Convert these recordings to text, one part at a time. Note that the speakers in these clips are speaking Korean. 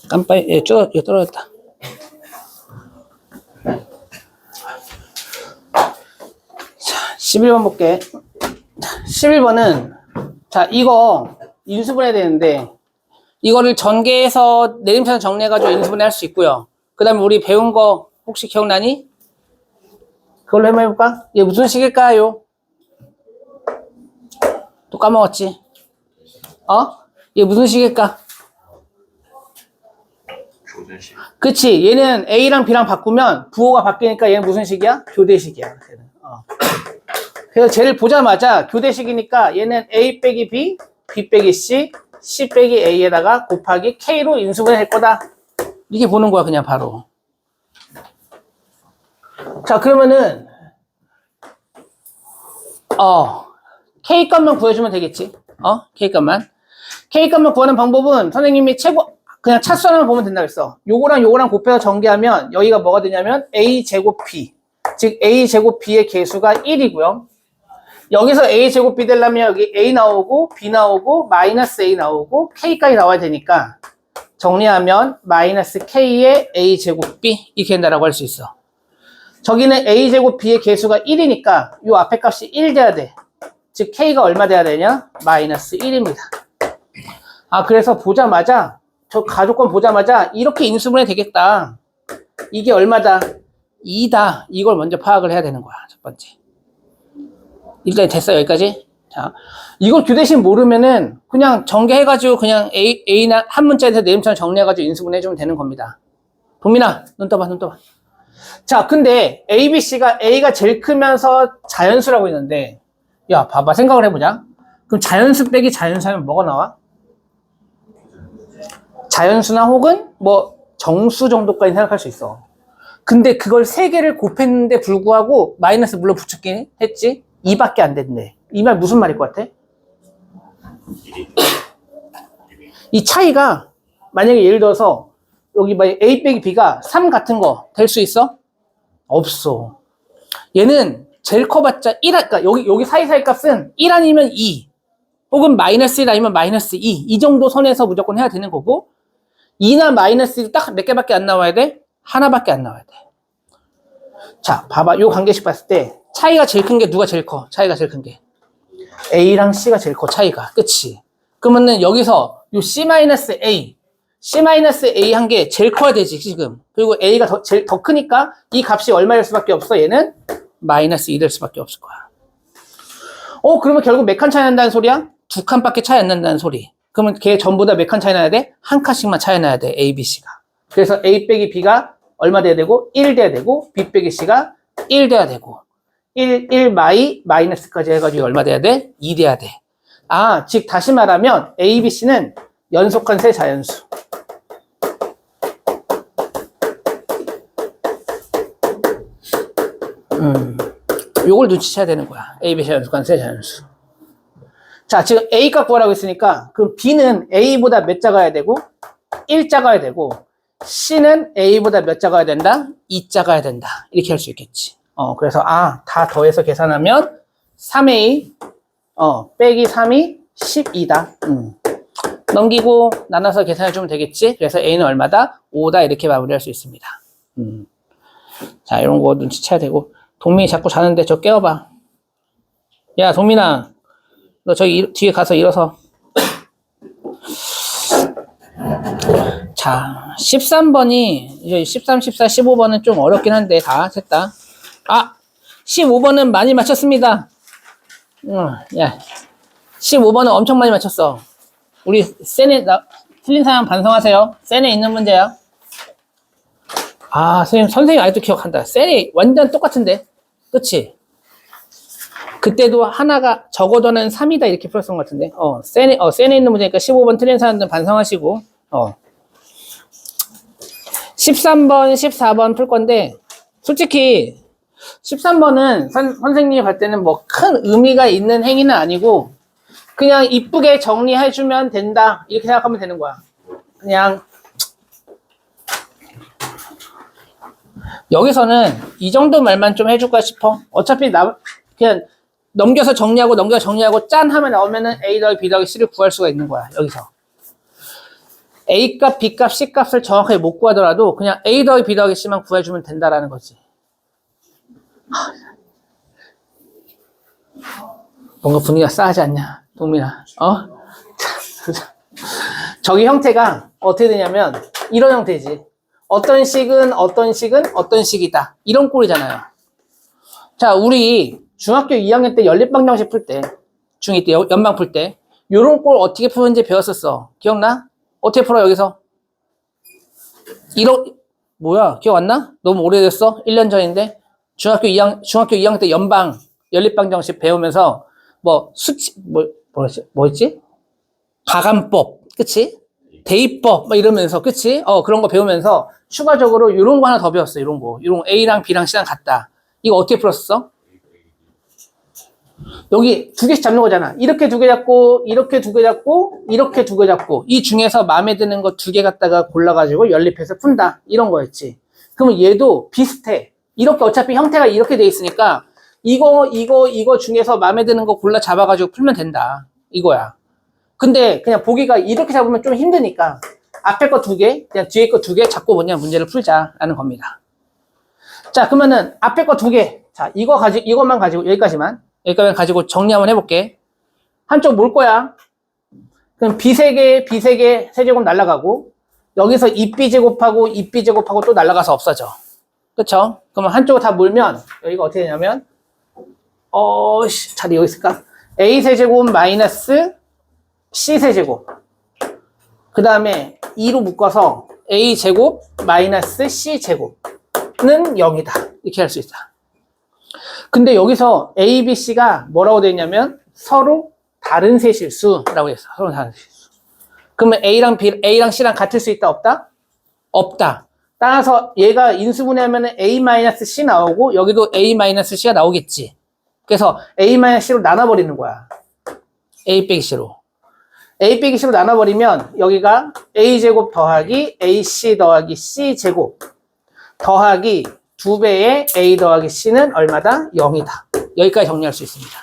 깜빡이, 예, 떨어졌다. 자, 11번 볼게. 11번은, 자, 이거 인수분해 되는데, 이거를 전개해서 내림차순 정리해가지고 인수분해 할 수 있고요. 그 다음에 우리 배운 거 혹시 기억나니? 그걸로 한번 해볼까? 이게 무슨 식일까요? 또 까먹었지? 이게 무슨 식일까? 교대식. 그치. 얘는 A랑 B랑 바꾸면 부호가 바뀌니까 얘는 무슨 식이야? 교대식이야. 그래서 쟤를 보자마자 교대식이니까 얘는 A 빼기 B, B 빼기 C, C 빼기 A에다가 곱하기 K로 인수분해 할 거다. 이렇게 보는 거야, 그냥 바로. 자, 그러면은, K 값만 구해주면 되겠지. K 값만. K 값만 구하는 방법은 선생님이 그냥 차수 하나만 보면 된다 그랬어. 요거랑 요거랑 곱해서 전개하면 여기가 뭐가 되냐면 A제곱 B. 즉, A제곱 B의 개수가 1이고요. 여기서 A제곱 B 되려면 여기 A 나오고 B 나오고 마이너스 A 나오고 K까지 나와야 되니까 정리하면 마이너스 K의 A제곱 B 이렇게 된다라고 할 수 있어. 저기는 A제곱 B의 개수가 1이니까 이 앞에 값이 1 돼야 돼. 즉 K가 얼마 돼야 되냐? 마이너스 1입니다. 그래서 보자마자 저 가족권 보자마자 이렇게 인수분해 되겠다. 이게 얼마다? 2다. 이걸 먼저 파악을 해야 되는 거야. 첫 번째. 일단 됐어, 여기까지. 자, 이걸 교대식 모르면은 그냥 전개해가지고 그냥 A나 한 문자에서 내림차순 정리해가지고 인수분해 해주면 되는 겁니다. 동민아, 눈 떠봐, 눈 떠봐. 자, 근데 A, B, C가 A가 제일 크면서 자연수라고 있는데, 야, 봐봐, 생각을 해보자. 그럼 자연수 빼기 자연수 하면 뭐가 나와? 자연수나 혹은 뭐 정수 정도까지 생각할 수 있어. 근데 그걸 3개를 곱했는데 불구하고 마이너스 물론 붙였긴 했지. 2밖에 안 된대. 이 말 무슨 말일 것 같아? 이 차이가 만약에 예를 들어서 여기 A 빼기 B가 3 같은 거 될 수 있어? 없어. 얘는 제일 커봤자 1, 그러니까 여기 사이사이 값은 1 아니면 2 혹은 마이너스 1 아니면 마이너스 2 이 정도 선에서 무조건 해야 되는 거고 2나 마이너스 1 딱 몇 개밖에 안 나와야 돼? 하나밖에 안 나와야 돼. 자, 봐봐. 요 관계식 봤을 때 차이가 제일 큰 게 누가 제일 커? 차이가 제일 큰 게 A랑 C가 제일 커. 차이가. 그치? 그러면은 여기서 요 C-A C-A 한 게 제일 커야 되지 지금. 그리고 A가 제일 더 크니까 이 값이 얼마일 수밖에 없어. 얘는 마이너스 2 될 수밖에 없을 거야. 그러면 결국 몇 칸 차이 난다는 소리야? 2칸밖에 차이 안 난다는 소리. 그러면 걔 전부 다 몇 칸 차이 나야 돼? 한 칸씩만 차이 나야 돼. A, B, C가. 그래서 A 빼기 B가 얼마 돼야 되고 1 돼야 되고 B 빼기 C가 1 돼야 되고 1 마이너스까지 해가지고 얼마 돼야 돼? 2 돼야 돼. 즉 다시 말하면 A, B, C는 연속한 세 자연수. 요걸 눈치채야 되는 거야. A, B, C 연속한 세 자연수. 자, 지금 A 값 구하라고 했으니까 그럼 B는 A보다 몇 작아야 되고 1 작아야 되고 C는 A보다 몇 작아야 된다? 2 작아야 된다. 이렇게 할 수 있겠지. 그래서 다 더해서 계산하면 3A 빼기 3이 12다. 넘기고 나눠서 계산해주면 되겠지. 그래서 A는 얼마다? 5다. 이렇게 마무리할 수 있습니다. 자, 이런 거 눈치채야 되고. 동민이 자꾸 자는데 저 깨워봐. 야, 동민아, 너 저기 뒤에 가서 일어서. 자, 13번이 이제 13, 14, 15번은 좀 어렵긴 한데 다 됐다. 15번은 많이 맞췄습니다. 야, 15번은 엄청 많이 맞췄어. 우리 센에 틀린 사람 반성하세요. 센에 있는 문제야. 선생님 아직도 기억한다. 센이 완전 똑같은데. 그치? 그때도 하나가 적어도는 3이다 이렇게 풀었던 것 같은데. 센에 있는 문제니까 15번 틀린 사람들은 반성하시고. 13번, 14번 풀 건데, 솔직히 13번은 선생님이 볼 때는 뭐 큰 의미가 있는 행위는 아니고 그냥 이쁘게 정리해주면 된다 이렇게 생각하면 되는 거야. 그냥 여기서는 이 정도 말만 좀 해줄까 싶어. 어차피 그냥 넘겨서 정리하고 짠 하면 나오면은 A 더하기 B 더하기 C를 구할 수가 있는 거야. 여기서 A값, B값, C값을 정확하게 못 구하더라도 그냥 A 더하기 B 더하기 C만 구해주면 된다라는 거지. 뭔가 분위기가 싸하지 않냐, 동민아? 저기 형태가 어떻게 되냐면 이런 형태지. 어떤 식은 어떤 식은 어떤 식이다. 이런 꼴이잖아요. 자, 우리 중학교 2학년 때 연립방정식 풀 때, 중2 때 연방 풀 때 요런 꼴 어떻게 푸는지 배웠었어. 기억나? 어떻게 풀어 여기서? 뭐야, 기억 안 나? 너무 오래됐어? 1년 전인데. 중학교 2학년 때 연립방정식 배우면서 뭐였지? 가감법, 그치? 대입법, 이러면서, 그치? 그런 거 배우면서 추가적으로 이런 거 하나 더 배웠어, 이런 거. 이런 A랑 B랑 C랑 같다. 이거 어떻게 풀었어? 여기 두 개씩 잡는 거잖아. 이렇게 두 개 잡고, 이렇게 두 개 잡고, 이렇게 두 개 잡고, 이 중에서 마음에 드는 거 두 개 갖다가 골라가지고 연립해서 푼다. 이런 거였지. 그러면 얘도 비슷해. 이렇게 어차피 형태가 이렇게 돼 있으니까, 이거 중에서 마음에 드는 거 골라 잡아가지고 풀면 된다. 이거야. 근데 그냥 보기가 이렇게 잡으면 좀 힘드니까, 앞에 거 두 개, 그냥 뒤에 거 두 개 잡고 그냥 문제를 풀자라는 겁니다. 자, 그러면은 앞에 거 두 개. 자, 이것만 가지고, 여기까지만 가지고 정리 한번 해볼게. 한쪽 몰 거야. 그럼 B 세 개, 세제곱 날라가고, 여기서 2B제곱하고 2B제곱하고 또 날라가서 없어져. 그쵸? 그러면 한쪽을 다 몰면, 여기가 어떻게 되냐면, 자리 여기 있을까? A세제곱 마이너스 C세제곱. 그 다음에 2로 묶어서 A제곱 마이너스 C제곱은 0이다. 이렇게 할 수 있다. 근데 여기서 A, B, C가 뭐라고 되어 있냐면 서로 다른 세실수라고 했어. 서로 다른 세실수. 그러면 A랑 C랑 같을 수 있다, 없다? 없다. 따라서 얘가 인수분해하면 A-C 나오고 여기도 A-C가 나오겠지. 그래서 A-C로 나눠버리는 거야. A 빼기 C로. A 빼기 C로 나눠버리면 여기가 A제곱 더하기 AC 더하기 C제곱 더하기 2배의 A 더하기 C는 얼마다? 0이다. 여기까지 정리할 수 있습니다.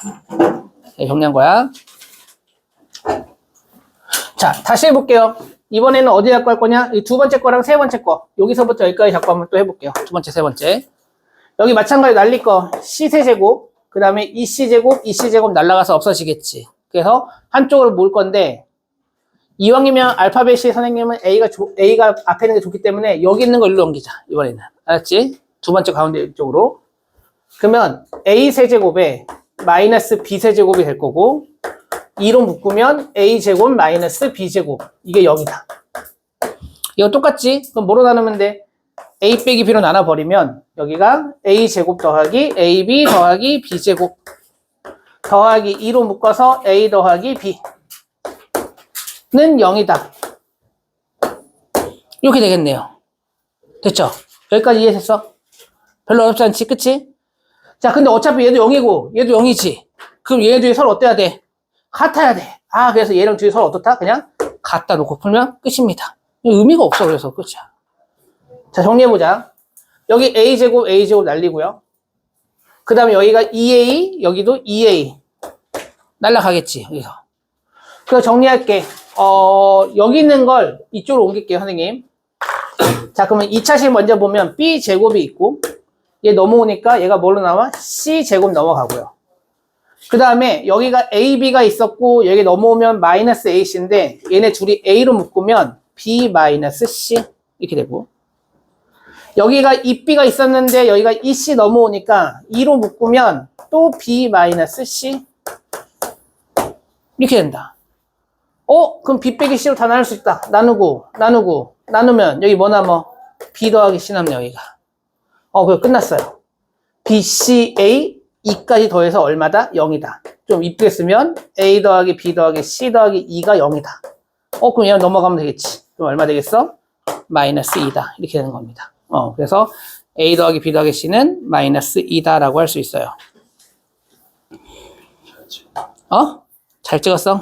네, 정리한 거야. 자, 다시 해볼게요. 이번에는 어디 갖고 할 거냐? 이 두 번째 거랑 세 번째 거. 여기서부터 여기까지 잡고 한번 또 해볼게요. 두 번째, 세 번째. 여기 마찬가지로 날릴 거. C세제곱, 그 다음에 EC제곱 날라가서 없어지겠지. 그래서 한쪽으로 모을 건데, 이왕이면 알파벳이 선생님은 A가 앞에 있는 게 좋기 때문에 여기 있는 거 일로 옮기자. 이번에는. 알았지? 두 번째 가운데 쪽으로. 그러면 A세제곱에 마이너스 B세제곱이 될 거고, 2로 묶으면 A제곱 마이너스 B제곱. 이게 0이다. 이거 똑같지? 그럼 뭐로 나누면 돼? A 빼기 B로 나눠버리면 여기가 A제곱 더하기 AB 더하기 B제곱 더하기 2로 묶어서 A 더하기 B는 0이다. 이렇게 되겠네요. 됐죠? 여기까지 이해했어? 별로 어렵지 않지? 그치? 자, 근데 어차피 얘도 0이고 얘도 0이지. 그럼 얘네 둘이 서로 어때야 돼? 같아야 돼. 그래서 얘랑 둘이 서로 어떻다? 그냥 갖다 놓고 풀면 끝입니다. 의미가 없어. 그래서 끝이야. 자, 정리해보자. 여기 A제곱 날리고요. 그 다음에 여기가 2A, 여기도 2A. 날라가겠지, 여기서. 그래서 정리할게. 여기 있는 걸 이쪽으로 옮길게요, 선생님. 자, 그러면 2차식 먼저 보면 B제곱이 있고, 얘 넘어오니까 얘가 뭘로 나와? C제곱 넘어가고요. 그 다음에 여기가 AB가 있었고, 여기 넘어오면 마이너스 AC인데, 얘네 둘이 A로 묶으면 B 마이너스 C. 이렇게 되고. 여기가 2B가 있었는데, 여기가 EC 넘어오니까 2로 묶으면 또 B 마이너스 C. 이렇게 된다. 그럼 B 빼기 C로 다 나눌 수 있다. 나누면, 여기 뭐 남어? B 더하기 C 남네, 여기가. 그거 끝났어요. B, C, A, 2까지 더해서 얼마다? 0이다. 좀 이쁘게 쓰면 A 더하기 B 더하기 C 더하기 2가 0이다. 그럼 얘는 넘어가면 되겠지. 그럼 얼마 되겠어? 마이너스 2다. 이렇게 되는 겁니다. 그래서 A 더하기 B 더하기 C는 마이너스 2다라고 할 수 있어요. 잘 찍었어?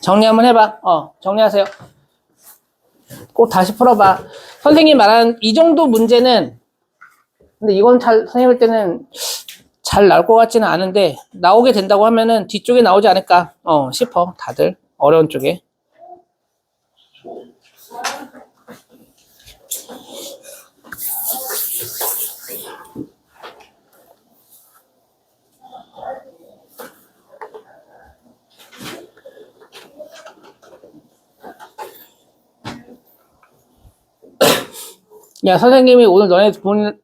정리 한번 해봐. 정리하세요. 꼭 다시 풀어봐. 선생님 말한 이 정도 문제는, 근데 이건 선생님 할 때는 잘 나올 것 같지는 않은데, 나오게 된다고 하면은 뒤쪽에 나오지 않을까, 싶어. 다들. 어려운 쪽에. 야, 선생님이 오늘 너네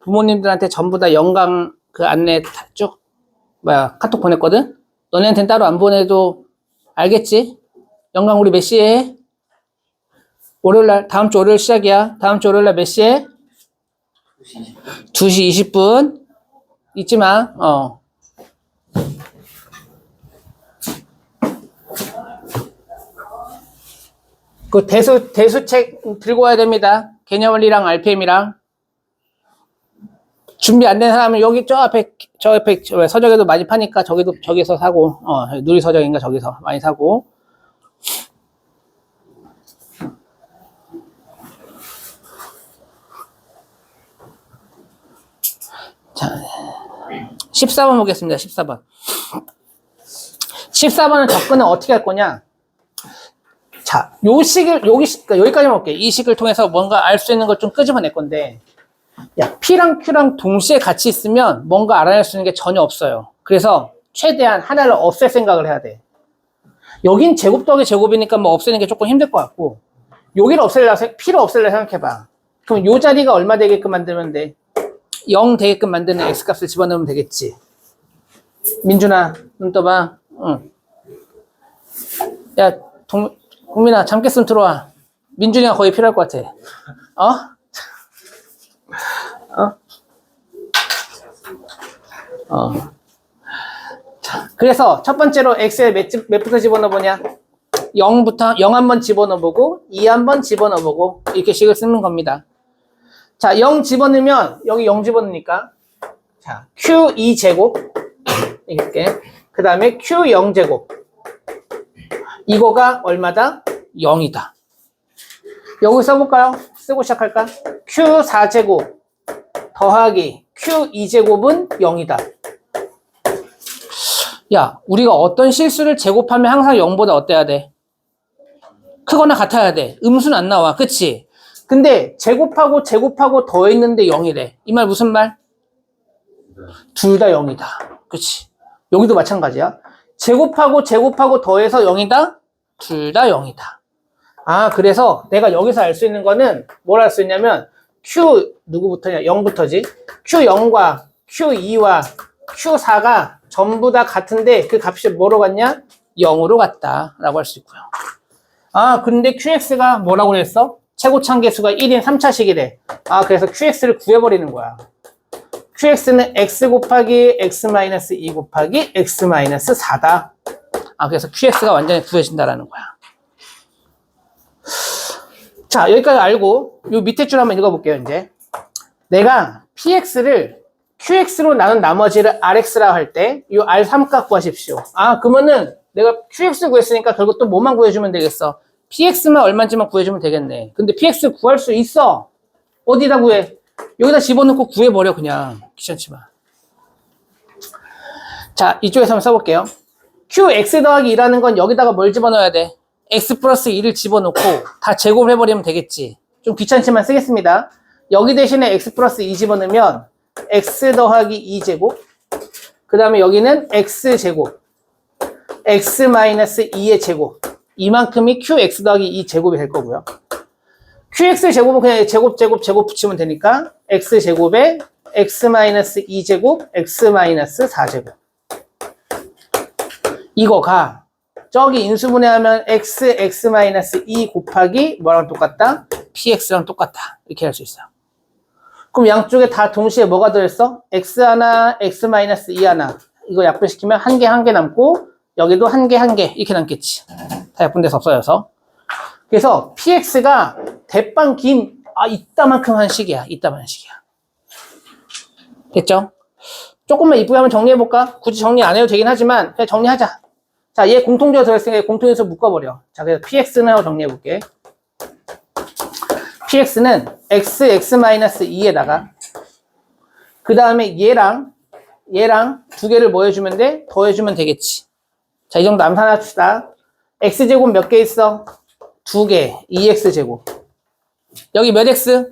부모님들한테 전부 다 영강 그 안내 쭉, 카톡 보냈거든? 너네한테는 따로 안 보내도 알겠지? 영강 우리 몇 시에 해? 월요일날, 다음 주 월요일 시작이야. 다음 주 월요일날 몇 시에? 2시 20분. 잊지 마, 그 대수책 들고 와야 됩니다. 개념원리랑 RPM이랑. 준비 안 된 사람은 여기 저 앞에 서적에도 많이 파니까 저기서 사고, 누리서적인가 저기서 많이 사고. 자, 14번 보겠습니다. 14번. 14번은 접근은 어떻게 할 거냐? 자, 그러니까 여기까지만 볼게. 이 식을 통해서 뭔가 알 수 있는 걸 좀 끄집어낼 건데, 야, P랑 Q랑 동시에 같이 있으면 뭔가 알아낼 수 있는 게 전혀 없어요. 그래서 최대한 하나를 없앨 생각을 해야 돼. 여긴 제곱 더하기 제곱이니까 뭐 없애는 게 조금 힘들 것 같고, 여기를 P를 없앨려 생각해봐. 그럼 요 자리가 얼마 되게끔 만들면 돼? 0 되게끔 만드는 X값을 집어넣으면 되겠지. 민준아, 눈 떠봐. 응. 야, 국민아, 잠 깼으면 들어와. 민준이가 거의 필요할 것 같아. 자, 그래서 첫 번째로 X에 몇부터 집어넣어보냐? 0 한번 집어넣어보고, 2 한번 집어넣어보고, 이렇게 식을 쓰는 겁니다. 자, 0 집어넣으면, 여기 0 집어넣으니까, 자, Q2제곱, 이렇게. 그 다음에 Q0제곱. 이거가 얼마다? 0이다. 여기 써볼까요? 쓰고 시작할까? Q4제곱 더하기 Q2제곱은 0이다. 야, 우리가 어떤 실수를 제곱하면 항상 0보다 어때야 돼? 크거나 같아야 돼. 음수는 안 나와. 그치? 근데 제곱하고 더했는데 0이래. 이 말 무슨 말? 둘 다 0이다. 그치? 여기도 마찬가지야. 제곱하고 더해서 0이다? 둘 다 0이다. 아, 그래서 내가 여기서 알 수 있는 거는 뭘 알 수 있냐면 Q 누구부터냐? 0부터지. Q0과 Q2와 Q4가 전부 다 같은데 그 값이 뭐로 갔냐? 0으로 갔다 라고 할 수 있고요. 아, 근데 QX가 뭐라고 했어? 최고차계수가 1인 3차식이래. 아, 그래서 QX를 구해버리는 거야. QX는 X 곱하기 X-2 곱하기 X-4다. 아, 그래서 QX가 완전히 구해진다라는 거야. 자, 여기까지 알고 요 밑에 줄 한번 읽어볼게요. 이제 내가 PX를 QX로 나눈 나머지를 RX라 할 때 요 R3 값 구하십시오. 아, 그러면은 내가 QX 구했으니까 결국 또 뭐만 구해주면 되겠어? PX만 얼마인지만 구해주면 되겠네. 근데 PX 구할 수 있어. 어디다 구해? 여기다 집어넣고 구해버려. 그냥 귀찮지만. 자, 이쪽에서 한번 써볼게요. QX 더하기 2라는 건 여기다가 뭘 집어넣어야 돼? X 플러스 2를 집어넣고 다 제곱을 해버리면 되겠지. 좀 귀찮지만 쓰겠습니다. 여기 대신에 X 플러스 2 집어넣으면 X 더하기 2제곱, 그 다음에 여기는 X제곱, X 마이너스 2의 제곱, 이만큼이 QX 더하기 2제곱이 될 거고요. QX 제곱은 그냥 제곱 붙이면 되니까 X제곱에 X 마이너스 2제곱, X 마이너스 4제곱. 이거가 저기 인수분해하면 X 마이너스 2 곱하기 뭐랑 똑같다? PX랑 똑같다. 이렇게 할 수 있어요. 그럼 양쪽에 다 동시에 뭐가 들어있어? X 하나, X 마이너스 2 하나. 이거 약분시키면 한 개 남고 여기도 한 개 이렇게 남겠지. 다 약분돼서 없어져서. 그래서 PX가 대빵 긴, 이따만큼 한 식이야. 이따만한 식이야. 됐죠? 조금만 이쁘게 한번 정리해볼까? 굳이 정리 안 해도 되긴 하지만 그냥 정리하자. 자, 얘 공통조가 들어있으니까 공통에서 묶어버려. 자, 그래서 PX는 하고 정리해볼게. PX는 X-2에다가 그 다음에 얘랑 두 개를 뭐 해주면 돼? 더해주면 되겠지. 자, 이 정도 암산합시다. X제곱 몇 개 있어? 2개 2x제곱. 여기 몇 x?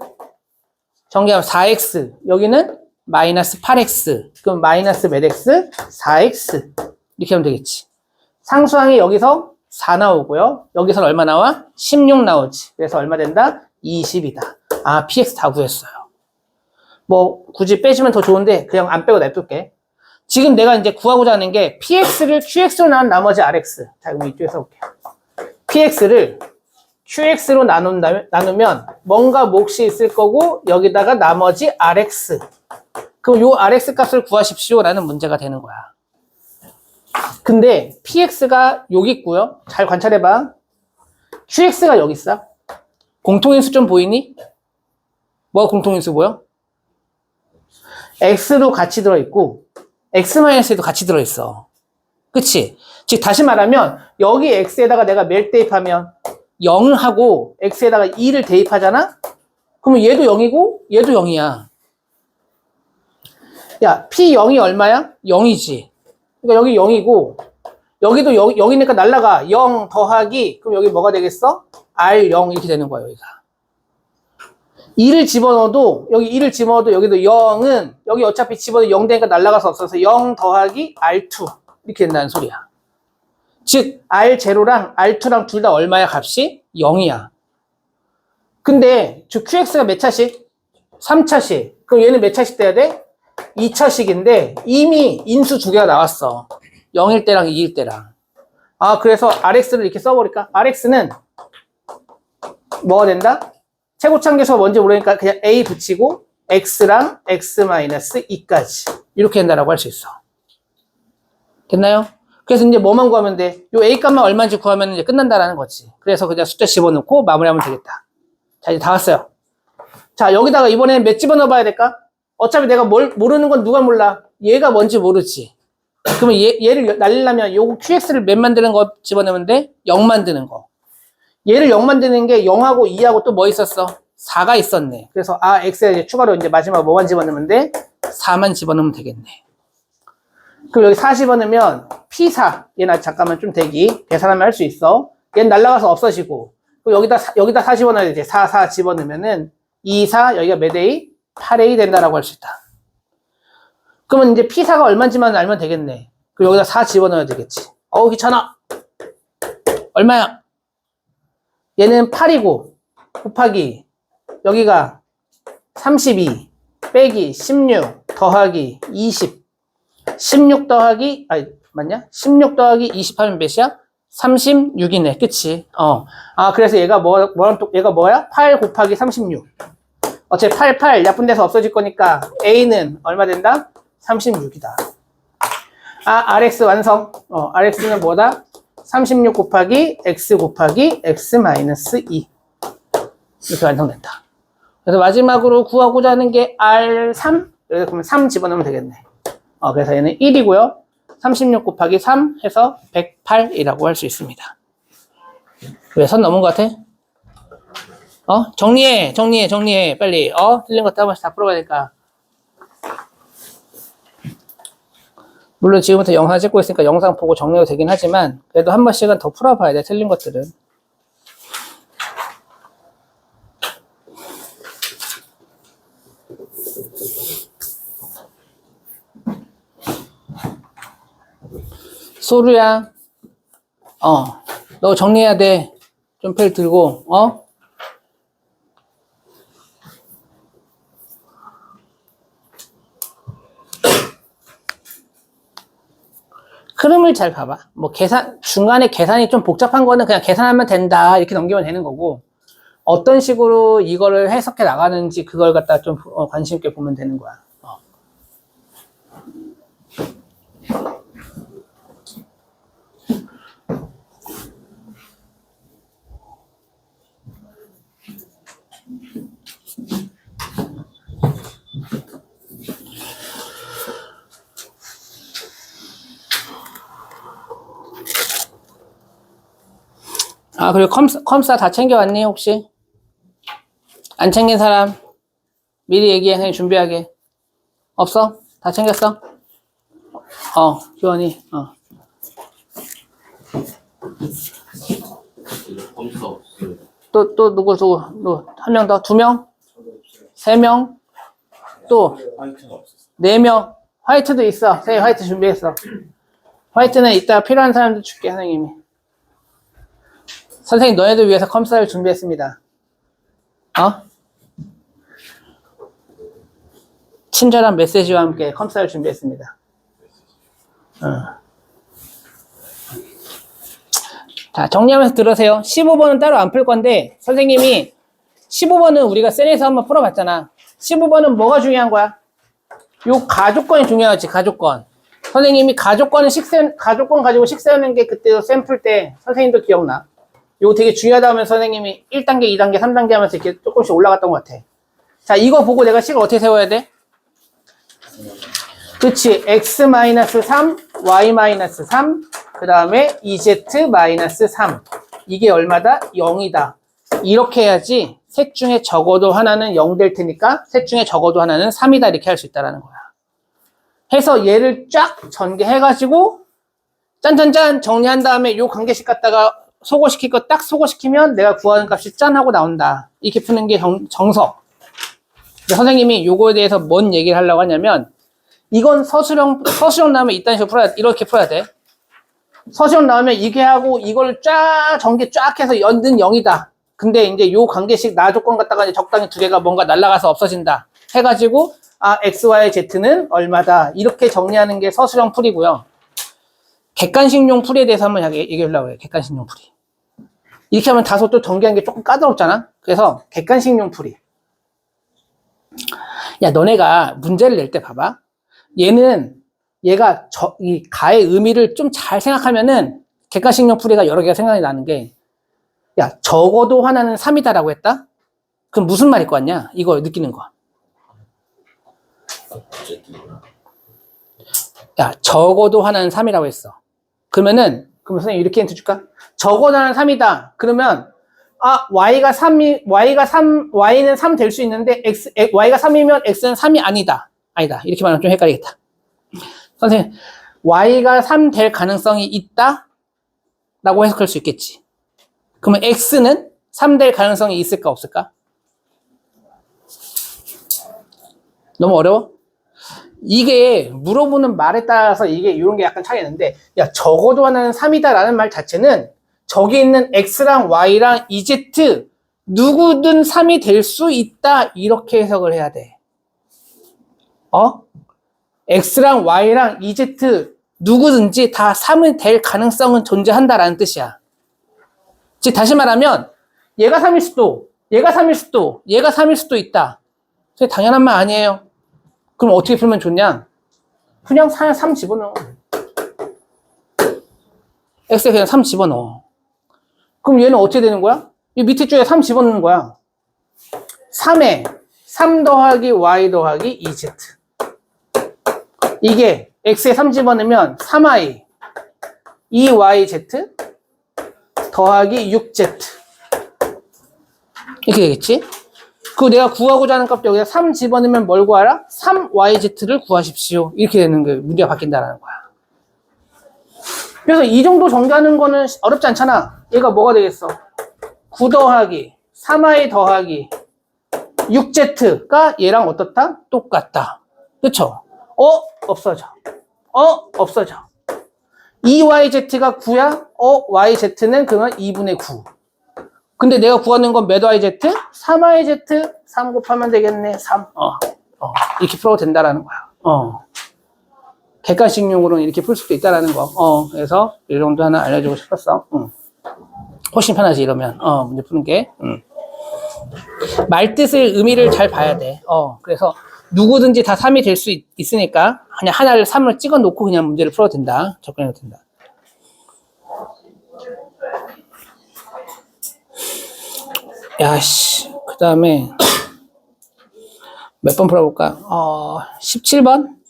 정리하면 4x. 여기는 마이너스 8x. 그럼 마이너스 몇 x? 4x. 이렇게 하면 되겠지. 상수항이 여기서 4 나오고요. 여기서는 얼마 나와? 16 나오지. 그래서 얼마 된다? 20이다. 아, px 다 구했어요. 뭐 굳이 빼주면 더 좋은데 그냥 안 빼고 냅둘게. 지금 내가 이제 구하고자 하는 게 px를 qx로 나눈 나머지 rx. 자, 그럼 이쪽에 써볼게요. px를 qx로 나누면 뭔가 몫이 있을 거고 여기다가 나머지 rx. 그럼 요 rx 값을 구하십시오 라는 문제가 되는 거야. 근데 px가 여기 있고요. 잘 관찰해봐. qx가 여기 있어. 공통인수 좀 보이니? 뭐가 공통인수 보여? x도 같이 들어있고 x-에도 같이 들어있어. 그치? 즉 다시 말하면 여기 x에다가 내가 몇 대입하면 0하고 x에다가 2를 대입하잖아? 그러면 얘도 0이고 얘도 0이야. 야, p0이 얼마야? 0이지. 그러니까 여기 0이고 여기도 0이니까 날라가. 0 더하기 그럼 여기 뭐가 되겠어? R0 이렇게 되는 거야 여기가. 2를 집어넣어도 여기 2를 집어넣어도 여기도 0은 여기 어차피 집어넣어도 0 되니까 날라가서 없어서 0 더하기 R2 이렇게 된다는 소리야. 즉 R0랑 R2랑 둘 다 얼마야 값이? 0이야. 근데 즉 QX가 몇 차씩? 3차씩. 그럼 얘는 몇 차씩 돼야 돼? 2차씩인데 이미 인수 두 개가 나왔어. 0일 때랑 2일 때랑. 아, 그래서 RX를 이렇게 써버릴까? RX는 뭐가 된다? 최고차함계수가 뭔지 모르니까 그냥 A 붙이고 X랑 X-2까지 이렇게 된다라고 할 수 있어. 됐나요? 그래서 이제 뭐만 구하면 돼? 요 A 값만 얼마인지 구하면 이제 끝난다라는 거지. 그래서 그냥 숫자 집어넣고 마무리하면 되겠다. 자, 이제 다 왔어요. 자, 여기다가 이번에는 몇 집어넣어 봐야 될까? 어차피 내가 모르는 건 누가 몰라? 얘가 뭔지 모르지. 그러면 얘를 날리려면 요거 QX를 몇 만드는 거 집어넣으면 돼? 0 만드는 거. 얘를 0 만드는 게 0하고 2하고 또 뭐 있었어? 4가 있었네. 그래서 X에 이제 추가로 이제 마지막 뭐만 집어넣으면 돼? 4만 집어넣으면 되겠네. 그럼 여기 4 집어넣으면 P4. 얘나 잠깐만 좀 대기. 계산하면 할 수 있어. 얘는 날라가서 없어지고. 그럼 여기다 4 집어넣어야 돼. 4 집어넣으면은 2, 4, 여기가 몇 A? 8A 된다라고 할 수 있다. 그러면 이제 P4가 얼마인지만 알면 되겠네. 그럼 여기다 4 집어넣어야 되겠지. 어우, 귀찮아. 얼마야? 얘는 8이고, 곱하기, 여기가 32, 빼기 16, 더하기 20. 16 더하기, 맞냐? 16 더하기 20 하면 몇이야? 36이네. 그치? 그래서 얘가 얘가 뭐야? 8 곱하기 36. 어차피 8 약분돼서 없어질 거니까 A는 얼마 된다? 36이다. RX 완성. RX는 뭐다? 36 곱하기 X 곱하기 X-2. 이렇게 완성된다. 그래서 마지막으로 구하고자 하는 게 R3. 그래서 그러면 3 집어넣으면 되겠네. 그래서 얘는 1이고요. 36 곱하기 3 해서 108이라고 할 수 있습니다. 왜 선 넘은 것 같아? 정리해. 빨리. 틀린 것도 한 번씩 다 풀어봐야 되니까. 물론 지금부터 영상 찍고 있으니까 영상 보고 정리도 되긴 하지만 그래도 한 번씩은 더 풀어봐야 돼. 틀린 것들은. 소루야. 너 정리해야 돼. 좀 펠 들고. 흐름을 잘 봐봐. 뭐 중간에 계산이 좀 복잡한 거는 그냥 계산하면 된다. 이렇게 넘기면 되는 거고, 어떤 식으로 이거를 해석해 나가는지 그걸 갖다 좀 관심 있게 보면 되는 거야. 그리고 컴사 다 챙겨왔니, 혹시? 안 챙긴 사람? 미리 얘기해, 선생님 준비하게. 없어? 다 챙겼어? 교원이, 컴사 없어요. 또 누구, 한 명 더? 2명? 3명? 또? 화이트는 없었어. 4명? 화이트도 있어. 선생님 화이트 준비했어. 화이트는 이따 필요한 사람들 줄게, 선생님이. 선생님 너희들 위해서 컴사를 준비했습니다. 어? 친절한 메시지와 함께 컴사를 준비했습니다. 자, 정리하면서 들으세요. 15번은 따로 안 풀 건데, 선생님이 15번은 우리가 셀에서 한번 풀어봤잖아. 15번은 뭐가 중요한 거야? 요 가족권이 중요하지, 가족권. 선생님이 가족권 가지고 식 세우는 게 그때 쌤 풀 때 선생님도 기억나. 이거 되게 중요하다 하면서 선생님이 1단계, 2단계, 3단계 하면서 이렇게 조금씩 올라갔던 것 같아. 자, 이거 보고 내가 식을 어떻게 세워야 돼? 그치. x-3, y-3, 그 다음에 z-3. 이게 얼마다? 0이다. 이렇게 해야지 셋 중에 적어도 하나는 0 될 테니까 셋 중에 적어도 하나는 3이다. 이렇게 할 수 있다는 거야. 해서 얘를 쫙 전개해가지고 짠짠짠 정리한 다음에 요 관계식 갖다가 소거시킬 거 딱 소거시키면 내가 구하는 값이 짠 하고 나온다. 이렇게 푸는 게 정석. 선생님이 요거에 대해서 뭔 얘기를 하려고 하냐면 이건 서술형 나오면 이딴 식으로 이렇게 풀어야 돼. 서술형 나오면 이게 하고 이걸 쫙 전개 쫙 해서 연등 0이다. 근데 이제 요 관계식 나 조건 갖다가 이제 적당히 두 개가 뭔가 날아가서 없어진다. 해가지고 x, y, z는 얼마다. 이렇게 정리하는 게 서술형 풀이고요. 객관식용 풀이에 대해서 한번 얘기하려고 해요. 객관식용 풀이. 이렇게 하면 다소 또 전개하는 게 조금 까다롭잖아. 그래서 객관식용 풀이. 야, 너네가 문제를 낼 때 봐봐. 얘가 이 가의 의미를 좀 잘 생각하면은 객관식용 풀이가 여러 개가 생각이 나는 게, 야, 적어도 하나는 3이다라고 했다? 그럼 무슨 말일 것 같냐? 이거 느끼는 거. 야, 적어도 하나는 3이라고 했어. 그럼 선생님 이렇게 힌트 줄까? 적어도 하나는 3이다. 그러면, y는 3 될 수 있는데, y가 3이면 x는 3이 아니다. 아니다. 이렇게 말하면 좀 헷갈리겠다. 선생님, y가 3 될 가능성이 있다? 라고 해석할 수 있겠지. 그러면 x는 3 될 가능성이 있을까, 없을까? 너무 어려워? 이게 물어보는 말에 따라서 이게 이런 게 약간 차이가 있는데, 야, 적어도 하나는 3이다라는 말 자체는 저기 있는 x랑 y랑 z 누구든 3이 될 수 있다. 이렇게 해석을 해야 돼. x랑 y랑 z 누구든지 다 3이 될 가능성은 존재한다라는 뜻이야. 즉 다시 말하면 얘가 3일 수도, 얘가 3일 수도, 얘가 3일 수도 있다. 당연한 말 아니에요. 그럼 어떻게 풀면 좋냐? 그냥 3 집어넣어. x에 그냥 3 집어넣어. 그럼 얘는 어떻게 되는 거야? 이 밑에 쪽에 3 집어넣는 거야. 3에 3 더하기 y 더하기 2z. 이게 x에 3 집어넣으면 3i 2yz 더하기 6z. 이렇게 되겠지? 그리고 내가 구하고자 하는 값도 여기다 3 집어넣으면 뭘 구하라? 3yz를 구하십시오. 이렇게 되는 거예요. 문제가 바뀐다는 거야. 그래서 이 정도 정리하는 거는 어렵지 않잖아. 얘가 뭐가 되겠어? 9 더하기 3i 더하기 6z가 얘랑 어떻다? 똑같다. 그쵸? 없어져. 없어져. 2yz가 9야? yz는 그러면 2분의 9. 근데 내가 구하는 건 몇 yz? 3yz 3 곱하면 되겠네. 3. 이렇게 풀어도 된다라는 거야. 객관식용으로는 이렇게 풀 수도 있다라는 거. 그래서 이 정도 하나 알려주고 싶었어. 훨씬 편하지 이러면. 문제 푸는 게. 말뜻을 의미를 잘 봐야 돼. 그래서 누구든지 다 3이 될 수 있으니까 그냥 하나를 3을 찍어 놓고 그냥 문제를 풀어도 된다. 접근해도 된다. 야씨. 그 다음에 몇 번 풀어볼까? 17번?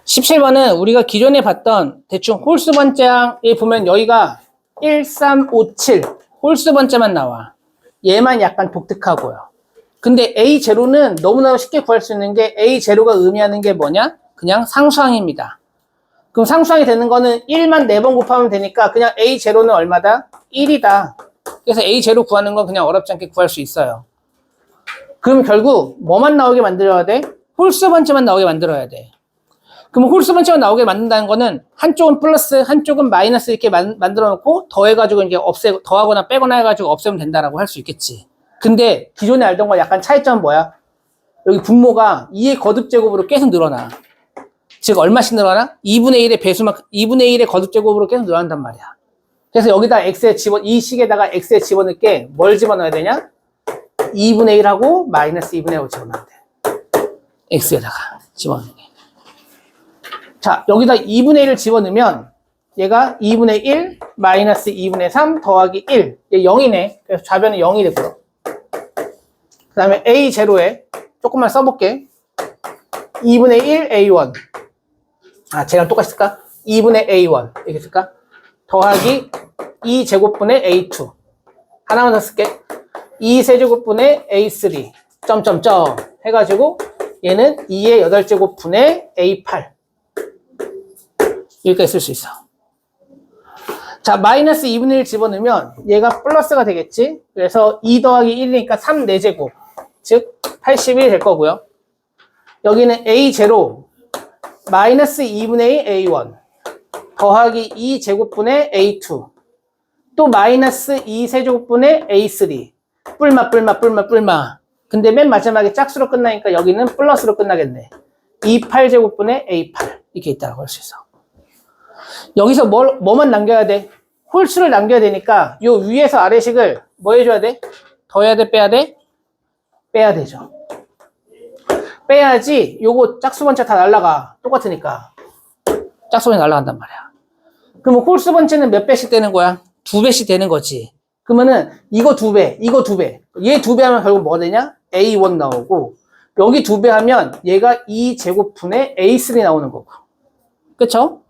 (17번은) 우리가 기존에 봤던 대충 홀수 번째에 보면 여기가 1357 홀수 번째만 나와. 얘만 약간 독특하고요. 근데 A0는 너무나 쉽게 구할 수 있는 게 A0가 의미하는 게 뭐냐? 그냥 상수항입니다. 그럼 상수항이 되는 거는 1만 4번 곱하면 되니까 그냥 A0는 얼마다? 1이다. 그래서 A0 구하는 건 그냥 어렵지 않게 구할 수 있어요. 그럼 결국 뭐만 나오게 만들어야 돼? 홀수 번째만 나오게 만들어야 돼. 그럼 홀수 번째만 나오게 만든다는 거는 한쪽은 플러스, 한쪽은 마이너스 이렇게 만들어 놓고 더해가지고 이제 더하거나 빼거나 해가지고 없애면 된다라고 할 수 있겠지. 근데 기존에 알던 거 약간 차이점은 뭐야? 여기 분모가 2의 거듭제곱으로 계속 늘어나. 즉 얼마씩 늘어나? 2분의 1의 배수만큼 2분의 1의 거듭제곱으로 계속 늘어난단 말이야. 그래서 여기다 이 식에다가 x에 집어넣을 게 뭘 집어넣어야 되냐? 2분의 1하고 마이너스 2분의 1을 집어넣어야 돼. x에다가 집어넣는 게. 자, 여기다 2분의 1을 집어넣으면 얘가 2분의 1 마이너스 2분의 3 더하기 1. 얘 0이네. 그래서 좌변은 0이 되고요. 그 다음에 A0에 조금만 써볼게. 2분의 1 A1. 아, 쟤랑 똑같이 쓸까? 2분의 A1. 이렇게 쓸까? 더하기 2제곱분의 A2. 하나만 더 쓸게. 2세제곱분의 A3. 점점점 해가지고 얘는 2의 8제곱분의 A8. 여기까지 쓸 수 있어. 자, 마이너스 2분의 1 집어넣으면 얘가 플러스가 되겠지? 그래서 2 더하기 1이니까 3 4제곱. 즉, 81이 될 거고요. 여기는 A0, 마이너스 2분의 1 A1, 더하기 2제곱분의 A2, 또 마이너스 2세제곱분의 A3. 뿔마. 근데 맨 마지막에 짝수로 끝나니까 여기는 플러스로 끝나겠네. 2 8제곱분의 A8. 이렇게 있다고 할 수 있어. 여기서 뭐만 남겨야 돼? 홀수를 남겨야 되니까 요 위에서 아래식을 뭐 해줘야 돼? 더해야 돼? 빼야 돼? 빼야 되죠. 빼야지 요거 짝수 번째 다 날라가. 똑같으니까. 짝수 번째 날라간단 말이야. 그러면 홀수 번째는 몇 배씩 되는 거야? 2배씩 되는 거지. 그러면은 이거 2배, 이거 2배. 얘 2배 하면 결국 뭐가 되냐? A1 나오고 여기 2배 하면 얘가 2제곱분의 A3 나오는 거고. 그쵸?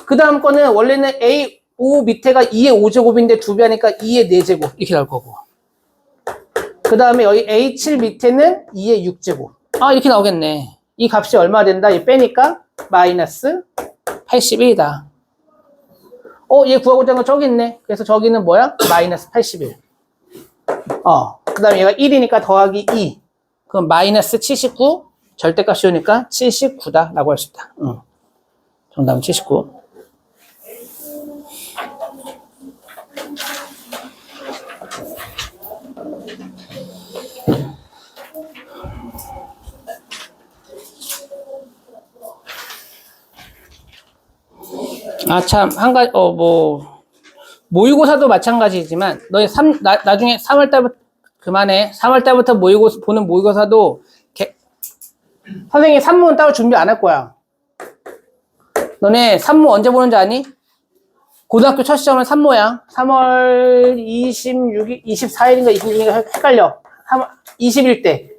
그 다음 거는 원래는 A5 밑에가 2의 5제곱인데 2배 하니까 2의 4제곱 이렇게 나올 거고. 그 다음에 여기 A7 밑에는 2의 6제곱. 아, 이렇게 나오겠네. 이 값이 얼마 된다? 얘 빼니까 마이너스 81이다. 얘 구하고자 하는 거 저기 있네. 그래서 저기는 뭐야? 마이너스 81. 그 다음에 얘가 1이니까 더하기 2. 그럼 마이너스 79. 절대값 씌우니까 79다. 라고 할 수 있다. 정답은 79. 아, 참, 한 가지, 모의고사도 마찬가지지만, 너희 나중에 3월달부터, 그만해. 3월달부터 보는 모의고사도, 선생님이 산모는 따로 준비 안 할 거야. 너네 산모 언제 보는지 아니? 고등학교 첫 시험은 산모야. 3월 24일인가 26일인가 헷갈려. 20일 때.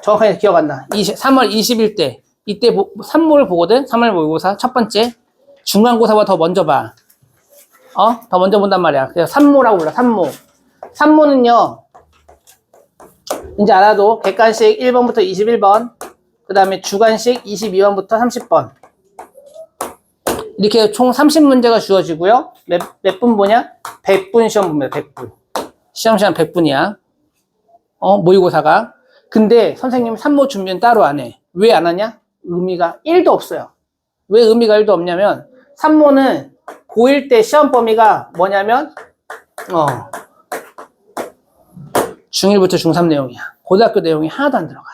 정확하게 기억 안 나. 3월 20일 때. 이때 산모를 보거든? 3월 모의고사. 첫 번째. 중간고사보다 더 먼저 봐. 더 먼저 본단 말이야. 그래서 산모라고 불러, 산모. 산모는요, 이제 알아도 객관식 1번부터 21번, 그 다음에 주관식 22번부터 30번. 이렇게 총 30문제가 주어지고요. 몇 분 보냐? 100분 시험 봅니다, 100분. 시험 시간 100분이야. 모의고사가. 근데 선생님 산모 준비는 따로 안 해. 왜 안 하냐? 의미가 1도 없어요. 왜 의미가 1도 없냐면, 산모는 고1 때 시험 범위가 뭐냐면, 중1부터 중3 내용이야. 고등학교 내용이 하나도 안 들어가.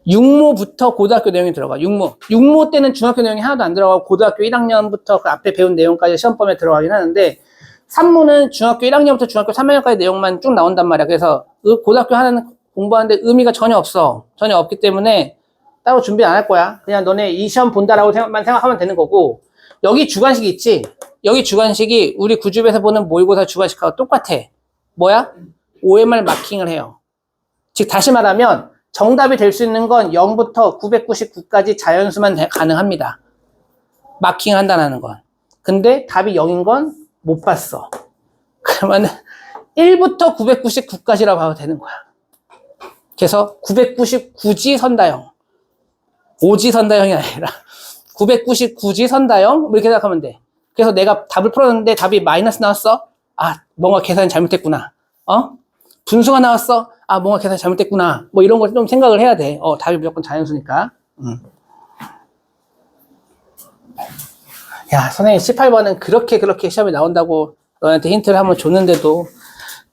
육모부터 고등학교 내용이 들어가. 육모 때는 중학교 내용이 하나도 안 들어가고, 고등학교 1학년부터 그 앞에 배운 내용까지 시험 범위에 들어가긴 하는데, 산모는 중학교 1학년부터 중학교 3학년까지 내용만 쭉 나온단 말이야. 그래서 고등학교 하나는 공부하는데 의미가 전혀 없어. 전혀 없기 때문에, 따로 준비 안 할 거야. 그냥 너네 이 시험 본다라고 생각하면 되는 거고. 여기 주관식이 있지? 여기 주관식이 우리 구주에서 보는 모의고사 주관식하고 똑같아. 뭐야? OMR 마킹을 해요. 즉 다시 말하면 정답이 될 수 있는 건 0부터 999까지 자연수만 가능합니다. 마킹을 한다는 건. 근데 답이 0인 건 못 봤어. 그러면 1부터 999까지라고 봐도 되는 거야. 그래서 999지 선다형. 5지 선다형이 아니라 999지 선다형 뭐 이렇게 생각하면 돼. 그래서 내가 답을 풀었는데 답이 마이너스 나왔어? 아, 뭔가 계산이 잘못됐구나. 분수가 나왔어? 아, 뭔가 계산이 잘못됐구나. 뭐 이런 걸 좀 생각을 해야 돼. 답이 무조건 자연수니까. 야, 선생님 18번은 그렇게 시험에 나온다고 너한테 힌트를 한번 줬는데도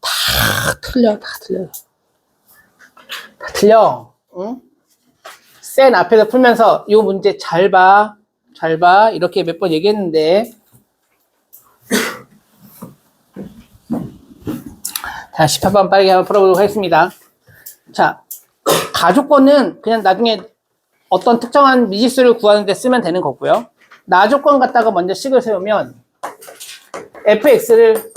다 틀려. 다 틀려. 응? 센 앞에서 풀면서 이 문제 잘 봐. 이렇게 몇 번 얘기했는데. 자, 18번 빠르게 한번 풀어보도록 하겠습니다. 자, 가조건은 그냥 나중에 어떤 특정한 미지수를 구하는 데 쓰면 되는 거고요. 나조건 갖다가 먼저 식을 세우면 fx를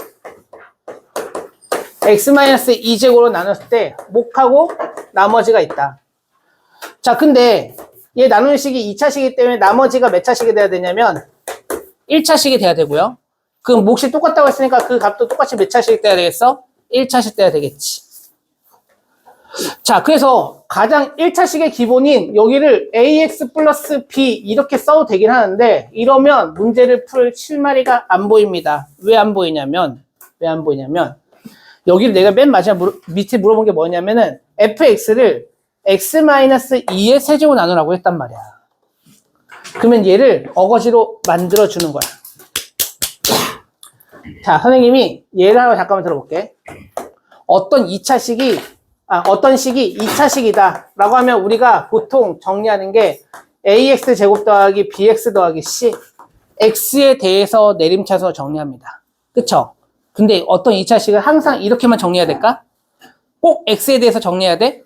x-2제곱으로 나눴을 때 목하고 나머지가 있다. 자, 근데 얘 나누는 식이 2차식이기 때문에 나머지가 몇 차식이 돼야 되냐면 1차식이 돼야 되고요. 그 몫이 똑같다고 했으니까 그 값도 똑같이 몇 차식 돼야 되겠어? 1차식 돼야 되겠지. 자, 그래서 가장 1차식의 기본인 여기를 ax 플러스 b 이렇게 써도 되긴 하는데 이러면 문제를 풀 실마리가 안 보입니다. 왜 안 보이냐면 여기를 내가 맨 마지막 밑에 물어본 게 뭐냐면은 fx를 x-2의 세제곱 나누라고 했단 말이야. 그러면 얘를 어거지로 만들어주는 거야. 자, 선생님이 얘를 하나 잠깐만 들어볼게. 어떤 식이 2차식이다 라고 하면 우리가 보통 정리하는 게 ax 제곱 더하기 bx 더하기 c x에 대해서 내림차순으로 정리합니다. 그쵸? 근데 어떤 2차식을 항상 이렇게만 정리해야 될까? 꼭 x에 대해서 정리해야 돼?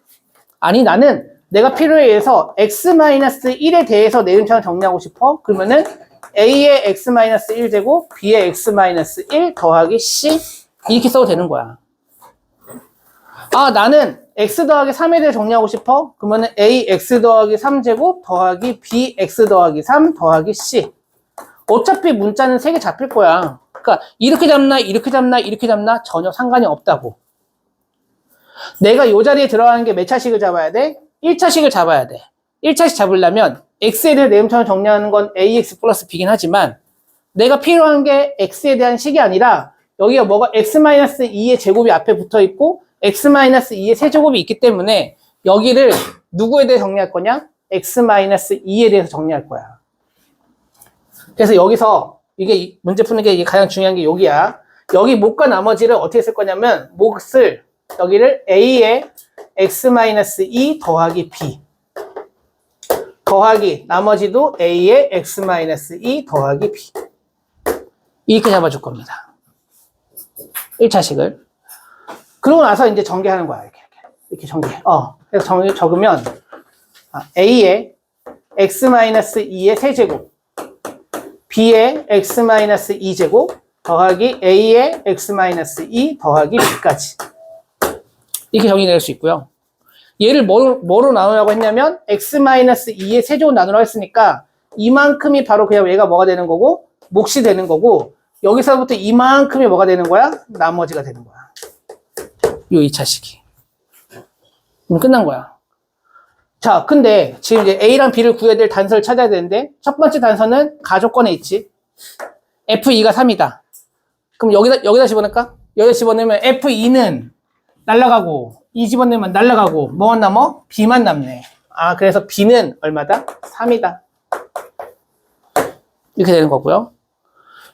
아니, 나는 내가 필요에 의해서 x-1에 대해서 내림차순 정리하고 싶어? 그러면은 a의 x-1제곱 b의 x-1 더하기 c 이렇게 써도 되는 거야. 아, 나는 x 더하기 3에 대해 정리하고 싶어? 그러면은 ax 더하기 3제곱 더하기 bx 더하기 3 더하기 c. 어차피 문자는 3개 잡힐 거야. 그러니까 이렇게 잡나 전혀 상관이 없다고. 내가 이 자리에 들어가는 게 몇 차식을 잡아야 돼? 1차식을 잡아야 돼. 1차식 잡으려면 x에 대해 내림차순 정리하는 건 ax 플러스 b긴 하지만 내가 필요한 게 x에 대한 식이 아니라 여기가 뭐가 x-2의 제곱이 앞에 붙어 있고 x-2의 세제곱이 있기 때문에 여기를 누구에 대해 정리할 거냐? x-2에 대해서 정리할 거야. 그래서 여기서 이게 문제 푸는 게 가장 중요한 게 여기야. 여기 몫과 나머지를 어떻게 쓸 거냐면 몫을 여기를 a의 x-2 더하기 b 더하기 나머지도 a의 x-2 더하기 b 이렇게 잡아줄 겁니다. 1차식을. 그러고 나서 이제 전개하는 거야. 이렇게 전개. 그래서 적으면 a의 x-2의 세제곱 b의 x-2제곱 더하기 a의 x-2 더하기 b까지 이렇게 정리될 수 있고요. 얘를 뭐로 나누라고 했냐면 x-2의 세제곱 나누라고 했으니까 이만큼이 바로 그냥 얘가 뭐가 되는 거고 몫이 되는 거고 여기서부터 이만큼이 뭐가 되는 거야? 나머지가 되는 거야. 요 2차식이. 그럼 끝난 거야. 자, 근데 지금 이제 A랑 B를 구해야 될 단서를 찾아야 되는데 첫 번째 단서는 가조건에 있지. F2가 3이다. 그럼 여기다 집어넣을까? 여기다 집어넣으면 F2는 날라가고 2 집어넣으면 날라가고 뭐만 남어? B만 남네. 아, 그래서 B는 얼마다? 3이다. 이렇게 되는 거고요.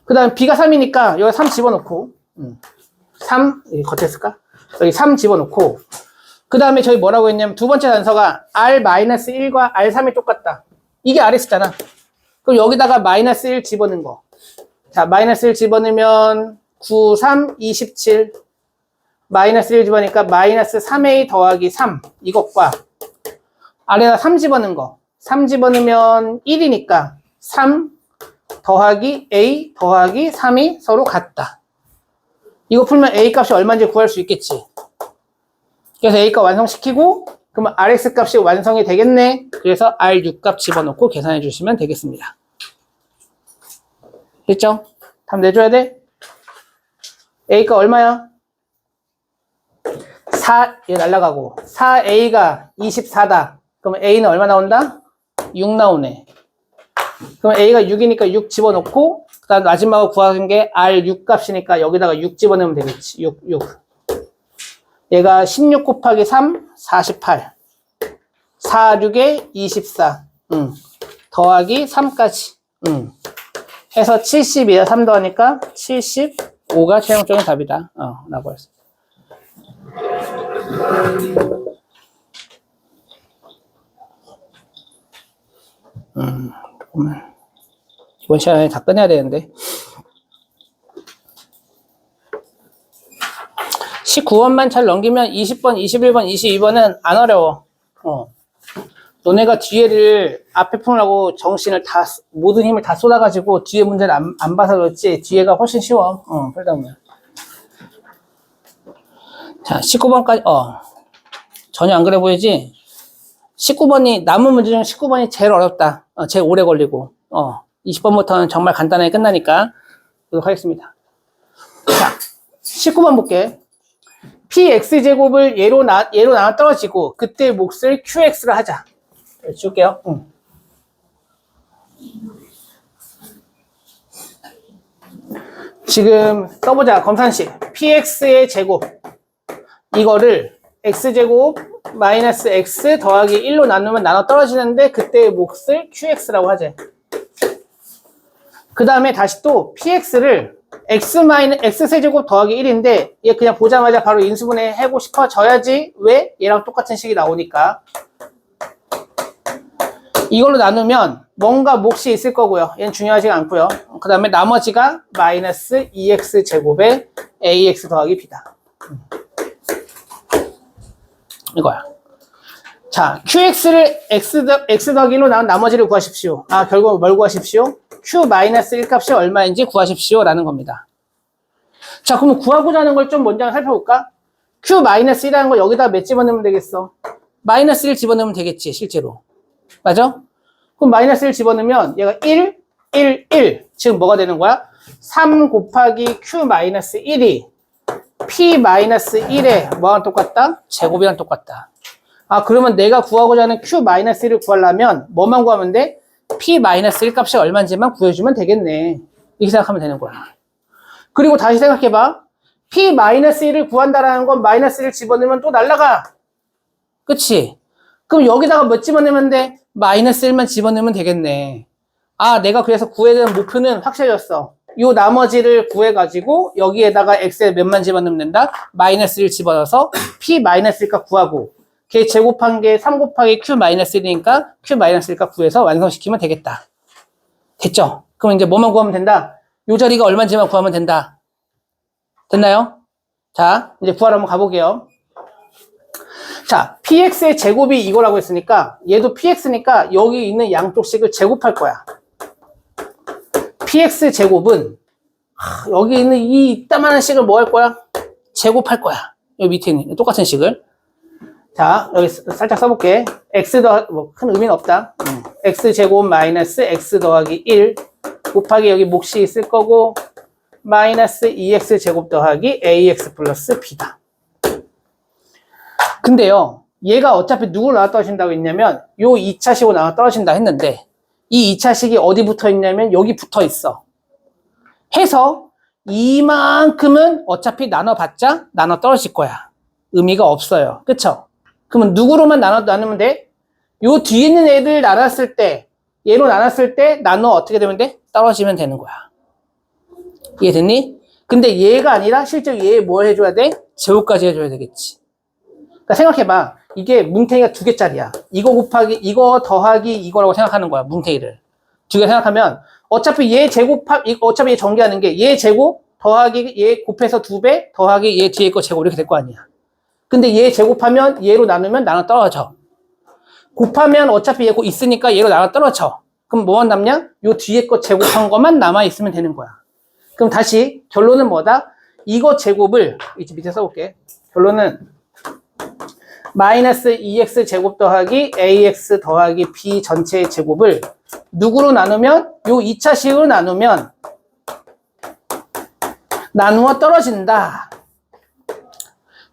그 다음 B가 3이니까 여기 3 집어넣고 3 여기 겉에 쓸까? 여기 3 집어넣고 그 다음에 저희 뭐라고 했냐면 두 번째 단서가 R-1과 R3이 똑같다. 이게 RS잖아. 그럼 여기다가 -1 집어넣은 거. 자, -1 집어넣으면 9, 3, 27 -1 집어넣으니까 -3A 더하기 3 이것과 아래다 3 집어넣은 거. 3 집어넣으면 1이니까 3 더하기 A 더하기 3이 서로 같다. 이거 풀면 A 값이 얼마인지 구할 수 있겠지. 그래서 A 값 완성시키고 그러면 RX 값이 완성이 되겠네. 그래서 R6 값 집어넣고 계산해 주시면 되겠습니다. 됐죠? 답 내줘야 돼? A 값 얼마야? 4, 얘 날라가고 4a가 24다. 그럼 a는 얼마 나온다? 6 나오네. 그럼 a가 6이니까 6 집어넣고 그 다음 마지막으로 구하는 게 R6 값이니까 여기다가 6 집어넣으면 되겠지. 6. 얘가 16 곱하기 3, 48. 4, 6에 24. 더하기 3까지. 해서 70이야. 3 더하니까 75가 최종적인 답이다. 라고 했어. 이번 시간에 다 끝내야 되는데. 19번만 잘 넘기면 20번, 21번, 22번은 안 어려워. 너네가 뒤에를 앞에 푸느라고 정신을 다, 모든 힘을 다 쏟아가지고 뒤에 문제를 안 봐서 그렇지, 뒤에가 훨씬 쉬워. 그러다 보면. 자, 19번까지, 전혀 안 그래 보이지? 19번이, 남은 문제 중 19번이 제일 어렵다. 제일 오래 걸리고. 20번부터는 정말 간단하게 끝나니까. 보도록 하겠습니다. 자, 19번 볼게. px제곱을 얘로 나눠 떨어지고, 그때 몫을 qx로 하자. 줄게요. 지금 써보자. 검산식. px의 제곱. 이거를 x제곱 마이너스 x 더하기 1로 나누면 나눠 떨어지는데 그때의 몫을 qx라고 하재. 그 다음에 다시 또 px를 x세제곱 더하기 1인데 얘 그냥 보자마자 바로 인수분해 하고 싶어져야지. 왜? 얘랑 똑같은 식이 나오니까. 이걸로 나누면 뭔가 몫이 있을 거고요. 얘는 중요하지 않고요. 그 다음에 나머지가 마이너스 2x제곱에 ax 더하기 b다. 이거야. 자, qx를 x 더하기로 나온 나머지를 구하십시오. 결국 뭘 구하십시오? q 마이너스 1 값이 얼마인지 구하십시오. 라는 겁니다. 자, 그러면 구하고자 하는 걸 좀 먼저 살펴볼까? q 마이너스 1이라는 걸 여기다 몇 집어넣으면 되겠어? 마이너스 1 집어넣으면 되겠지, 실제로. 맞아? 그럼 마이너스 1 집어넣으면 얘가 1, 1, 1. 지금 뭐가 되는 거야? 3 곱하기 q 마이너스 1이 p 마이너스 1에 뭐랑 똑같다? 제곱이랑 똑같다. 그러면 내가 구하고자 하는 q 마이너스 1을 구하려면 뭐만 구하면 돼? p 마이너스 1 값이 얼마인지만 구해주면 되겠네. 이렇게 생각하면 되는 거야. 그리고 다시 생각해봐. p 마이너스 1을 구한다라는 건 마이너스 1 집어넣으면 또 날라가. 그치? 그럼 여기다가 몇 집어넣으면 돼? 마이너스 1만 집어넣으면 되겠네. 내가 그래서 구해야 되는 목표는 확실해졌어. 요 나머지를 구해가지고 여기에다가 x에 몇만 집어넣으면 된다? 마이너스 1 집어넣어서 p 마이너스 1값 구하고 걔 제곱한 게 3 곱하기 q 마이너스 1이니까 q 마이너스 1값 구해서 완성시키면 되겠다. 됐죠? 그럼 이제 뭐만 구하면 된다? 요 자리가 얼마인지만 구하면 된다. 됐나요? 자, 이제 구하러 한번 가볼게요. 자, px의 제곱이 이거라고 했으니까 얘도 px니까 여기 있는 양쪽 식을 제곱할 거야. px 제곱은 여기 있는 이 이따만한 식을 뭐 할 거야? 제곱할 거야. 여기 밑에 있는 똑같은 식을. 자, 여기 살짝 써볼게. x 큰 의미는 없다. x 제곱 마이너스 x 더하기 1 곱하기 여기 몫이 있을 거고 마이너스 2x 제곱 더하기 ax 플러스 b다. 근데요, 얘가 어차피 누구를 나눠 떨어진다고 했냐면 요 2차식으로 나눠 떨어진다 했는데 이 2차식이 어디 붙어 있냐면 여기 붙어 있어. 해서 이만큼은 어차피 나눠봤자 나눠 떨어질 거야. 의미가 없어요. 그쵸? 그러면 누구로만 나누면 돼? 요 뒤에 있는 애들 나눴을 때, 얘로 나눴을 때 나눠 어떻게 되면 돼? 떨어지면 되는 거야. 이해됐니? 근데 얘가 아니라 실제로 얘 뭘 해줘야 돼? 제곱까지 해줘야 되겠지. 그러니까 생각해봐. 이게 뭉탱이가 2개짜리야. 이거 더하기 이거라고 생각하는 거야. 뭉탱이를. 2개 생각하면 어차피 얘 어차피 얘 전개하는 게 얘 제곱 더하기 얘 곱해서 2배 더하기 얘 뒤에 거 제곱 이렇게 될 거 아니야. 근데 얘 제곱하면 얘로 나누면 나눠 떨어져. 곱하면 어차피 얘 있으니까 얘로 나눠 떨어져. 그럼 뭐만 남냐? 요 뒤에 거 제곱한 것만 남아있으면 되는 거야. 그럼 다시 결론은 뭐다? 이거 제곱을 이제 밑에 써볼게. 결론은 마이너스 2x 제곱 더하기 ax 더하기 b 전체의 제곱을 누구로 나누면? 요 2차식으로 나누면 나누어 떨어진다.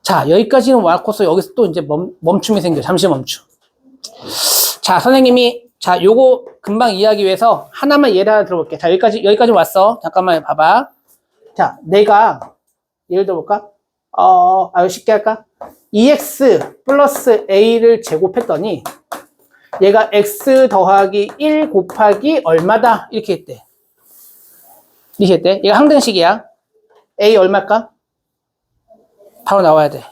자, 여기까지는 와놓고서 여기서 또 이제 멈춤이 생겨. 잠시 멈춤. 자, 선생님이, 자, 요거 금방 이해하기 위해서 하나만 예를 하나 들어볼게. 자, 여기까지 왔어. 잠깐만 봐봐. 자, 내가, 예를 들어볼까? 쉽게 할까? 2x 플러스 a를 제곱했더니, 얘가 x 더하기 1 곱하기 얼마다? 이렇게 했대. 이렇게 했대. 얘가 항등식이야. a 얼마일까? 바로 나와야 돼.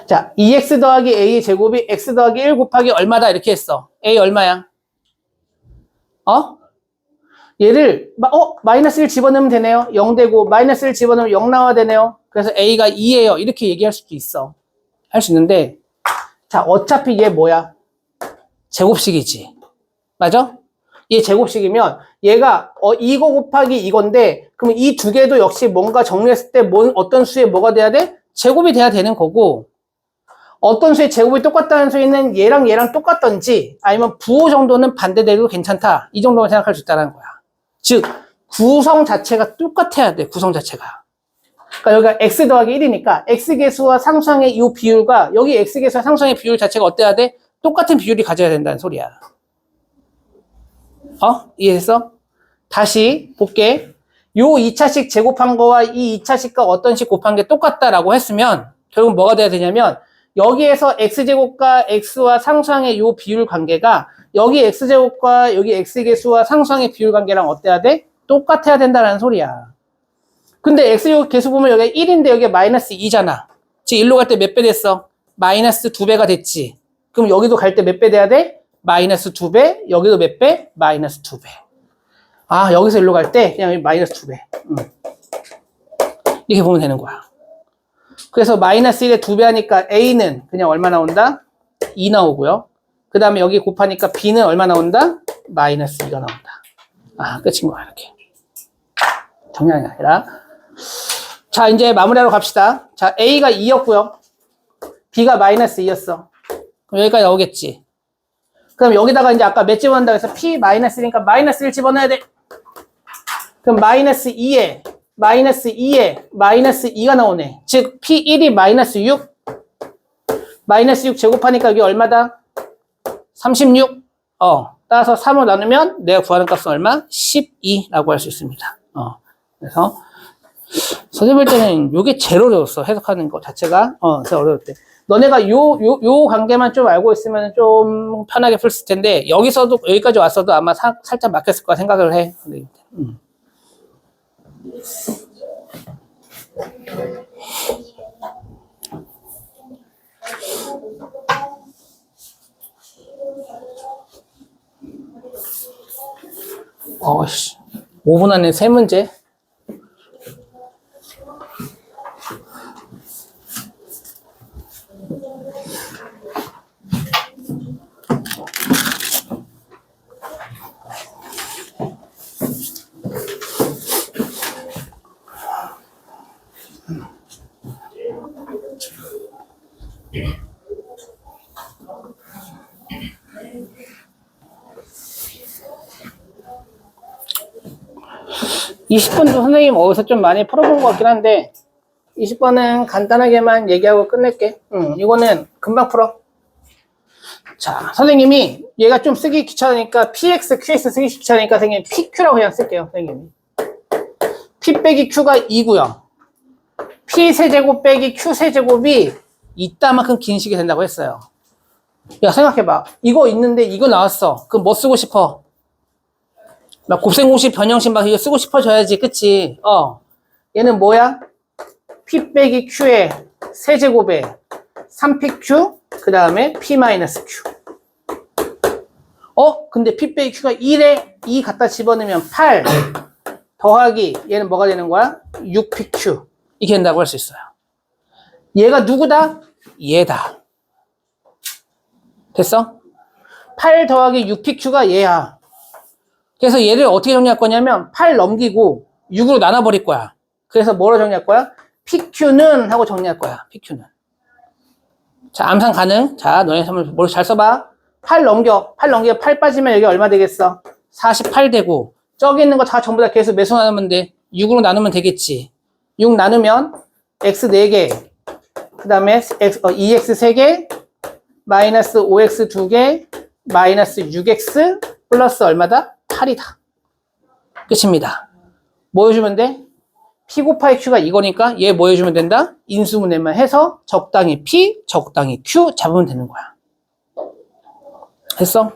자, 2x 더하기 a 제곱이 x 더하기 1 곱하기 얼마다? 이렇게 했어. a 얼마야? 얘를, 마이너스 1 집어넣으면 되네요. 0 되고, 마이너스 1 집어넣으면 0 나와야 되네요. 그래서 a가 2예요. 이렇게 얘기할 수도 있어. 할 수 있는데, 자, 어차피 얘 뭐야? 제곱식이지. 맞아? 얘 제곱식이면, 얘가, 이거 곱하기 이건데, 그럼 이 두 개도 역시 뭔가 정리했을 때, 어떤 수에 뭐가 돼야 돼? 제곱이 돼야 되는 거고, 어떤 수의 제곱이 똑같다는 수에는 얘랑 얘랑 똑같던지 아니면 부호 정도는 반대되도 괜찮다. 이 정도만 생각할 수 있다는 거야. 즉 구성 자체가 똑같아야 돼. 구성 자체가. 그러니까 여기가 x 더하기 1이니까 x계수와 상수항의 이 비율과 여기 x계수와 상수항의 비율 자체가 어때야 돼? 똑같은 비율이 가져야 된다는 소리야. 이해했어? 다시 볼게. 요 2차식 제곱한 거와 이 2차식과 어떤 식 곱한 게 똑같다라고 했으면 결국 뭐가 돼야 되냐면 여기에서 x제곱과 x와 상수항의 요 비율 관계가 여기 x제곱과 여기 x계수와 상수항의 비율 관계랑 어때야 돼? 똑같아야 된다는 소리야. 근데 x제곱 계수 보면 여기 1인데 여기 마이너스 2잖아. 즉 1로 갈 때 몇 배 됐어? 마이너스 2배가 됐지. 그럼 여기도 갈 때 몇 배 돼야 돼? 마이너스 2배. 여기도 몇 배? 마이너스 2배. 여기서 1로 갈 때 그냥 마이너스 2배. 이렇게 보면 되는 거야. 그래서 마이너스 1에 2배 하니까 A는 그냥 얼마 나온다? 2 나오고요. 그 다음에 여기 곱하니까 B는 얼마 나온다? 마이너스 2가 나온다. 끝인 거야, 이렇게. 정량이 아니라. 자, 이제 마무리하러 갑시다. 자, A가 2였고요. B가 마이너스 2였어. 그럼 여기까지 나오겠지. 그럼 여기다가 이제 아까 몇 집어넣는다고 해서 P 마이너스 1이니까 마이너스 1 집어넣어야 돼. 그럼 마이너스 2에 마이너스 2가 나오네. 즉 P1이 마이너스 6. 마이너스 6 제곱하니까 여기 얼마다? 36. 따라서 3으로 나누면 내가 구하는 값은 얼마? 12라고 할 수 있습니다. 그래서 선생님 볼 때는 요게 제일 어려웠어. 해석하는 거 자체가. 제일 어려웠대. 너네가 요 관계만 좀 알고 있으면 좀 편하게 풀었을 텐데 여기서도 여기까지 왔어도 아마 살짝 막혔을 거라 생각을 해. 어씨, 5분 안에 3문제. (20번도) 선생님 어디서 좀 많이 풀어본 것 같긴 한데 20번은 간단하게만 얘기하고 끝낼게. 이거는 금방 풀어. 자, 선생님이 얘가 좀 쓰기 귀찮으니까 PX, QX 쓰기 귀찮으니까 선생님 PQ라고 그냥 쓸게요. 선생님이 P 빼기 Q가 2고요. P 세제곱 빼기 Q 세제곱이 이따만큼 긴 식이 된다고 했어요. 야, 생각해봐. 이거 있는데 이거 나왔어. 그럼 뭐 쓰고 싶어? 막 곱셈공식, 변형식 막 이거 쓰고 싶어져야지. 그치? 얘는 뭐야? P 빼기 Q의 세제곱에 3PQ, 그 다음에 P 마이너스 Q. 근데 P 빼기 Q가 1에 2 갖다 집어넣으면 8 더하기 얘는 뭐가 되는 거야? 6PQ. 이렇게 된다고 할 수 있어요. 얘가 누구다? 얘다. 됐어? 8 더하기 6PQ가 얘야. 그래서 얘를 어떻게 정리할 거냐면 8 넘기고 6으로 나눠버릴 거야. 그래서 뭐로 정리할 거야? PQ는 하고 정리할 거야. PQ는. 자, 암산 가능. 자, 너네 한번 뭘 잘 써봐. 8 넘겨. 8 빠지면 여기 얼마 되겠어? 48 되고 저기 있는 거 다 전부 다 계속 매수 나누면 돼. 6으로 나누면 되겠지. 6 나누면 x 4개, 그 다음에 2x 3개, 마이너스 5x 2개, 마이너스 6x 플러스 얼마다? 8이다. 끝입니다. 뭐 해주면 돼? P 곱하기 Q가 이거니까 얘 뭐 해주면 된다? 인수분해만 해서 적당히 P, 적당히 Q 잡으면 되는 거야. 됐어?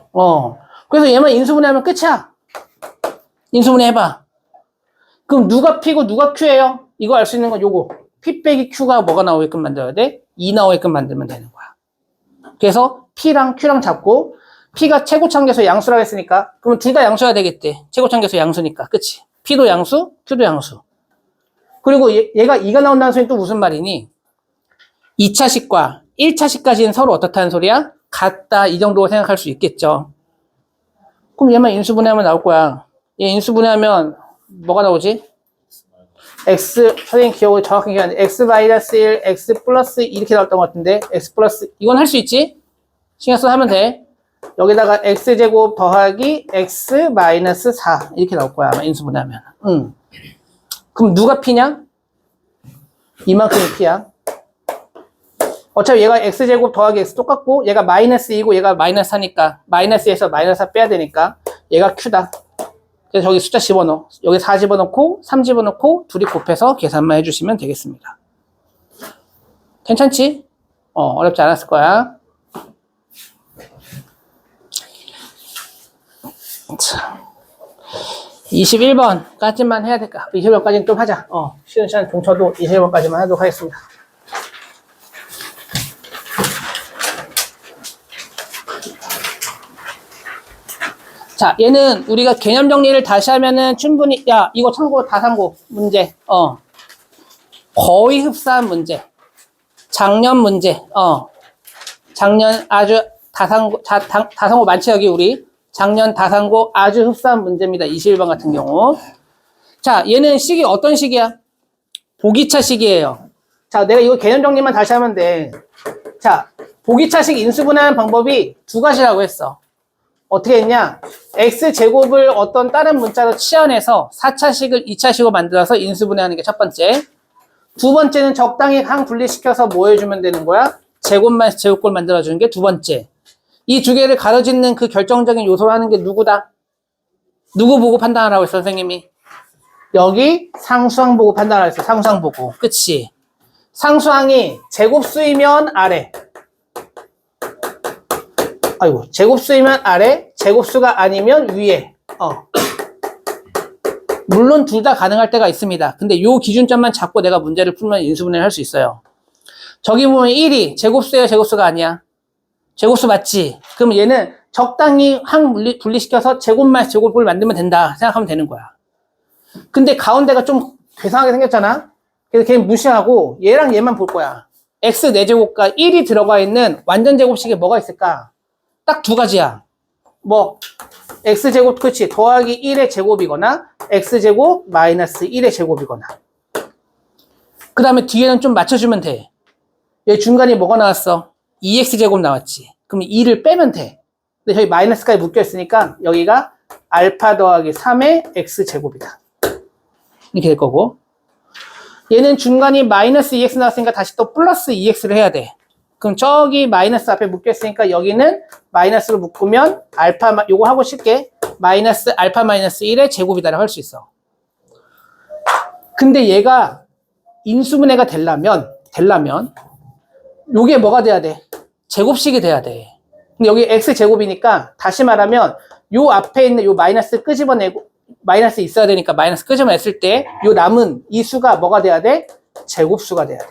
그래서 얘만 인수분해하면 끝이야. 인수분해 해봐. 그럼 누가 P고 누가 Q예요? 이거 알 수 있는 건 요거. P 빼기 Q가 뭐가 나오게끔 만들어야 돼? 2 나오게끔 만들면 되는 거야. 그래서 P랑 Q랑 잡고 P가 최고차계수 양수라고 했으니까 그러면 둘 다 양수여야 되겠대. 최고차계수 양수니까. 그치? P도 양수, Q도 양수. 그리고 얘가 2가 나온다는 소리는 또 무슨 말이니? 2차식과 1차식까지는 서로 어떻다는 소리야? 같다. 이 정도로 생각할 수 있겠죠. 그럼 얘만 인수분해하면 나올 거야. 얘 인수분해하면 뭐가 나오지? X, 선생님 기억을 정확하게 기억하는데 X-1, X 플러스 이렇게 나왔던 것 같은데 X 플러스, 이건 할 수 있지? 신경 써서 하면 돼. 여기다가 X제곱 더하기 X 마이너스 4 이렇게 나올 거야. 아마 인수분해하면. 그럼 누가 P냐? 이만큼이 P야. 어차피 얘가 X제곱 더하기 X 똑같고 얘가 마이너스 2고 얘가 마이너스 4니까 마이너스에서 마이너스 4 빼야 되니까 얘가 Q다. 그래서 저기 숫자 집어넣어. 여기 4 집어넣고 3 집어넣고 둘이 곱해서 계산만 해주시면 되겠습니다. 괜찮지? 어렵지 않았을 거야. 자, 21번까지만 해야 될까? 21번까지는 좀 하자. 쉬는 시간 종쳐도 21번까지만 하도록 하겠습니다. 자, 얘는 우리가 개념 정리를 다시 하면은 충분히, 야, 이거 참고 다산고 문제, 거의 흡사한 문제. 작년 문제, 작년 아주 다산고 많지, 여기 우리. 작년 다산고 아주 흡사한 문제입니다. 21번 같은 경우. 자, 얘는 식이 어떤 식이야? 보기차 식이에요. 자, 내가 이거 개념 정리만 다시 하면 돼. 자, 보기차식 인수분해하는 방법이 두 가지라고 했어. 어떻게 했냐? X제곱을 어떤 다른 문자로 치환해서 4차식을 2차식으로 만들어서 인수분해하는 게 첫 번째. 두 번째는 적당히 항 분리시켜서 뭐 해주면 되는 거야? 제곱꼴 만들어주는 게 두 번째. 이 두 개를 가로짓는 그 결정적인 요소로 하는 게 누구다? 누구 보고 판단하라고 했어, 선생님이? 여기 상수항 보고 판단하라고 했어, 상수항 보고. 그치? 상수항이 제곱수이면 아래. 아이고, 제곱수이면 아래, 제곱수가 아니면 위에. 물론 둘 다 가능할 때가 있습니다. 근데 요 기준점만 잡고 내가 문제를 풀면 인수분해를 할 수 있어요. 저기 보면 1이 제곱수예요, 제곱수가 아니야? 제곱수 맞지? 그럼 얘는 적당히 항 분리시켜서 제곱을 만들면 된다 생각하면 되는 거야. 근데 가운데가 좀 괴상하게 생겼잖아? 그래서 걔는 무시하고 얘랑 얘만 볼 거야. X 4제곱과 1이 들어가 있는 완전 제곱식에 뭐가 있을까? 딱 두 가지야. 뭐 X제곱, 그치? 더하기 1의 제곱이거나 X제곱 마이너스 1의 제곱이거나. 그 다음에 뒤에는 좀 맞춰주면 돼. 여기 중간에 뭐가 나왔어? 2X제곱 나왔지. 그럼 2를 빼면 돼. 근데 저기 마이너스까지 묶여있으니까 여기가 알파 더하기 3의 X제곱이다. 이렇게 될 거고. 얘는 중간이 마이너스 2X 나왔으니까 다시 또 플러스 2X를 해야 돼. 그럼 저기 마이너스 앞에 묶여있으니까 여기는 마이너스로 묶으면 알파, 요거 하고 쉽게 마이너스 알파 마이너스 1의 제곱이다라고 할 수 있어. 근데 얘가 인수분해가 되려면 요게 뭐가 돼야 돼? 제곱식이 돼야 돼. 근데 여기 X제곱이니까 다시 말하면 요 앞에 있는 요 마이너스 끄집어내고 마이너스 있어야 되니까 마이너스 끄집어냈을 때 요 남은 이 수가 뭐가 돼야 돼? 제곱수가 돼야 돼.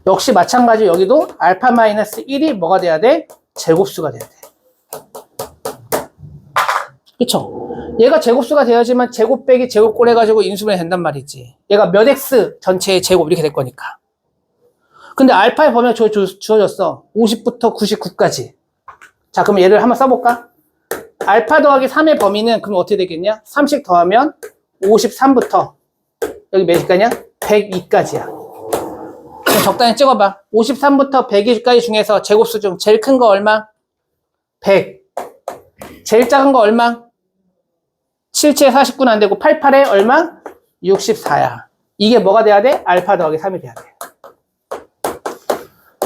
역시 마찬가지로 여기도 알파 마이너스 1이 뭐가 돼야 돼? 제곱수가 돼야 돼. 그쵸? 얘가 제곱수가 돼야지만 제곱 빼기 제곱꼴 해가지고 인수분해 된단 말이지. 얘가 몇 X 전체의 제곱 이렇게 될 거니까. 근데 알파의 범위가 주어졌어. 50부터 99까지. 자, 그럼 얘를 한번 써볼까? 알파 더하기 3의 범위는 그럼 어떻게 되겠냐? 3씩 더하면 53부터 여기 몇일까냐? 102까지야. 적당히 찍어봐. 53부터 100까지 중에서 제곱수 중 제일 큰 거 얼마? 100. 제일 작은 거 얼마? 77에 49는 안 되고 88에 얼마? 64야. 이게 뭐가 돼야 돼? 알파 더하기 3이 돼야 돼.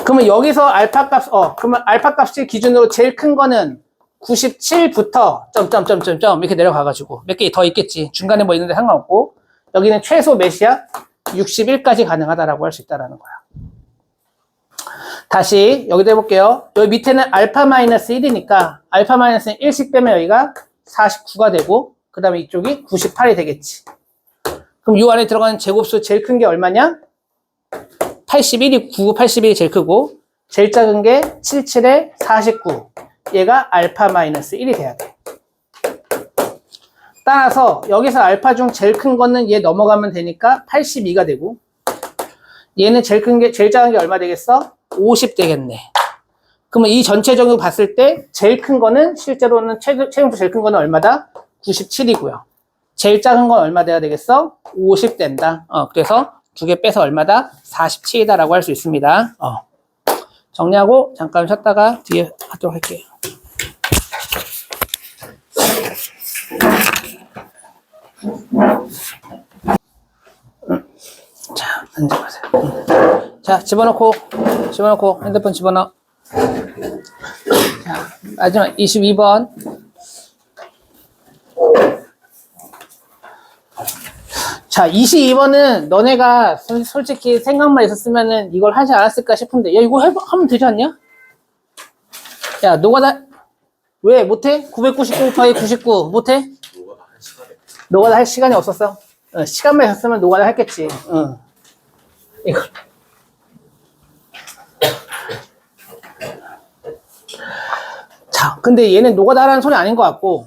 그러면 여기서 알파 값, 그러면 알파 값을 기준으로 제일 큰 거는 97부터 점점점점점 이렇게 내려가가지고 몇 개 더 있겠지. 중간에 뭐 있는데 상관없고 여기는 최소 몇이야? 61까지 가능하다라고 할 수 있다라는 거야. 다시 여기도 해볼게요. 여기 밑에는 알파 마이너스 1이니까 알파 마이너스 1씩 빼면 여기가 49가 되고 그 다음에 이쪽이 98이 되겠지. 그럼 이 안에 들어가는 제곱수 제일 큰 게 얼마냐? 81이 9, 81이 제일 크고 제일 작은 게 77에 49. 얘가 알파 마이너스 1이 돼야 돼. 따라서 여기서 알파 중 제일 큰 거는 얘 넘어가면 되니까 82가 되고 얘는 제일 작은 게 얼마 되겠어? 50 되겠네. 그러면 이 전체적으로 봤을 때 제일 큰 거는 실제로는 최종수 제일 큰 거는 얼마다? 97이고요. 제일 작은 건 얼마 돼야 되겠어? 50 된다. 그래서 두 개 빼서 얼마다? 47이다라고 할 수 있습니다. 정리하고 잠깐 쉬었다가 뒤에 하도록 할게요. 자, 앉아보세요. 자, 집어넣고 핸드폰 집어넣어. 자, 마지막 22번. 자, 22번은 너네가 솔직히 생각만 있었으면은 이걸 하지 않았을까 싶은데, 야, 이거 하면 되지 않냐? 야, 노가다, 왜 못해? 999 곱하기 99 못해? 노가다 할 시간이 없었어. 시간만 있었으면 노가다 했겠지. 이거. 자, 근데 얘는 노가다 하라는 소리 아닌 것 같고,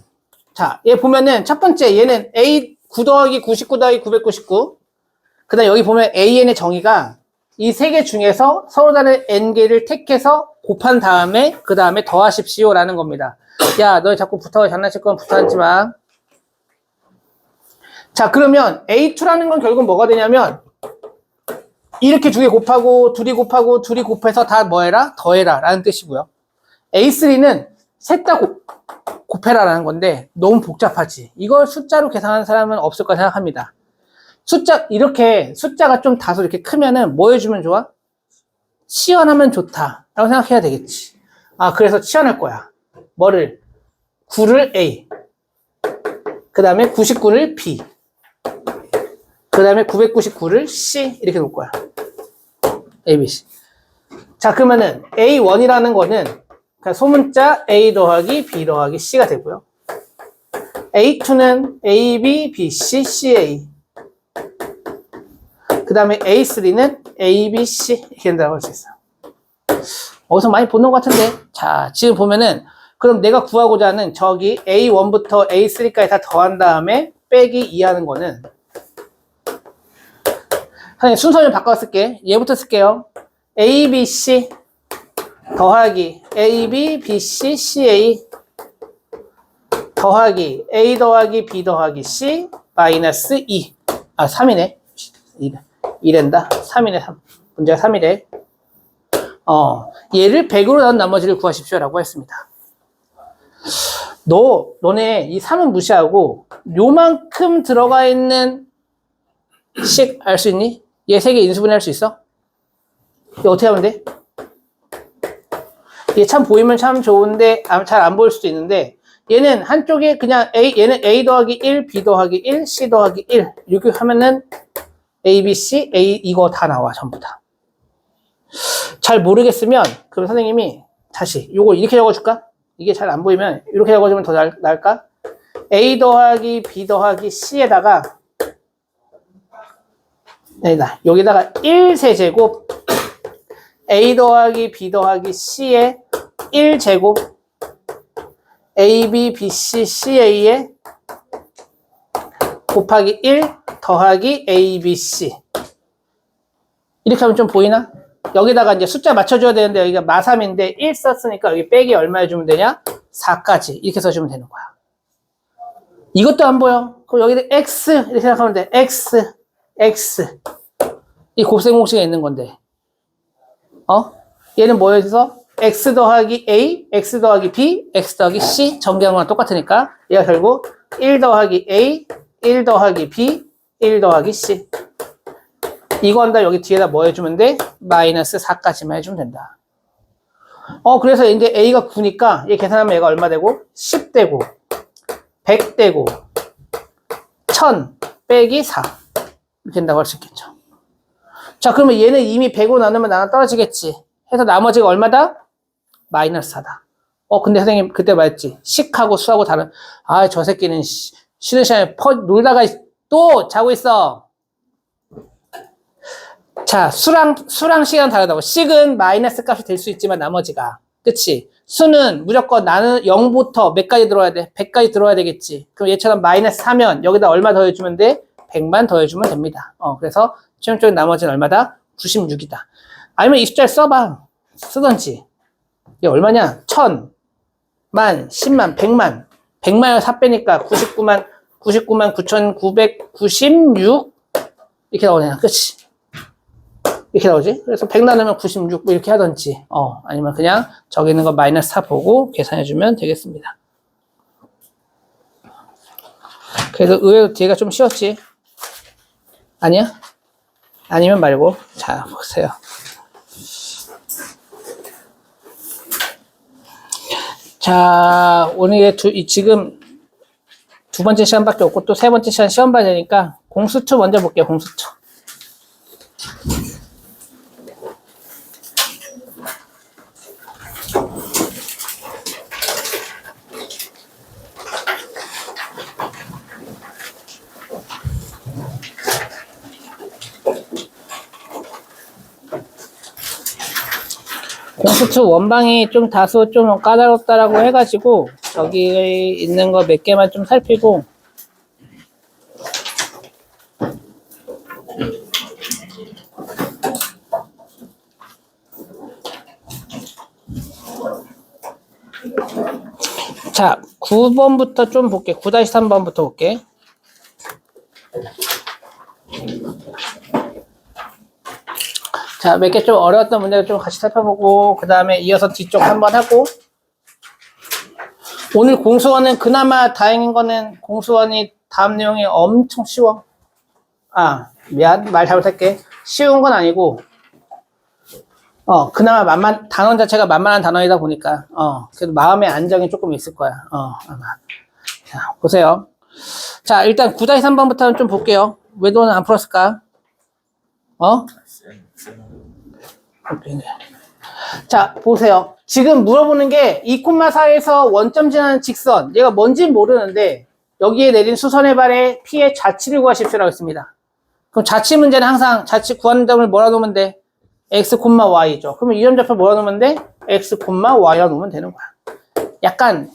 자, 얘 보면은 첫 번째 얘는 A 9 더하기 99 더하기 999. 그 다음 여기 보면 AN의 정의가 이 세 개 중에서 서로 다른 N개를 택해서 곱한 다음에 그 다음에 더하십시오 라는 겁니다. 야, 너 자꾸 장난칠 건 붙어앉지 마. 자, 그러면 A2라는 건 결국 뭐가 되냐면 이렇게 두 개 곱하고 둘이 곱해서 다 뭐해라? 더해라 라는 뜻이고요. A3는 셋 다 곱해라라는 건데 너무 복잡하지. 이걸 숫자로 계산하는 사람은 없을 거라 생각합니다. 숫자가 좀 다소 이렇게 크면은 뭐 해주면 좋아? 치환하면 좋다라고 생각해야 되겠지. 그래서 치환할 거야. 뭐를? 9를 A, 그 다음에 99를 B, 그 다음에 999를 C 이렇게 놓을 거야. A, B, C. 자, 그러면은 A1이라는 거는 그러니까 소문자 A 더하기 B 더하기 C가 되고요. A2는 A, B, B, C, C, A. 그 다음에 A3는 A, B, C 이렇게 된다고 할 수 있어요. 어디서 많이 본 것 같은데. 자, 지금 보면은 그럼 내가 구하고자 하는 저기 A1부터 A3까지 다 더한 다음에 빼기 2 하는 거는 선생님 순서를 바꿔 쓸게. 얘부터 쓸게요. A, B, C 더하기 A, B, B, C, C, A 더하기 A 더하기 B 더하기 C 마이너스 2. 3이네. 2된다. 3이네, 3. 문제가 3이래. 얘를 100으로 나눈 나머지를 구하십시오 라고 했습니다. 너네 이 3은 무시하고 요만큼 들어가 있는 식 알 수 있니? 얘 3개 인수분해 할 수 있어? 얘 어떻게 하면 돼? 얘 참 보이면 참 좋은데 잘 안 보일 수도 있는데 얘는 한쪽에 그냥 얘는 A 더하기 1, B 더하기 1, C 더하기 1 이렇게 하면은 A, B, C, A 이거 다 나와 전부 다. 잘 모르겠으면 그럼 선생님이 다시 요거 이렇게 적어줄까? 이게 잘 안 보이면 이렇게 적어주면 더 나을까? A 더하기 B 더하기 C에다가 여기다가 1세제곱 A 더하기 B 더하기 C에 1제곱 A, B, B, C, C, A에 곱하기 1 더하기 A, B, C 이렇게 하면 좀 보이나? 여기다가 이제 숫자 맞춰줘야 되는데 여기가 마3인데 1 썼으니까 여기 빼기 얼마 해주면 되냐? 4까지 이렇게 써주면 되는 거야. 이것도 안 보여. 그럼 여기다 X 이렇게 생각하면 돼. X 이 곱셈 공식에 있는 건데 얘는 뭐여서 X 더하기 A, X 더하기 B, X 더하기 C 전개한 거랑 똑같으니까 얘가 결국 1 더하기 A, 1 더하기 B, 1 더하기 C 이거 한다 여기 뒤에다 뭐 해주면 돼? 마이너스 4까지만 해주면 된다. 그래서 이제 A가 9니까 얘 계산하면 얘가 얼마 되고? 10 되고 100 되고 1000 빼기 4 이렇게 된다고 할 수 있겠죠. 자, 그러면 얘는 이미 100으로 나누면 나눠 떨어지겠지. 해서 나머지가 얼마다? 마이너스 4다. 근데 선생님 그때 말했지. 식하고 수하고 다른. 저 새끼는 쉬는 시간에 놀다가 또 자고 있어. 자, 수랑 시간 다르다고. 식은 마이너스 값이 될 수 있지만 나머지가. 그치? 수는 무조건 나는 0부터 몇 가지 들어와야 돼? 100까지 들어와야 되겠지. 그럼 얘처럼 마이너스 4면 여기다 얼마 더해주면 돼? 100만 더해주면 됩니다. 그래서 최종적인 나머지는 얼마다? 96이다. 아니면 이 숫자를 써봐. 쓰던지. 얘 얼마냐? 1000, 만, 10만, 100만. 100만을 4 빼니까 99만 9,996 이렇게 나오네요. 그치? 이렇게 나오지? 그래서 100 나누면 96 뭐 이렇게 하던지 아니면 그냥 저기 있는 거 마이너스 4 보고 계산해주면 되겠습니다. 그래서 의외로 뒤가 좀 쉬웠지? 아니야? 아니면 말고. 자, 보세요. 자, 오늘 지금 두 번째 시간밖에 없고 또 세 번째 시간 시험 봐야 되니까 공수2 먼저 볼게요. 공수2. 공수2 원방이 좀 다소 좀 까다롭다라고 해가지고 저기 있는 거 몇 개만 좀 살피고 자 9번부터 좀 볼게. 9-3번부터 볼게. 자, 몇 개 좀 어려웠던 문제를 좀 같이 살펴보고 그 다음에 이어서 뒤쪽 한번 하고 오늘 공수원은 그나마 다행인 거는 공수원이 다음 내용이 엄청 쉬워. 미안, 말 잘못할게. 쉬운 건 아니고 그나마 단원 자체가 만만한 단원이다 보니까 그래도 마음의 안정이 조금 있을 거야. 아마. 자, 보세요. 자, 일단 9-3번부터는 좀 볼게요. 왜 너는 안 풀었을까? 자, 보세요. 지금 물어보는 게 2,4에서 원점 지나는 직선, 얘가 뭔지는 모르는데 여기에 내린 수선의 발의 P의 좌치를 구하십시오라고 했습니다. 그럼 좌치 문제는 항상 좌치 구하는 점을 뭐라 놓으면 돼? X, Y죠. 그러면 이 점좌표 뭐라 놓으면 돼? X, Y라 놓으면 되는 거야. 약간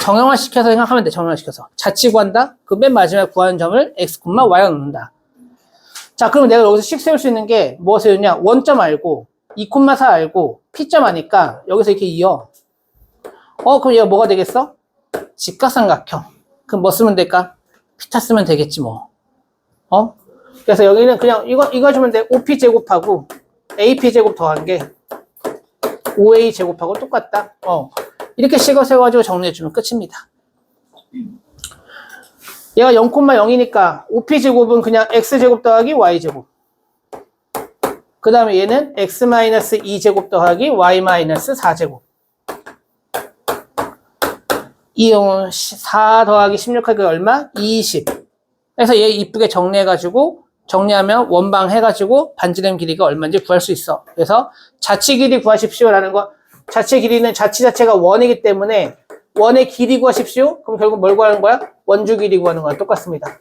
정형화 시켜서 생각하면 돼. 정형화 시켜서. 좌치 구한다? 그 맨 마지막에 구하는 점을 X, Y라 놓는다. 자, 그러면 내가 여기서 식 세울 수 있는 게 뭐 세우냐? 원점 알고 2,4 알고 P점 아니까 여기서 이렇게 이어. 그럼 얘가 뭐가 되겠어? 직각삼각형. 그럼 뭐 쓰면 될까? 피타 쓰면 되겠지 뭐. 그래서 여기는 그냥 이거 주면 돼. OP 제곱하고 AP 제곱 더한 게 OA 제곱하고 똑같다. 이렇게 식어 세워가지고 정리해주면 끝입니다. 얘가 0,0이니까 OP 제곱은 그냥 X 제곱 더하기 Y 제곱. 그 다음에 얘는 X-2제곱 더하기 Y-4제곱. 이 경우 4 더하기 16 하기 얼마? 20. 그래서 얘 이쁘게 정리해가지고 정리하면 원방 해가지고 반지름 길이가 얼마인지 구할 수 있어. 그래서 자치 길이 구하십시오라는 거. 자치 길이는 자치 자체가 원이기 때문에 원의 길이 구하십시오. 그럼 결국 뭘 구하는 거야? 원주 길이 구하는 거랑 똑같습니다.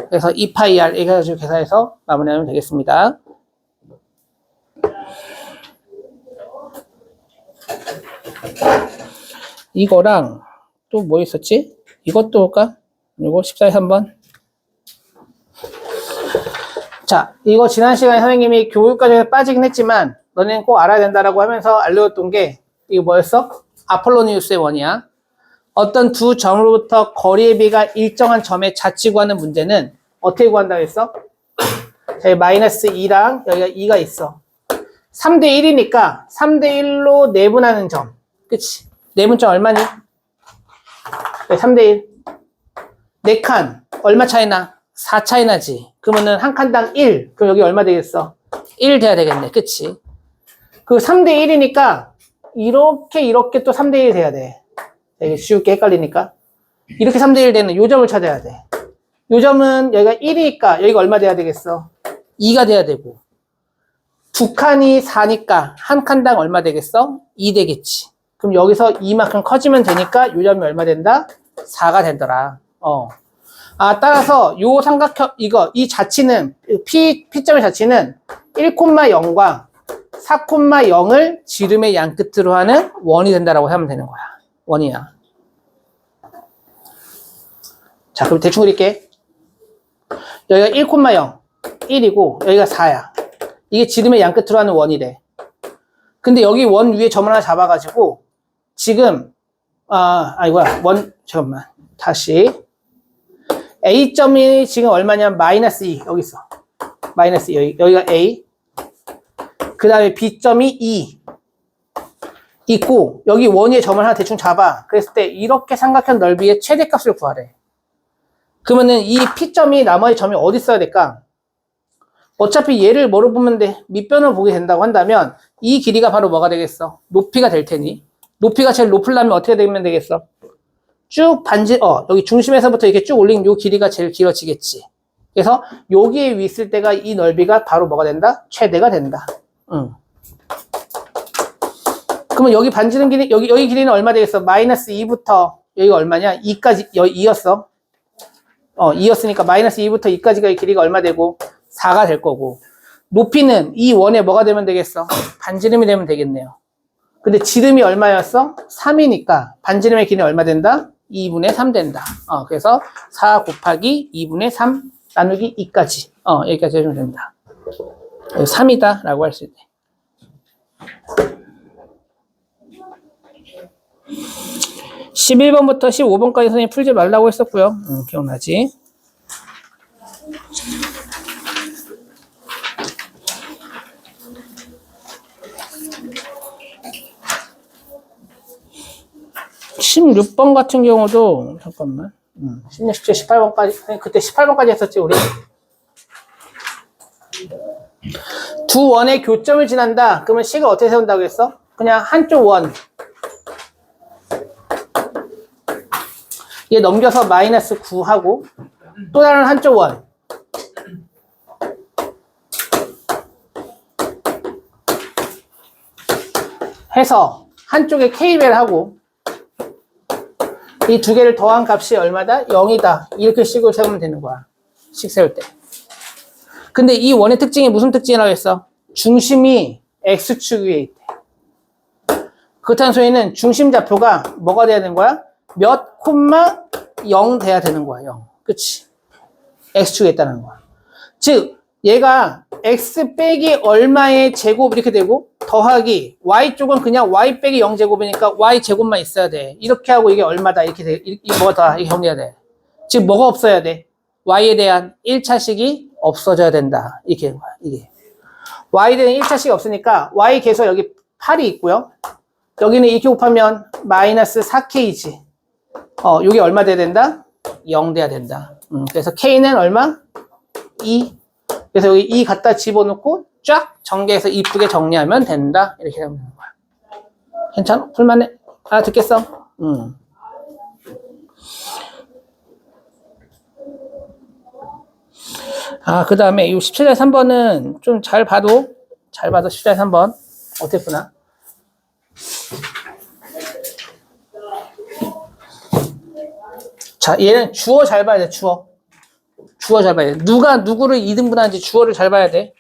그래서 2파이 r 이렇게 해가지고 계산해서 마무리하면 되겠습니다. 이거랑 또 뭐 있었지? 이것도 볼까? 이거 14에 3번. 자, 이거 지난 시간에 선생님이 교육과정에 빠지긴 했지만 너네는 꼭 알아야 된다라고 하면서 알려줬던 게 이거 뭐였어? 아폴로니우스의 원이야. 어떤 두 점으로부터 거리의 비가 일정한 점에 자치 구하는 문제는 어떻게 구한다고 했어? 자, 마이너스 2랑 여기가 2가 있어. 3대 1이니까 3대 1로 내분하는 점. 그치? 내분점 얼마니? 네, 3대 1. 4칸. 얼마 차이나? 4 차이 나지. 그러면은 한 칸당 1. 그럼 여기 얼마 되겠어? 1 돼야 되겠네. 그치? 그 3대 1이니까 이렇게 또 3대 1 돼야 돼. 되게 쉽게 헷갈리니까. 이렇게 3대 1 되는 요 점을 찾아야 돼. 요 점은 여기가 1이니까 여기가 얼마 돼야 되겠어? 2가 돼야 되고. 두 칸이 4니까 한 칸당 얼마 되겠어? 2 되겠지. 그럼 여기서 이만큼 커지면 되니까 요 점이 얼마 된다? 4가 된더라. 따라서 요 삼각형, 이 자치는, P점의 자치는 1,0과 4,0을 지름의 양 끝으로 하는 원이 된다라고 하면 되는 거야. 원이야. 자, 그럼 대충 그릴게. 여기가 1,0, 1이고, 여기가 4야. 이게 지름의 양 끝으로 하는 원이래. 근데 여기 원 위에 점 하나 잡아가지고, 지금, 잠깐만. 다시. A점이 지금 얼마냐면, -2. 여기 있어. -2. 여기가 A. 그 다음에 B점이 2. 있고, 여기 원 위에 점을 하나 대충 잡아. 그랬을 때, 이렇게 삼각형 넓이의 최대값을 구하래. 그러면은 이 P점이 나머지 점이 어디 있어야 될까? 어차피 얘를 뭐로 보면 돼? 밑변을 보게 된다고 한다면 이 길이가 바로 뭐가 되겠어? 높이가 될 테니 높이가 제일 높으려면 어떻게 되면 되겠어? 쭉 여기 중심에서부터 이렇게 쭉 올린 요 길이가 제일 길어지겠지. 그래서 여기에 있을 때가 이 넓이가 바로 뭐가 된다? 최대가 된다. 그러면 여기 반지름 길이, 여기 길이는 얼마 되겠어? -2부터 여기가 얼마냐? 2까지, 2였어. 2였으니까 -2부터 2까지가 이 길이가 얼마 되고? 4가 될 거고. 높이는 이 원에 뭐가 되면 되겠어? 반지름이 되면 되겠네요. 근데 지름이 얼마였어? 3이니까 반지름의 길이는 얼마 된다? 2분의 3 된다. 그래서 4 곱하기 2분의 3 나누기 2까지. 여기까지 해주면 됩니다. 3이다 라고 할 수 있네. (11번부터) (15번까지) 선생님이 풀지 말라고 했었고요. 기억나지? (16번) 같은 경우도 잠깐만 16, 17, 18번까지 그때 18번까지 했었지 우리. 두 원의 교점을 지난다. 그러면 C가 어떻게 세운다고 했어? 그냥 한쪽 원 얘 넘겨서 -9 하고 또 다른 한쪽 원 해서 한쪽에 K배를 하고 이 두 개를 더한 값이 얼마다? 0이다. 이렇게 식을 세우면 되는 거야. 식 세울 때. 근데 이 원의 특징이 무슨 특징이라고 했어? 중심이 X축 위에 있대. 그렇다는 소리는 중심 좌표가 뭐가 돼야 되는 거야? 몇 콤마 0 돼야 되는 거야. 0. 그치? X축에 있다는 거야. 즉 얘가 X 빼기 얼마의 제곱 이렇게 되고 더하기 Y쪽은 그냥 Y 빼기 0제곱이니까 Y제곱만 있어야 돼. 이렇게 하고 이게 얼마다 이렇게 돼. 뭐다 이렇게 정리해야 돼. 즉 뭐가 없어야 돼? Y에 대한 1차식이 없어져야 된다. 이렇게 되는 거야. 이게 Y에 대한 1차식이 없으니까 Y 계속 여기 8이 있고요. 여기는 이렇게 곱하면 -4K지. 이게 얼마 돼야 된다? 0 돼야 된다. 그래서 K는 얼마? 2. 그래서 여기 2 갖다 집어넣고 쫙 전개해서 이쁘게 정리하면 된다. 이렇게 하면 되는 거야. 괜찮아? 풀만해? 듣겠어? 그 다음에 이 17절 3번은 좀 잘 봐도 17절 3번. 어떻게 푸나? 자, 얘는 주어 잘 봐야 돼, 주어 잘 봐야 돼. 누가 누구를 2등분하는지 주어를 잘 봐야 돼.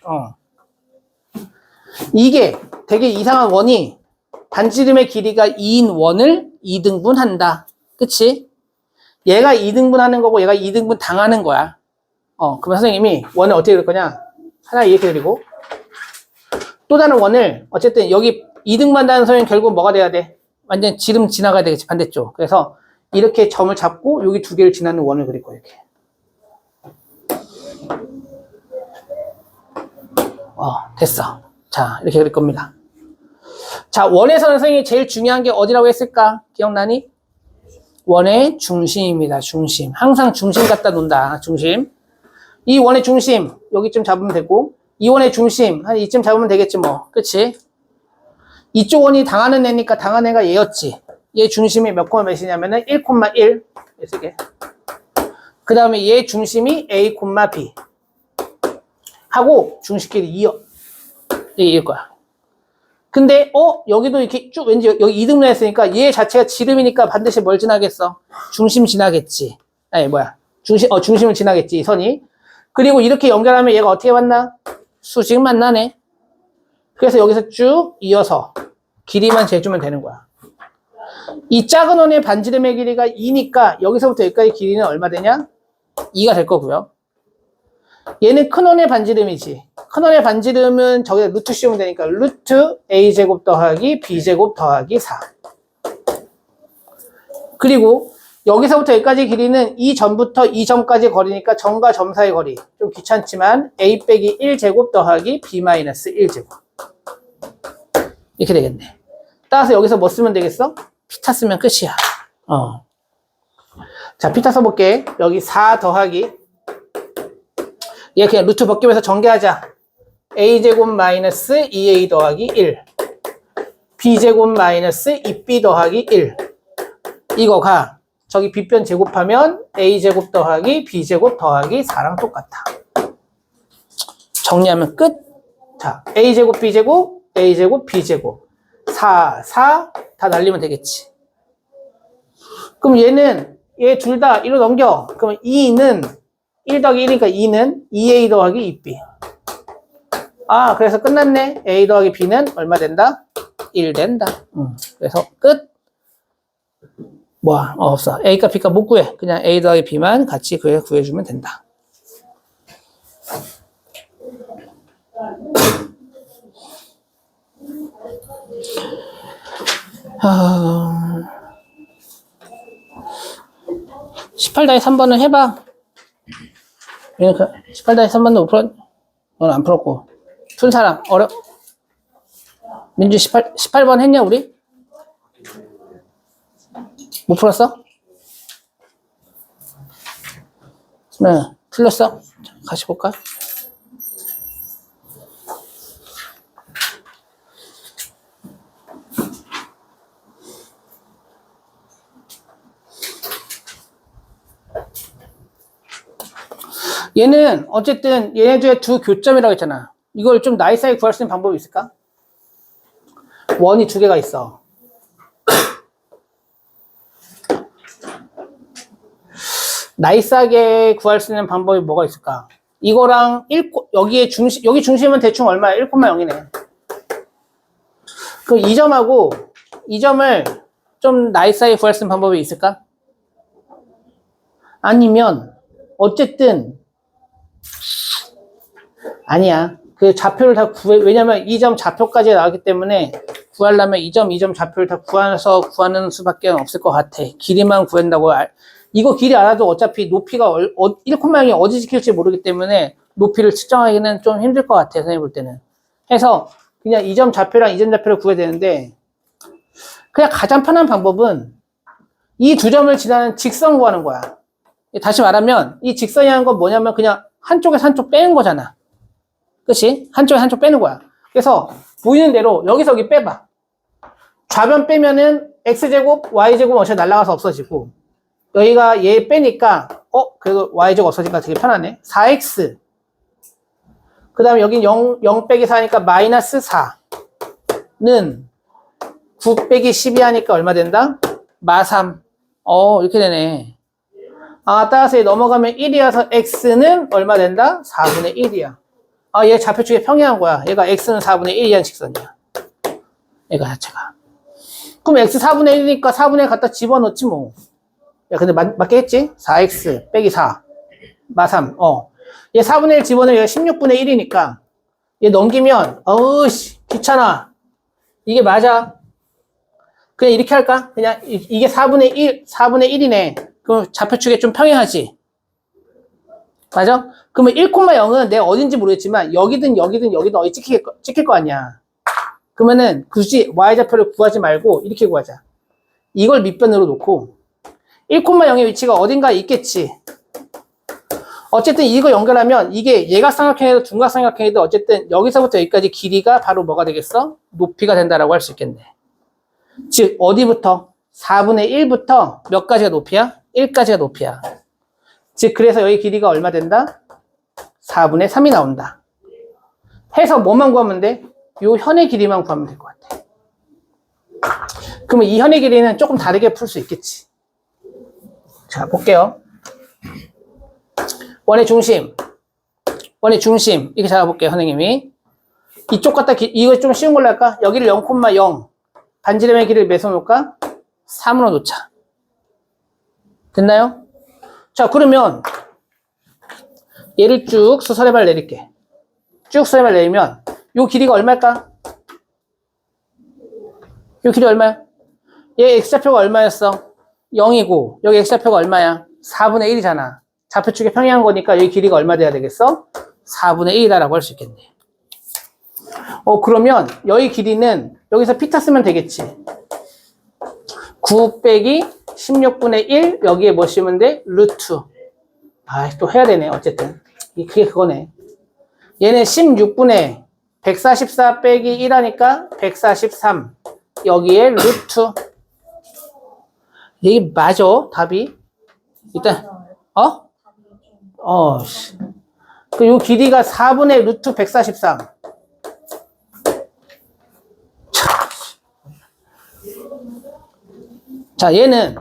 이게 되게 이상한 원이 반지름의 길이가 2인 원을 2등분한다. 그치? 얘가 2등분하는 거고 얘가 2등분 당하는 거야. 그럼 선생님이 원을 어떻게 그릴 거냐? 하나 이렇게 그리고 또 다른 원을 어쨌든 여기 2등분한다는 소리는 결국 뭐가 돼야 돼? 완전 지름 지나가야 되겠지, 반대쪽. 그래서 이렇게 점을 잡고 여기 두 개를 지나는 원을 그릴 거야, 이렇게. 됐어. 자, 이렇게 그릴 겁니다. 자, 원에서는 선생님이 제일 중요한 게 어디라고 했을까? 기억나니? 원의 중심입니다. 중심. 항상 중심 갖다 놓는다. 중심. 이 원의 중심 여기쯤 잡으면 되고 이 원의 중심 한 이쯤 잡으면 되겠지 뭐. 그치? 이쪽 원이 당하는 애니까 당하는 애가 얘였지. 얘 중심이 몇 콤마 몇이냐면은 1,1 쓰게. 그 다음에 얘 중심이 A, B 하고 중심끼리 2요. 이길 거야. 근데 여기도 이렇게 쭉 왠지 여기 이등분 했으니까 얘 자체가 지름이니까 반드시 뭘 지나겠어? 중심 지나겠지. 아니 뭐야? 중심을 지나겠지 이 선이. 그리고 이렇게 연결하면 얘가 어떻게 만나? 수직 만나네. 그래서 여기서 쭉 이어서 길이만 재주면 되는 거야. 이 작은 원의 반지름의 길이가 2니까 여기서부터 여기까지 길이는 얼마 되냐? 2가 될 거고요. 얘는 큰 원의 반지름이지. 큰 원의 반지름은 저기다 루트 씌우면 되니까 루트 a제곱 더하기 b제곱 더하기 4. 그리고 여기서부터 여기까지 길이는 이 점부터 이 점까지 거리니까 점과 점 사이 거리. 좀 귀찮지만 a 빼기 1제곱 더하기 b 마이너스 1제곱. 이렇게 되겠네. 따라서 여기서 뭐 쓰면 되겠어? 피타 쓰면 끝이야. 자, 피타 써볼게. 여기 4 더하기 얘 그냥 루트 벗기면서 전개하자. a제곱 마이너스 2a 더하기 1 b제곱 마이너스 2b 더하기 1 이거가 저기 빗변 제곱하면 a제곱 더하기 b제곱 더하기 4랑 똑같아. 정리하면 끝. 자, a제곱 b제곱 a제곱 b제곱 4 다 날리면 되겠지. 그럼 얘 둘 다 1로 넘겨. 그럼 2는 1 더하기 1이니까 2는 2a 더하기 2b. 그래서 끝났네. a 더하기 b는 얼마 된다? 1 된다. 그래서 끝. 뭐야? 없어. a값 b값 못 구해. 그냥 a 더하기 b만 같이 구해주면 된다. 아... 18-3번은 해봐. 18-3번은 못 풀었, 넌 안 풀었고. 푼 사람, 민주 18번 했냐, 우리? 못 풀었어? 네, 틀렸어. 자, 같이 볼까? 얘는 어쨌든 얘네들의 두 교점이라고 했잖아. 이걸 좀 나이스하게 구할 수 있는 방법이 있을까? 원이 두 개가 있어. 나이스하게 구할 수 있는 방법이 뭐가 있을까? 이거랑 여기 중심은 대충 얼마야? 1,0이네. 그럼 이 점하고 이 점을 좀 나이스하게 구할 수 있는 방법이 있을까? 아니면 어쨌든 아니야. 그 좌표를 다 왜냐면 이 점 좌표까지 나왔기 때문에 구하려면 이 점 좌표를 다 구하는 수밖에 없을 것 같아. 길이만 구한다고. 이거 길이 알아도 어차피 높이가 1,0이 어디 지킬지 모르기 때문에 높이를 측정하기는 좀 힘들 것 같아. 선생님 볼 때는. 해서 그냥 이 점 좌표랑 이 점 좌표를 구해야 되는데 그냥 가장 편한 방법은 이 두 점을 지나는 직선 구하는 거야. 다시 말하면 이 직선이라는 건 뭐냐면 그냥 한쪽에서 한쪽 빼는 거잖아. 그치? 한쪽에 한쪽 빼는 거야. 그래서 보이는 대로 여기서 여기 빼봐. 좌변 빼면은 x제곱, y제곱 어차피 날아가서 없어지고 여기가 얘 빼니까 그래도 y제곱 없어지니까 되게 편하네. 4x 그 다음에 여긴 0 빼기 4니까 마이너스 4는 9 빼기 12 하니까 얼마 된다? 마3. 이렇게 되네. 따라서 넘어가면 1이어서 x는 얼마 된다? 4분의 1이야. 얘 좌표축에 평행한 거야. 얘가 x는 4분의 1이란 직선이야. 얘가 자체가. 그럼 x 4분의 1이니까 4분의 1 갖다 집어넣지 뭐. 야, 근데 맞게 했지? 4x 빼기 4. 마3. 얘 4분의 1 집어넣으면 얘가 16분의 1이니까 얘 넘기면 귀찮아. 이게 맞아. 그냥 이렇게 할까? 그냥 이게 4분의 1이네. 그럼 좌표축에 좀 평행하지? 맞아? 그러면 1,0은 내가 어딘지 모르겠지만 여기든 어디 찍힐 거 아니야. 그러면은 굳이 y좌표를 구하지 말고 이렇게 구하자. 이걸 밑변으로 놓고 1,0의 위치가 어딘가에 있겠지. 어쨌든 이거 연결하면 이게 예각삼각형이든 둔각삼각형이든 어쨌든 여기서부터 여기까지 길이가 바로 뭐가 되겠어? 높이가 된다라고 할 수 있겠네. 즉 어디부터? 4분의 1부터 몇 가지가 높이야? 1까지가 높이야. 즉 그래서 여기 길이가 얼마 된다? 4분의 3이 나온다. 해서 뭐만 구하면 돼? 요 현의 길이만 구하면 될 것 같아. 그러면 이 현의 길이는 조금 다르게 풀 수 있겠지. 자, 볼게요. 원의 중심 이렇게 잡아볼게요. 선생님이 이쪽 갖다 이거 좀 쉬운 걸로 할까? 여기를 0,0 반지름의 길이를 몇으로 놓을까? 3으로 놓자. 됐나요? 자, 그러면 얘를 쭉 수선해발 내릴게. 쭉 수선해발 내리면 요 길이가 얼마일까? 요 길이 얼마야? 얘 x좌표가 얼마였어? 0이고 여기 x좌표가 얼마야? 4분의 1이잖아. 좌표축에 평행한 거니까 여기 길이가 얼마 돼야 되겠어? 4분의 1이다라고 할 수 있겠네. 그러면 여기 길이는 여기서 피타 쓰면 되겠지. 9 빼기 16분의 1 여기에 뭐 씌우면 돼? 루트. 또 해야 되네. 어쨌든 그게 그거네. 얘는 16분의 144 빼기 1 하니까 143 여기에 루트. 이게 맞아 답이. 일단 요 길이가 4분의 루트 143. 자, 얘는,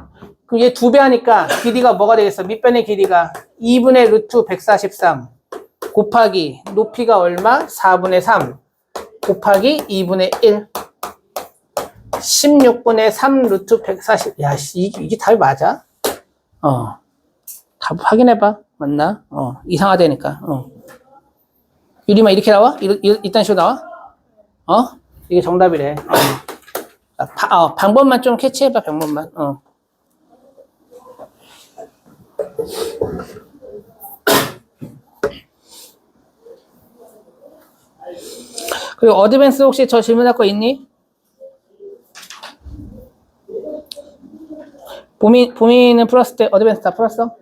그럼 얘 2배 하니까 길이가 뭐가 되겠어? 밑변의 길이가 2분의 루트 143 곱하기 높이가 얼마? 4분의 3 곱하기 2분의 1 16분의 3 루트 140. 야, 이게 답이 맞아? 답 확인해봐. 맞나? 이상하다니까. 유리만 이렇게 나와? 이딴 식으로 나와? 이게 정답이래. 방법만 좀 캐치해봐, 방법만. 그리고 어드밴스 혹시 저 질문할 거 있니? 봄이는 풀었을 때 어드밴스 다 풀었어?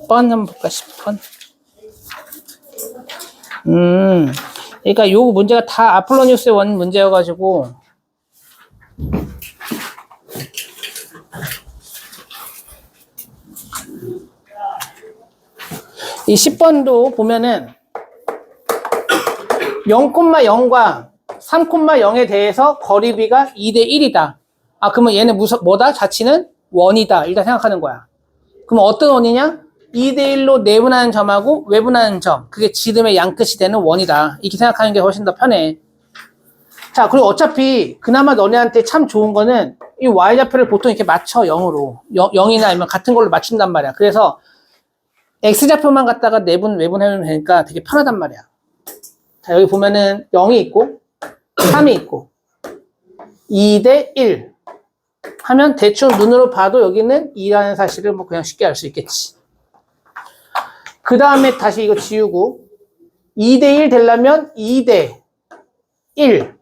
한번 볼까? 10번. 그러니까 요 문제가 다 아폴로니우스의 원 문제여가지고 이 10번도 보면은 0,0과 3,0에 대해서 거리비가 2대 1이다. 그러면 얘는 뭐다? 자치는 원이다. 일단 생각하는 거야. 그럼 어떤 원이냐? 2대1로 내분하는 점하고 외분하는 점. 그게 지름의 양끝이 되는 원이다. 이렇게 생각하는 게 훨씬 더 편해. 자, 그리고 어차피 그나마 너네한테 참 좋은 거는 이 y좌표를 보통 이렇게 맞춰 0으로. 0이나 아니면 같은 걸로 맞춘단 말이야. 그래서 x좌표만 갖다가 내분, 외분하면 되니까 되게 편하단 말이야. 자, 여기 보면은 0이 있고 3이 있고 2대 1 하면 대충 눈으로 봐도 여기는 2라는 사실을 뭐 그냥 쉽게 알 수 있겠지. 그 다음에 다시 이거 지우고 2대1 되려면 2대 1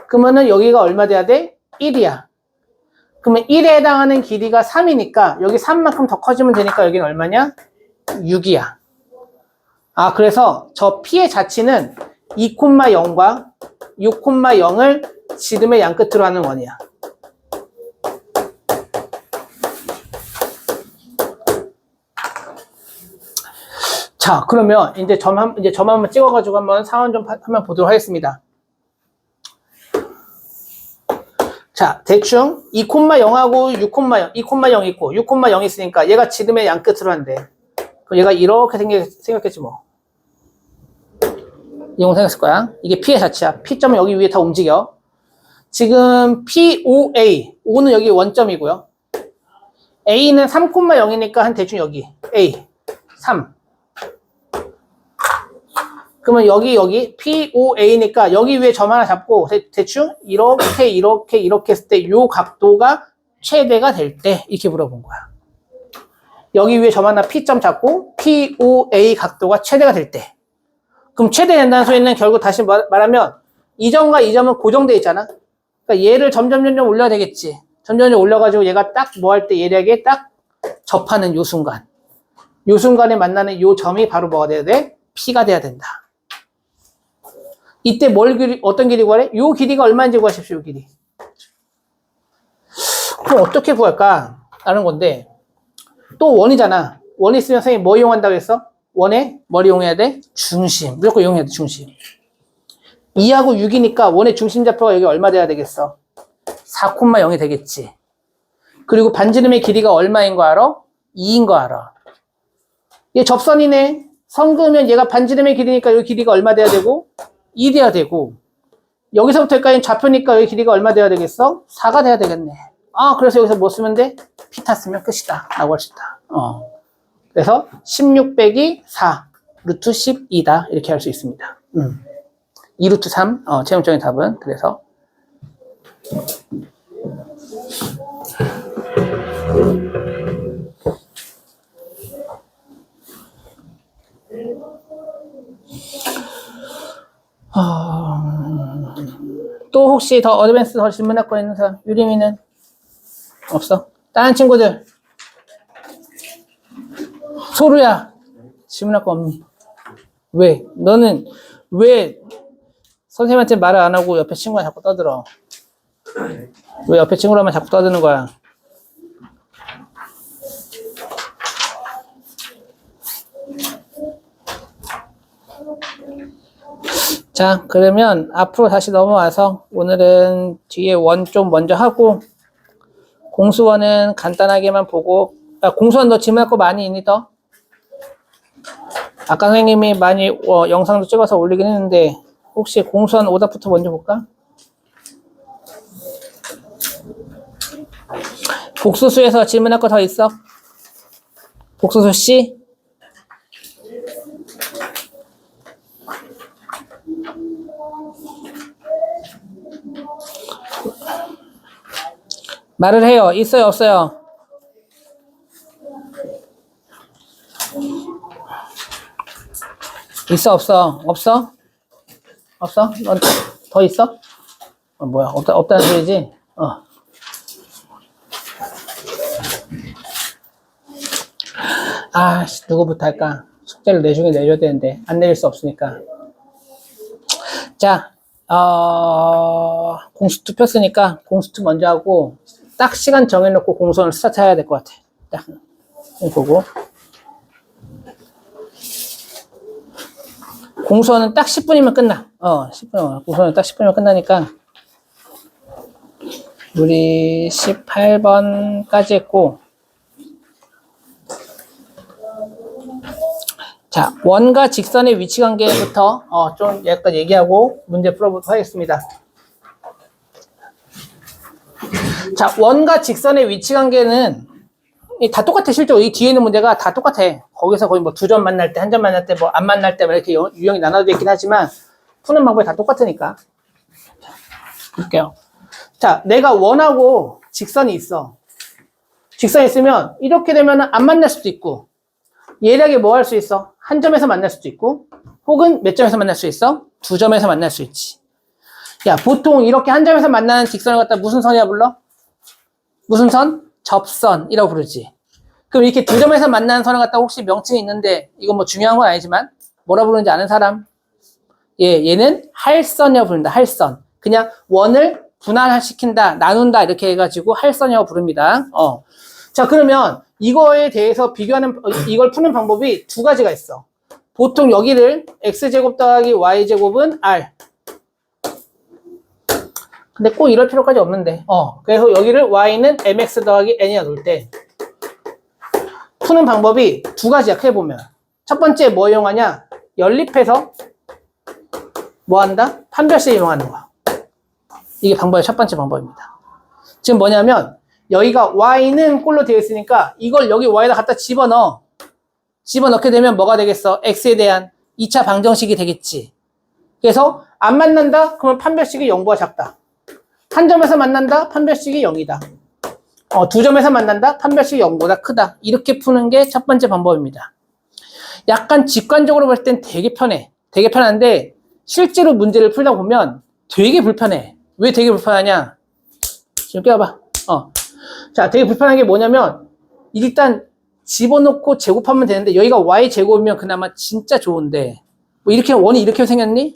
그러면은 여기가 얼마 돼야 돼? 1이야. 그러면 1에 해당하는 길이가 3이니까 여기 3만큼 더 커지면 되니까 여기는 얼마냐? 6이야. 그래서 저 P의 자치는 2,0과 6,0을 지름의 양끝으로 하는 원이야. 자, 그러면 이제 점 한번 찍어가지고 한번 상황 좀 한번 보도록 하겠습니다. 자, 대충 2,0하고 6,0, 2,0 있고 6,0 있으니까 얘가 지름의 양끝으로 한대. 그럼 얘가 이렇게 생겼겠지 뭐. 이거 생겼을 거야. 이게 P의 자치야. P점은 여기 위에 다 움직여. 지금 POA, O는 여기 원점이고요. A는 3,0이니까 한 대충 여기 A, 3. 그러면 여기 POA니까 여기 위에 점 하나 잡고 대충 이렇게 했을 때 요 각도가 최대가 될 때 이렇게 물어본 거야. 여기 위에 점 하나 P점 잡고 POA 각도가 최대가 될 때. 그럼 최대 된다는 소리는 결국 다시 말하면 이 점과 이 점은 고정되어 있잖아. 그러니까 얘를 점점 올려야 되겠지. 점점 올려가지고 얘가 딱 뭐 할 때 얘에게 딱 접하는 요 순간. 요 순간에 만나는 요 점이 바로 뭐가 돼야 돼? P가 돼야 된다. 이때 어떤 길이 구하래? 요 길이가 얼마인지 구하십시오, 요 길이. 그럼 어떻게 구할까? 라는 건데, 또 원이잖아. 원 있으면 선생님이 뭐 이용한다고 했어? 원에 뭘 이용해야 돼? 중심. 무조건 이용해야 돼, 중심. 2하고 6이니까 원의 중심 좌표가 여기 얼마 돼야 되겠어? 4,0이 되겠지. 그리고 반지름의 길이가 얼마인 거 알아? 2인 거 알아. 얘 접선이네. 선 그으면 얘가 반지름의 길이니까 여기 길이가 얼마 돼야 되고? 2 돼야 되고. 여기서부터 여기까지는 좌표니까 여기 길이가 얼마 돼야 되겠어? 4가 돼야 되겠네. 아, 그래서 여기서 뭐 쓰면 돼? 피타 쓰면 끝이다. 라고 할 수 있다. 그래서 16 빼기 4, 루트 12다. 이렇게 할 수 있습니다. 2 루트 3, 최종적인 답은. 그래서. 또 혹시 더 어드밴스 더 질문할 거 있는 사람? 유림이는? 없어? 다른 친구들? 소루야, 질문할 거 없니? 왜? 너는 왜 선생님한테 말을 안 하고 옆에 친구가 자꾸 떠들어? 왜 옆에 친구라면 자꾸 떠드는 거야? 자, 그러면 앞으로 다시 넘어와서 오늘은 뒤에 원 좀 먼저 하고 공수원은 간단하게만 보고, 공수원 너 질문할 거 많이 있니 더? 아까 선생님이 많이 영상도 찍어서 올리긴 했는데 혹시 공수원 오답부터 먼저 볼까? 복수수에서 질문할 거 더 있어? 복수수 C? 말을 해요. 있어요, 없어요? 있어, 없어? 없어? 없어? 넌 더 있어? 뭐야, 없다는 소리지? 누구부터 할까? 숙제를 내주긴 내줘야 되는데, 안 내릴 수 없으니까. 자, 공수투 폈으니까 공수투 먼저 하고, 딱 시간 정해놓고 공수원을 스타트 해야 될 것 같아. 딱, 보고. 공수원은 딱 10분이면 끝나. 10분, 공수원은 딱 10분이면 끝나니까. 우리 18번까지 했고. 자, 원과 직선의 위치 관계부터, 좀 약간 얘기하고 문제 풀어보도록 하겠습니다. 자, 원과 직선의 위치 관계는 다 똑같아. 실제로 이 뒤에 있는 문제가 다 똑같아. 거기서 거의 뭐 2점 만날 때, 1점 만날 때, 뭐 안 만날 때 이렇게 유형이 나눠져 있긴 하지만 푸는 방법이 다 똑같으니까. 자, 볼게요. 자, 내가 원하고 직선이 있어. 직선이 있으면 이렇게 되면 안 만날 수도 있고, 예리하게 뭐 할 수 있어? 한 점에서 만날 수도 있고, 혹은 몇 점에서 만날 수 있어? 2점에서 만날 수 있지. 야, 보통 이렇게 한 점에서 만나는 직선을 갖다 무슨 선이라 불러? 무슨 선? 접선이라고 부르지. 그럼 이렇게 2점에서 만나는 선을 갖다 혹시 명칭이 있는데, 이건 뭐 중요한 건 아니지만, 뭐라 부르는지 아는 사람? 얘는 할선이라고 부른다. 할선. 그냥 원을 분할시킨다, 나눈다, 이렇게 해가지고 할선이라고 부릅니다. 자, 그러면 이거에 대해서 비교하는, 이걸 푸는 방법이 두 가지가 있어. 보통 여기를 x제곱 더하기 y제곱은 r. 근데 꼭 이럴 필요까지 없는데. 그래서 여기를 y는 mx 더하기 n이라 놓을 때 푸는 방법이 두 가지야, 크게 보면. 첫 번째 뭐 이용하냐? 연립해서 뭐 한다? 판별식 이용하는 거야. 이게 방법의 첫 번째 방법입니다. 지금 뭐냐면 여기가 y는 꼴로 되어 있으니까 이걸 여기 y에다 갖다 집어넣어. 집어넣게 되면 뭐가 되겠어? x에 대한 2차 방정식이 되겠지. 그래서 안 만난다? 그러면 판별식이 0보다 작다. 한 점에서 만난다? 판별식이 0이다. 2점에서 만난다? 판별식이 0보다 크다. 이렇게 푸는 게 첫 번째 방법입니다. 약간 직관적으로 볼 땐 되게 편해. 되게 편한데 실제로 문제를 풀다 보면 되게 불편해. 왜 되게 불편하냐? 지금 껴봐. 자, 되게 불편한 게 뭐냐면, 일단 집어넣고 제곱하면 되는데, 여기가 y 제곱이면 그나마 진짜 좋은데, 뭐 이렇게, 원이 이렇게 생겼니?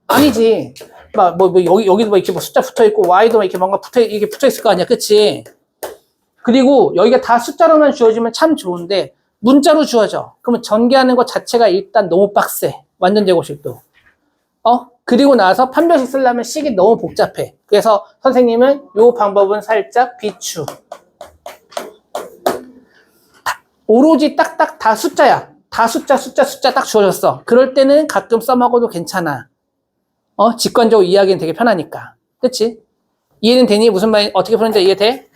아니지. 여기도 막 이렇게 뭐 숫자 붙어 있고, y도 막 이렇게 뭔가 이렇게 붙어 있을 거 아니야. 그치? 그리고 여기가 다 숫자로만 주어지면 참 좋은데, 문자로 주어져. 그러면 전개하는 것 자체가 일단 너무 빡세. 완전 제곱식도. 그리고 나서 판별식 쓰려면 식이 너무 복잡해. 그래서 선생님은 이 방법은 살짝 비추. 오로지 딱딱 다 숫자야. 다 숫자 딱 주어졌어. 그럴 때는 가끔 썸하고도 괜찮아. 직관적으로 이해하기는 되게 편하니까. 그치? 이해는 되니? 무슨 말, 어떻게 푸는지 이해돼?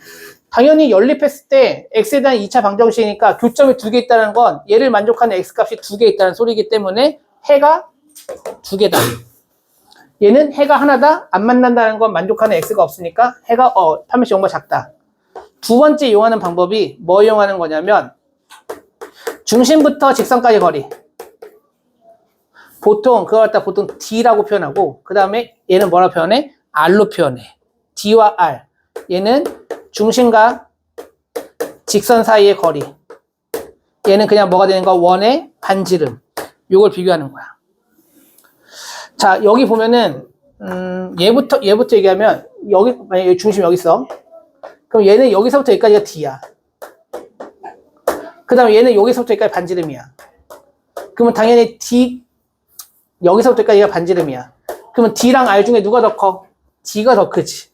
당연히 연립했을 때 x에 대한 2차 방정식이니까 교점이 2개 있다는 건 얘를 만족하는 x값이 2개 있다는 소리이기 때문에 해가 2개다. 얘는 해가 하나다. 안 만난다는 건 만족하는 x가 없으니까 해가 판별식 용보다 작다. 두 번째 이용하는 방법이 뭐 이용하는 거냐면 중심부터 직선까지 거리. 보통 그걸 갖다 보통 d라고 표현하고 그 다음에 얘는 뭐라고 표현해? r로 표현해. d와 r. 얘는 중심과 직선 사이의 거리. 얘는 그냥 뭐가 되는 거야? 원의 반지름. 요걸 비교하는 거야. 자, 여기 보면은, 얘부터 얘기하면, 만약에 중심 여기 있어. 그럼 얘는 여기서부터 여기까지가 D야. 그 다음에 얘는 여기서부터 여기까지 반지름이야. 그러면 당연히 여기서부터 여기까지가 반지름이야. 그러면 D랑 R 중에 누가 더 커? D가 더 크지.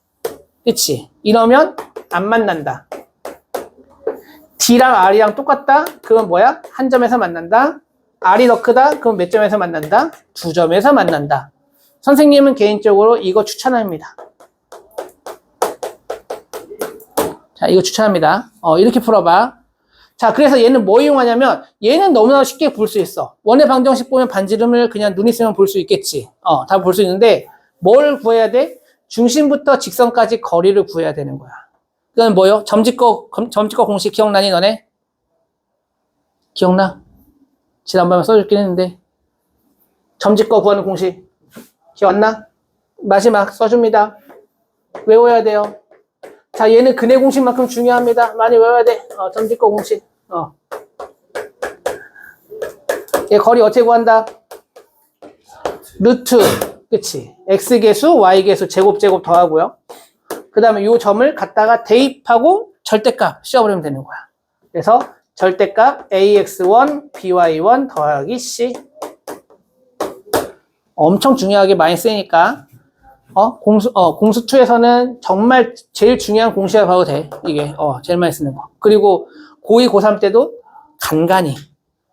그치? 이러면 안 만난다. D랑 R이랑 똑같다? 그건 뭐야? 한 점에서 만난다. R이 더 크다? 그럼 몇 점에서 만난다? 2점에서 만난다. 선생님은 개인적으로 이거 추천합니다. 자, 이거 추천합니다. 이렇게 풀어봐. 자, 그래서 얘는 뭐 이용하냐면, 얘는 너무나 쉽게 볼 수 있어. 원의 방정식 보면 반지름을 그냥 눈 있으면 볼 수 있겠지. 다 볼 수 있는데, 뭘 구해야 돼? 중심부터 직선까지 거리를 구해야 되는 거야. 그건 뭐요? 점집거 공식 기억나니, 너네? 기억나? 지난번에 써줬긴 했는데. 점집거 구하는 공식. 기억 안 나? 마지막 써줍니다. 외워야 돼요. 자, 얘는 근해 공식만큼 중요합니다. 많이 외워야 돼. 점집거 공식. 얘 거리 어떻게 구한다? 루트. 그치? x계수, y계수, 제곱 더하고요. 그 다음에 이 점을 갖다가 대입하고 절대값 씌워버리면 되는 거야. 그래서 절대값 ax1, by1 더하기 c. 엄청 중요하게 많이 쓰니까 공수2에서는 정말 제일 중요한 공식이라고 봐도 돼. 이게 제일 많이 쓰는 거. 그리고 고2, 고3 때도 간간히,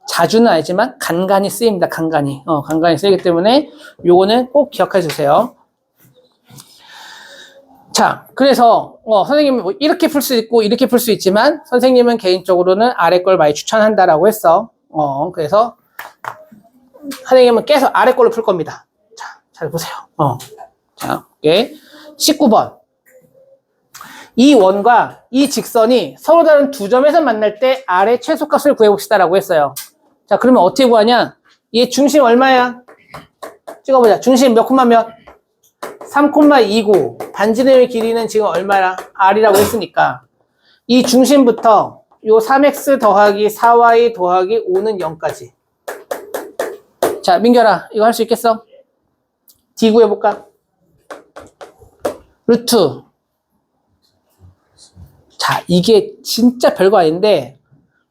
자주는 아니지만 간간히 쓰입니다. 간간히 쓰이기 때문에 요거는 꼭 기억해 주세요. 자, 그래서 선생님은 뭐 이렇게 풀 수 있고 이렇게 풀 수 있지만 선생님은 개인적으로는 아래 걸 많이 추천한다라고 했어. 그래서 선생님은 계속 아래 걸로 풀 겁니다. 자, 잘 보세요. 자, 오케이. 19번. 이 원과 이 직선이 서로 다른 두 점에서 만날 때 R의 최소값을 구해봅시다라고 했어요. 자, 그러면 어떻게 구하냐? 얘 중심 얼마야? 찍어보자. 중심 몇 콤마 몇? 3,2고 반지름의 길이는 지금 얼마야? R이라고 했으니까 이 중심부터 요 3x 더하기 4y 더하기 5는 0까지. 자, 민결아, 이거 할 수 있겠어? D 구해볼까? 루트. 자, 이게 진짜 별거 아닌데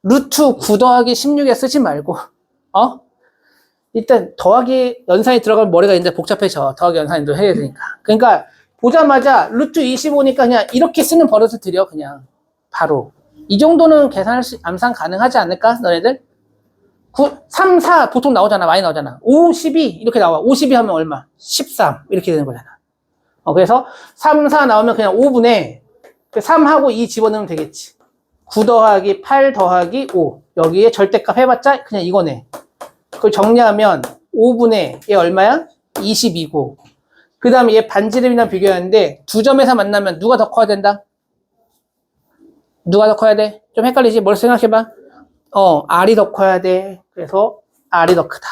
루트 9 더하기 16에 쓰지 말고 일단 더하기 연산이 들어가면 머리가 이제 복잡해져. 더하기 연산도 해야 되니까. 그러니까 보자마자 루트 25니까 그냥 이렇게 쓰는 버릇을 들여. 그냥 바로 이 정도는 암산 가능하지 않을까? 너네들? 3, 4 보통 나오잖아. 많이 나오잖아. 5, 12 이렇게 나와. 52 하면 얼마? 13 이렇게 되는 거잖아. 그래서 3, 4 나오면 그냥 5분의 3하고 2 집어넣으면 되겠지. 9 더하기 8 더하기 5 여기에 절대값 해봤자 그냥 이거네. 그걸 정리하면 5분의 얘 얼마야? 22고 그 다음에 얘 반지름이랑 비교하는데 두 점에서 만나면 누가 더 커야 된다? 누가 더 커야 돼? 좀 헷갈리지? 뭘 생각해봐. R이 더 커야 돼. 그래서 R이 더 크다.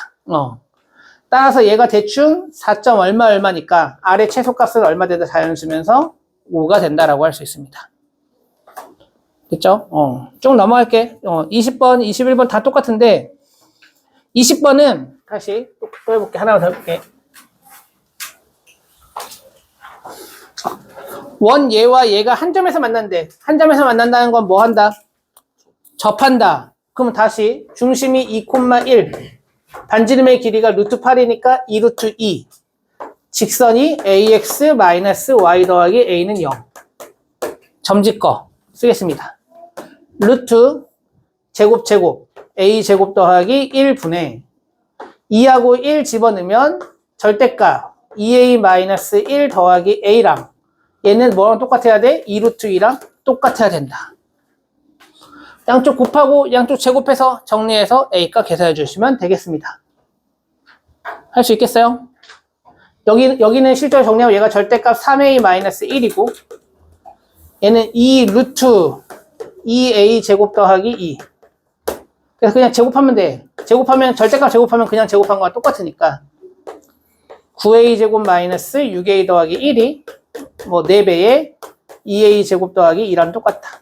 따라서 얘가 대충 4점 얼마 얼마니까 아래 최소값은 얼마 되다 자연수면서 5가 된다라고 할 수 있습니다. 됐죠? 쭉 넘어갈게. 20번, 21번 다 똑같은데 20번은 다시 또 해볼게. 하나만 더 해볼게. 원 얘와 얘가 한 점에서 만난대. 한 점에서 만난다는 건 뭐 한다? 접한다. 그럼 다시 중심이 2,1 반지름의 길이가 루트 8이니까 2 루트 2 직선이 ax-y 더하기 a는 0 점짓거 쓰겠습니다. 루트 제곱 a 제곱 더하기 1분의 2하고 1 집어넣으면 절대값 2a-1 더하기 a랑 얘는 뭐랑 똑같아야 돼? 2 루트 2랑 똑같아야 된다. 양쪽 곱하고 양쪽 제곱해서 정리해서 a값 계산해 주시면 되겠습니다. 할 수 있겠어요? 여기는 실제로 정리하고 얘가 절대값 3a-1이고 얘는 2 루트 2a 제곱 더하기 2 그래서 그냥 제곱하면 돼. 제곱하면 절대값 제곱하면 그냥 제곱한 거랑 똑같으니까 9a 제곱 마이너스 6a 더하기 1이 뭐 4배에 2a 제곱 더하기 2랑 똑같다.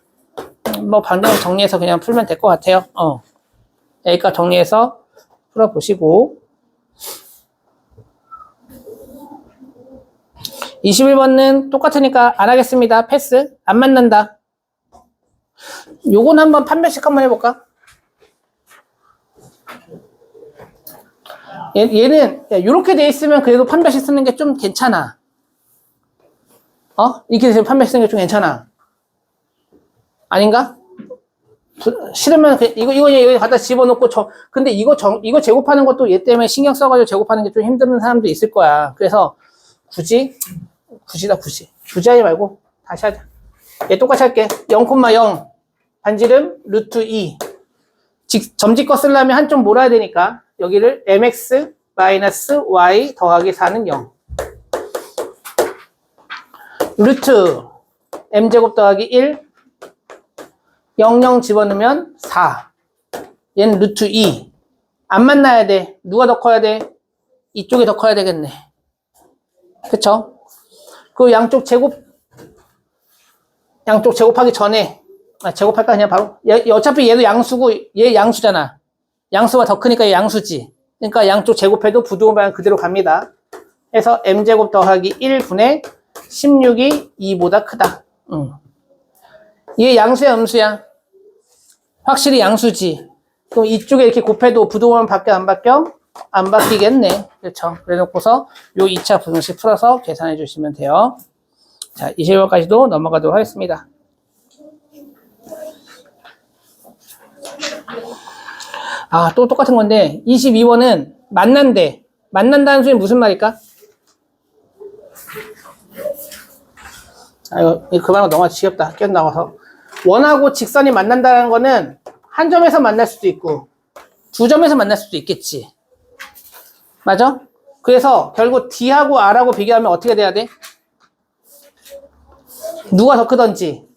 뭐 방금 정리해서 그냥 풀면 될 것 같아요. A값 정리해서 풀어보시고 21번은 똑같으니까 안 하겠습니다. 패스. 안 만난다. 요건 한번 판별식 한번 해볼까? 얘는 이렇게 돼 있으면 그래도 판별식 쓰는 게 좀 괜찮아. 이렇게 돼서 판별식 쓰는 게 좀 괜찮아. 아닌가? 싫으면 이거 갖다 집어넣고 근데 이거 제곱하는 것도 얘 때문에 신경 써가지고 제곱하는 게 좀 힘든 사람도 있을 거야. 그래서 굳이 하지 말고 다시 하자. 얘 똑같이 할게. 0,0 반지름 루트 2 점짓거 쓰려면 한쪽 몰아야 되니까 여기를 mx 마이너스 y 더하기 4는 0 루트 m제곱 더하기 1 0 집어넣으면 4 얘는 루트 2 안 만나야 돼. 누가 더 커야 돼? 이쪽이 더 커야 되겠네. 그쵸? 그 양쪽 제곱하기 전에 제곱할까 그냥 바로 어차피 얘도 양수고 얘 양수잖아. 양수가 더 크니까 얘 양수지. 그러니까 양쪽 제곱해도 부등호 방향 그대로 갑니다. 해서 m제곱 더하기 1분의 16이 2보다 크다. 얘 양수야 음수야? 확실히 양수지. 그럼 이쪽에 이렇게 곱해도 부등호만 바뀌어 안 바뀌어? 안 바뀌겠네. 그렇죠. 그래 놓고서 요 2차 부등식 풀어서 계산해 주시면 돼요. 자, 21번까지도 넘어가도록 하겠습니다. 또 똑같은 건데 22번은 만난대. 만난다는 소리는 무슨 말일까? 이거 그만하고 너무 지겹다. 끼어나와서. 원하고 직선이 만난다는 거는 한 점에서 만날 수도 있고 두 점에서 만날 수도 있겠지. 맞아? 그래서 결국 D하고 R하고 비교하면 어떻게 돼야 돼? 누가 더 크던지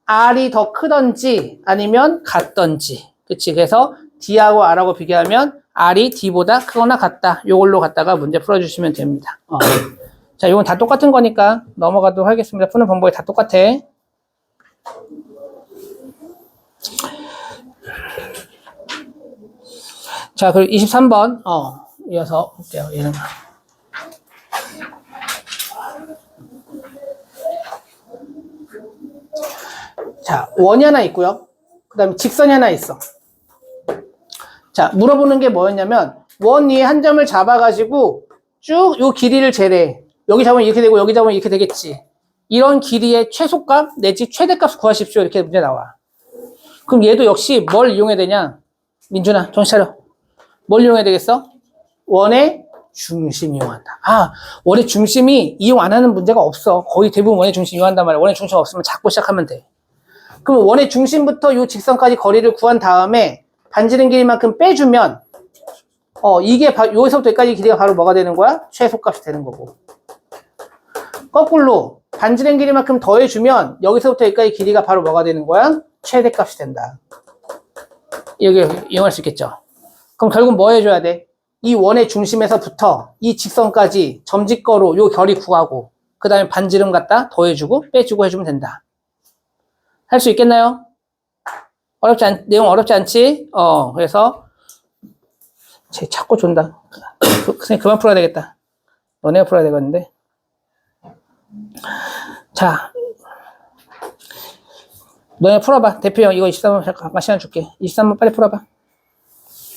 R이 더 크던지 아니면 같던지. 그치? 그래서 D하고 R하고 비교하면 R이 D보다 크거나 같다. 요걸로 갖다가 문제 풀어주시면 됩니다. 자, 이건 다 똑같은 거니까 넘어가도록 하겠습니다. 푸는 방법이 다 똑같아. 자, 그리고 23번, 이어서 볼게요. 얘는. 자, 원이 하나 있고요. 그 다음에 직선이 하나 있어. 자, 물어보는 게 뭐였냐면, 원 위에 한 점을 잡아가지고 쭉 요 길이를 재래. 여기 잡으면 이렇게 되고, 여기 잡으면 이렇게 되겠지. 이런 길이의 최소값 내지 최대값 구하십시오. 이렇게 문제 나와. 그럼 얘도 역시 뭘 이용해야 되냐? 민준아, 정신 차려. 뭘 이용해야 되겠어? 원의 중심 이용한다. 원의 중심이 이용 안 하는 문제가 없어. 거의 대부분 원의 중심 이용한단 말이야. 원의 중심 없으면 작고 시작하면 돼. 그럼 원의 중심부터 이 직선까지 거리를 구한 다음에 반지름 길이만큼 빼주면 이게 여기서부터 여기까지 길이가 바로 뭐가 되는 거야? 최소값이 되는 거고. 거꾸로 반지름 길이만큼 더해주면 여기서부터 여기까지 길이가 바로 뭐가 되는 거야? 최대값이 된다. 여기 이용할 수 있겠죠. 그럼 결국 뭐 해줘야 돼? 이 원의 중심에서부터 이 직선까지 점직거로 요 결이 구하고 그 다음에 반지름 갖다 더해주고 빼주고 해주면 된다. 할 수 있겠나요? 내용 어렵지 않지? 그래서 쟤 자꾸 존다. 선생님 그만 풀어야 되겠다. 너네가 풀어야 되겠는데. 자, 너네 풀어봐. 대표 형 이거 23번 잠깐 시간 줄게. 23번 빨리 풀어봐.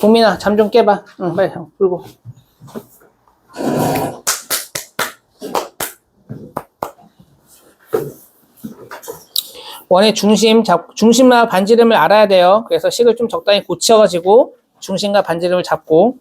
동민아 잠 좀 깨봐. 응, 빨리 풀고. 원의 중심과 반지름을 알아야 돼요. 그래서 식을 좀 적당히 고쳐가지고 중심과 반지름을 잡고.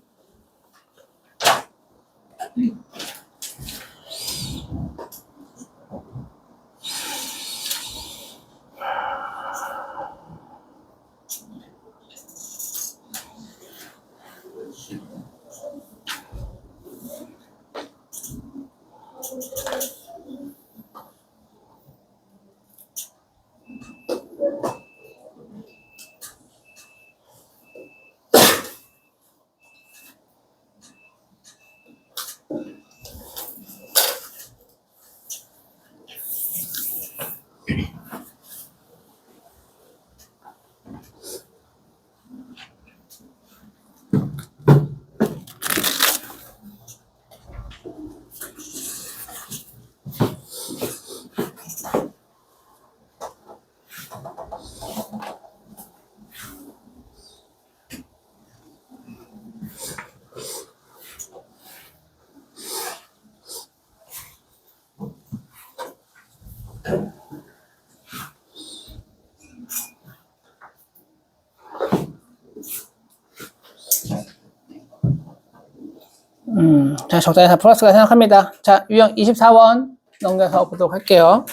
자, 적당히 다 풀었을까 생각합니다. 자, 유형 24원 넘겨서 보도록 할게요.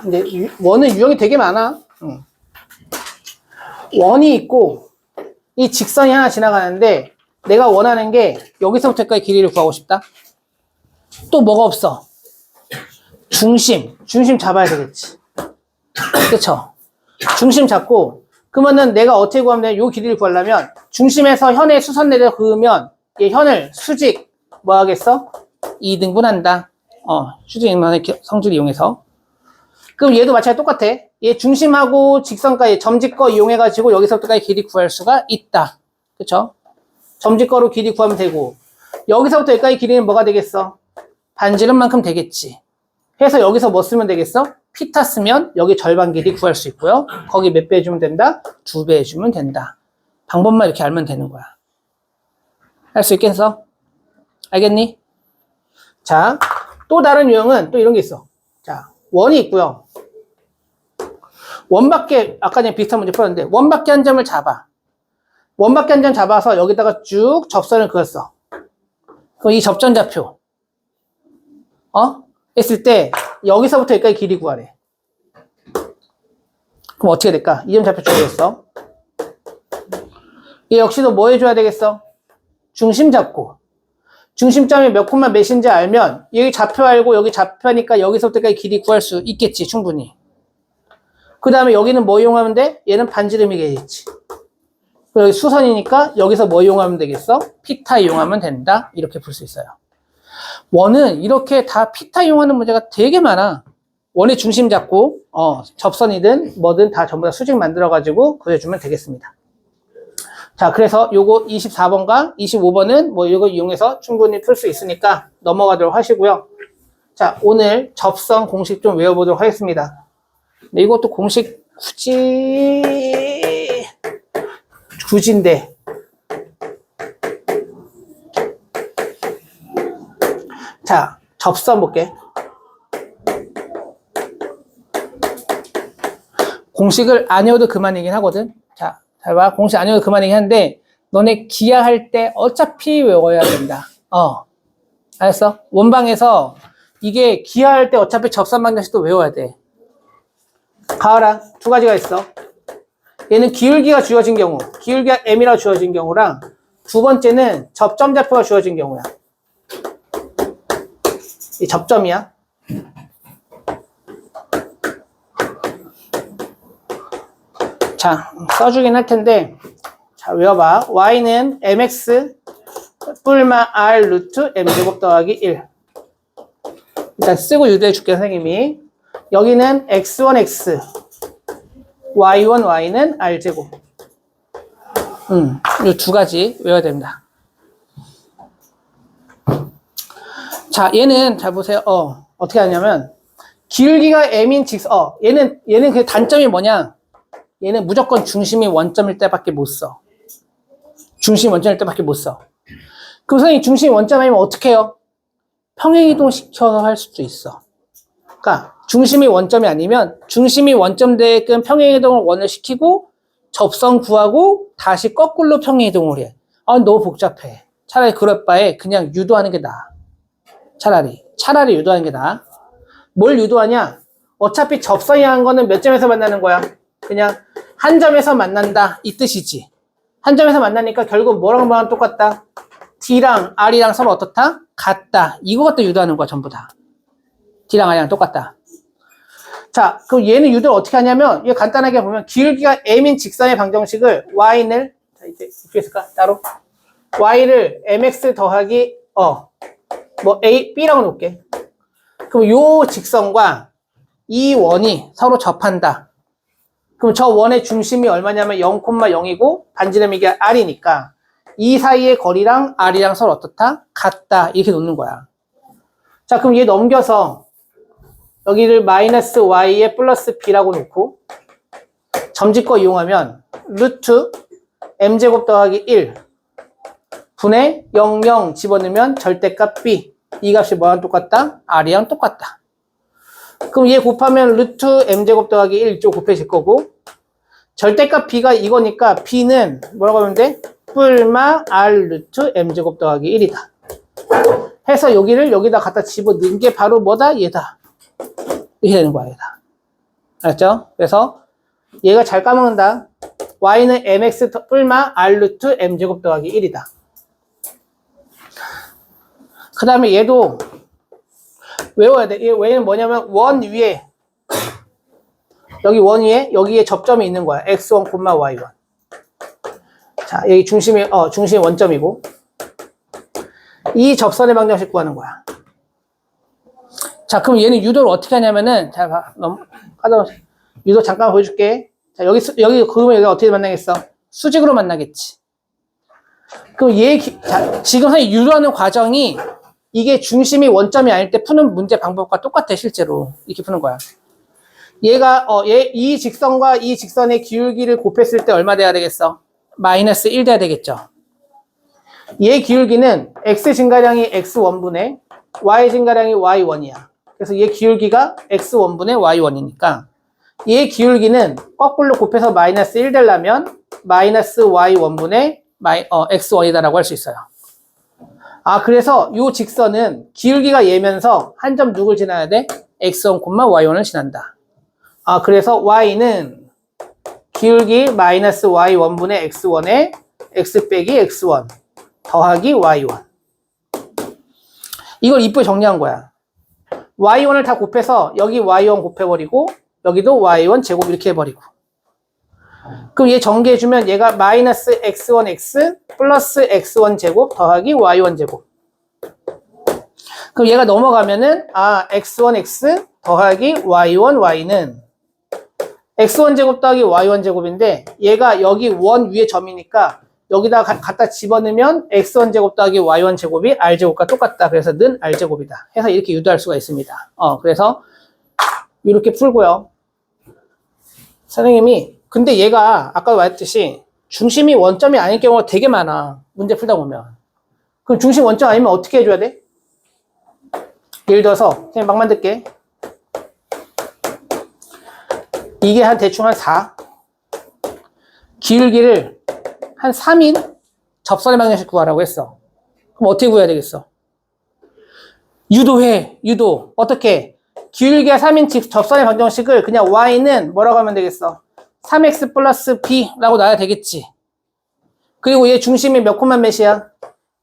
근데 원은 유형이 되게 많아. 원이 있고 이 직선이 하나 지나가는데 내가 원하는 게 여기서부터 여기까지 길이를 구하고 싶다. 또 뭐가 없어? 중심 잡아야 되겠지. 그쵸? 중심 잡고 그러면은 내가 어떻게 구하면 돼? 요 길이를 구하려면 중심에서 현의 수선 내려 그으면 얘 현을 수직 뭐 하겠어? 2등분한다. 수직 인문의 성질 이용해서. 그럼 얘도 마찬가지 똑같아. 얘 중심하고 직선까지 점직거 이용해가지고 여기서부터까지 길이 구할 수가 있다. 그쵸? 점직거로 길이 구하면 되고 여기서부터 여기까지 길이는 뭐가 되겠어? 반지름만큼 되겠지. 해서 여기서 뭐 쓰면 되겠어? 피타 쓰면 여기 절반 길이 구할 수 있고요. 거기 몇 배 해주면 된다? 2배 해주면 된다. 방법만 이렇게 알면 되는 거야. 할 수 있겠어? 알겠니? 자, 또 다른 유형은 또 이런 게 있어. 자, 원이 있고요. 원밖에, 아까 전에 비슷한 문제 풀었는데, 원밖에 한 점을 잡아. 원밖에 한 점 잡아서 여기다가 쭉 접선을 그었어. 그럼 이 접전좌표. 했을 때, 여기서부터 여기까지 길이 구하래. 그럼 어떻게 될까? 이 점 좌표 줘야겠어. 얘 역시도 뭐 해줘야 되겠어? 중심 잡고. 중심점이 몇 콤마 몇인지 알면, 여기 좌표 알고 여기 좌표니까 여기서부터까지 길이 구할 수 있겠지, 충분히. 그 다음에 여기는 뭐 이용하면 돼? 얘는 반지름이겠지. 여기 수선이니까 여기서 뭐 이용하면 되겠어? 피타 이용하면 된다. 이렇게 볼 수 있어요. 원은 이렇게 다 피타 이용하는 문제가 되게 많아. 원의 중심 잡고 접선이든 뭐든 다 전부 다 수직 만들어가지고 그려주면 되겠습니다. 자, 그래서 요거 24번과 25번은 뭐 이거 이용해서 충분히 풀 수 있으니까 넘어가도록 하시고요. 자, 오늘 접선 공식 좀 외워보도록 하겠습니다. 근데 이것도 공식 굳이인데 자, 접선 볼게. 공식을 안 외워도 그만이긴 하거든. 자, 잘 봐. 공식 안 외워도 그만이긴 한데 너네 기하할 때 어차피 외워야 된다. 알았어? 원방에서 이게 기하할 때 어차피 접선 방정식도 외워야 돼. 가을아, 두 가지가 있어. 얘는 기울기가 주어진 경우, 기울기가 m이라 주어진 경우랑 두 번째는 접점좌표가 주어진 경우야. 이 접점이야. 자, 써주긴 할 텐데 자, 외워봐. y는 mx 뿔마 r 루트 m제곱 더하기 1. 일단 쓰고 유도해 줄게, 선생님이. 여기는 x1x, y1y는 r제곱. 이 두 가지 외워야 됩니다. 자, 얘는 잘 보세요. 어떻게 하냐면 기울기가 m인 직선. 얘는 그 단점이 뭐냐? 얘는 무조건 중심이 원점일 때밖에 못 써. 중심이 원점일 때밖에 못 써. 그럼 선생님 중심이 원점 아니면 어떻게 해요? 평행이동 시켜서 할 수도 있어. 그러니까 중심이 원점이 아니면 중심이 원점되게끔 평행이동을 원을 시키고 접선 구하고 다시 거꾸로 평행이동을 해. 너무 복잡해. 차라리 그럴 바에 그냥 유도하는 게 나아. 차라리 유도하는 게 나아. 뭘 유도하냐? 어차피 접선이 한 거는 몇 점에서 만나는 거야? 그냥 한 점에서 만난다 이 뜻이지. 한 점에서 만나니까 결국 뭐랑 똑같다? D랑 R이랑 서로 어떻다? 같다. 이거 갖다 유도하는 거야 전부 다. D랑 R이랑 똑같다. 자, 그럼 얘는 유도를 어떻게 하냐면, 얘 간단하게 보면, 기울기가 m인 직선의 방정식을 y를, 자, 이제 어떻게 했을까? 따로. y를 mx 더하기, b라고 놓을게. 그럼 요 직선과 이 원이 서로 접한다. 그럼 저 원의 중심이 얼마냐면 0,0이고, 반지름 이게 r이니까, 이 사이의 거리랑 r이랑 서로 어떻다? 같다. 이렇게 놓는 거야. 자, 그럼 얘 넘겨서, 여기를 마이너스 y에 플러스 b라고 놓고 점집거 이용하면 루트 m제곱 더하기 1 분의 0, 0 집어넣으면 절대값 b. 이 값이 뭐랑 똑같다? r이랑 똑같다. 그럼 얘 곱하면 루트 m제곱 더하기 1 이쪽 곱해질 거고 절대값 b가 이거니까 b는 뭐라고 하면 돼? 뿔마 r 루트 m제곱 더하기 1이다. 해서 여기를 여기다 갖다 집어넣은 게 바로 뭐다? 얘다. 이렇게 되는 거야, 얘다. 알았죠? 그래서 얘가 잘 까먹는다. y는 mx 뿔마 r 루트 m제곱 더하기 1이다. 그 다음에 얘도 외워야 돼. 얘는 뭐냐면 원 위에 여기 원 위에 여기에 접점이 있는 거야. x1, y1. 자, 여기 중심이 원점이고 이 접선의 방정식 구하는 거야. 자, 그럼 얘는 유도를 어떻게 하냐면은, 자, 봐. 유도 잠깐 보여줄게. 자, 그러면 여기가 어떻게 만나겠어? 수직으로 만나겠지. 그럼 자, 지금 선생님 유도하는 과정이 이게 중심이 원점이 아닐 때 푸는 문제 방법과 똑같아, 실제로. 이렇게 푸는 거야. 얘가, 이 직선과 이 직선의 기울기를 곱했을 때 얼마 돼야 되겠어? 마이너스 1 돼야 되겠죠. 얘 기울기는 x 증가량이 x1분의 y 증가량이 y1이야. 그래서 얘 기울기가 x1분의 y1이니까 얘 기울기는 거꾸로 곱해서 마이너스 1 되려면 마이너스 y1분의 x1이다라고 할 수 있어요. 그래서 이 직선은 기울기가 얘면서 한 점 누굴 지나야 돼? x1, y1을 지난다. 그래서 y는 기울기 마이너스 y1분의 x1에 x 빼기 x1 더하기 y1. 이걸 이쁘게 정리한 거야. y1을 다 곱해서 여기 y1 곱해버리고 여기도 y1 제곱 이렇게 해버리고 그럼 얘 전개해주면 얘가 마이너스 x1x 플러스 x1 제곱 더하기 y1 제곱 그럼 얘가 넘어가면은 x1x 더하기 y1 y는 x1 제곱 더하기 y1 제곱인데 얘가 여기 원 위에 점이니까 여기다 갖다 집어넣으면 x1 제곱 더하기 y1 제곱이 r 제곱과 똑같다. 그래서 는 r 제곱이다. 해서 이렇게 유도할 수가 있습니다. 그래서 이렇게 풀고요. 선생님이 근데 얘가 아까 말했듯이 중심이 원점이 아닌 경우가 되게 많아. 문제 풀다 보면. 그럼 중심 원점 아니면 어떻게 해줘야 돼? 예를 들어서 그냥 막 만들게. 이게 대충 한 4. 기울기를 한 3인 접선의 방정식 구하라고 했어. 그럼 어떻게 구해야 되겠어? 유도. 어떻게? 기울기가 3인 접선의 방정식을 그냥 y는 뭐라고 하면 되겠어? 3x 플러스 b라고 놔야 되겠지. 그리고 얘 중심이 몇 콤마 몇이야?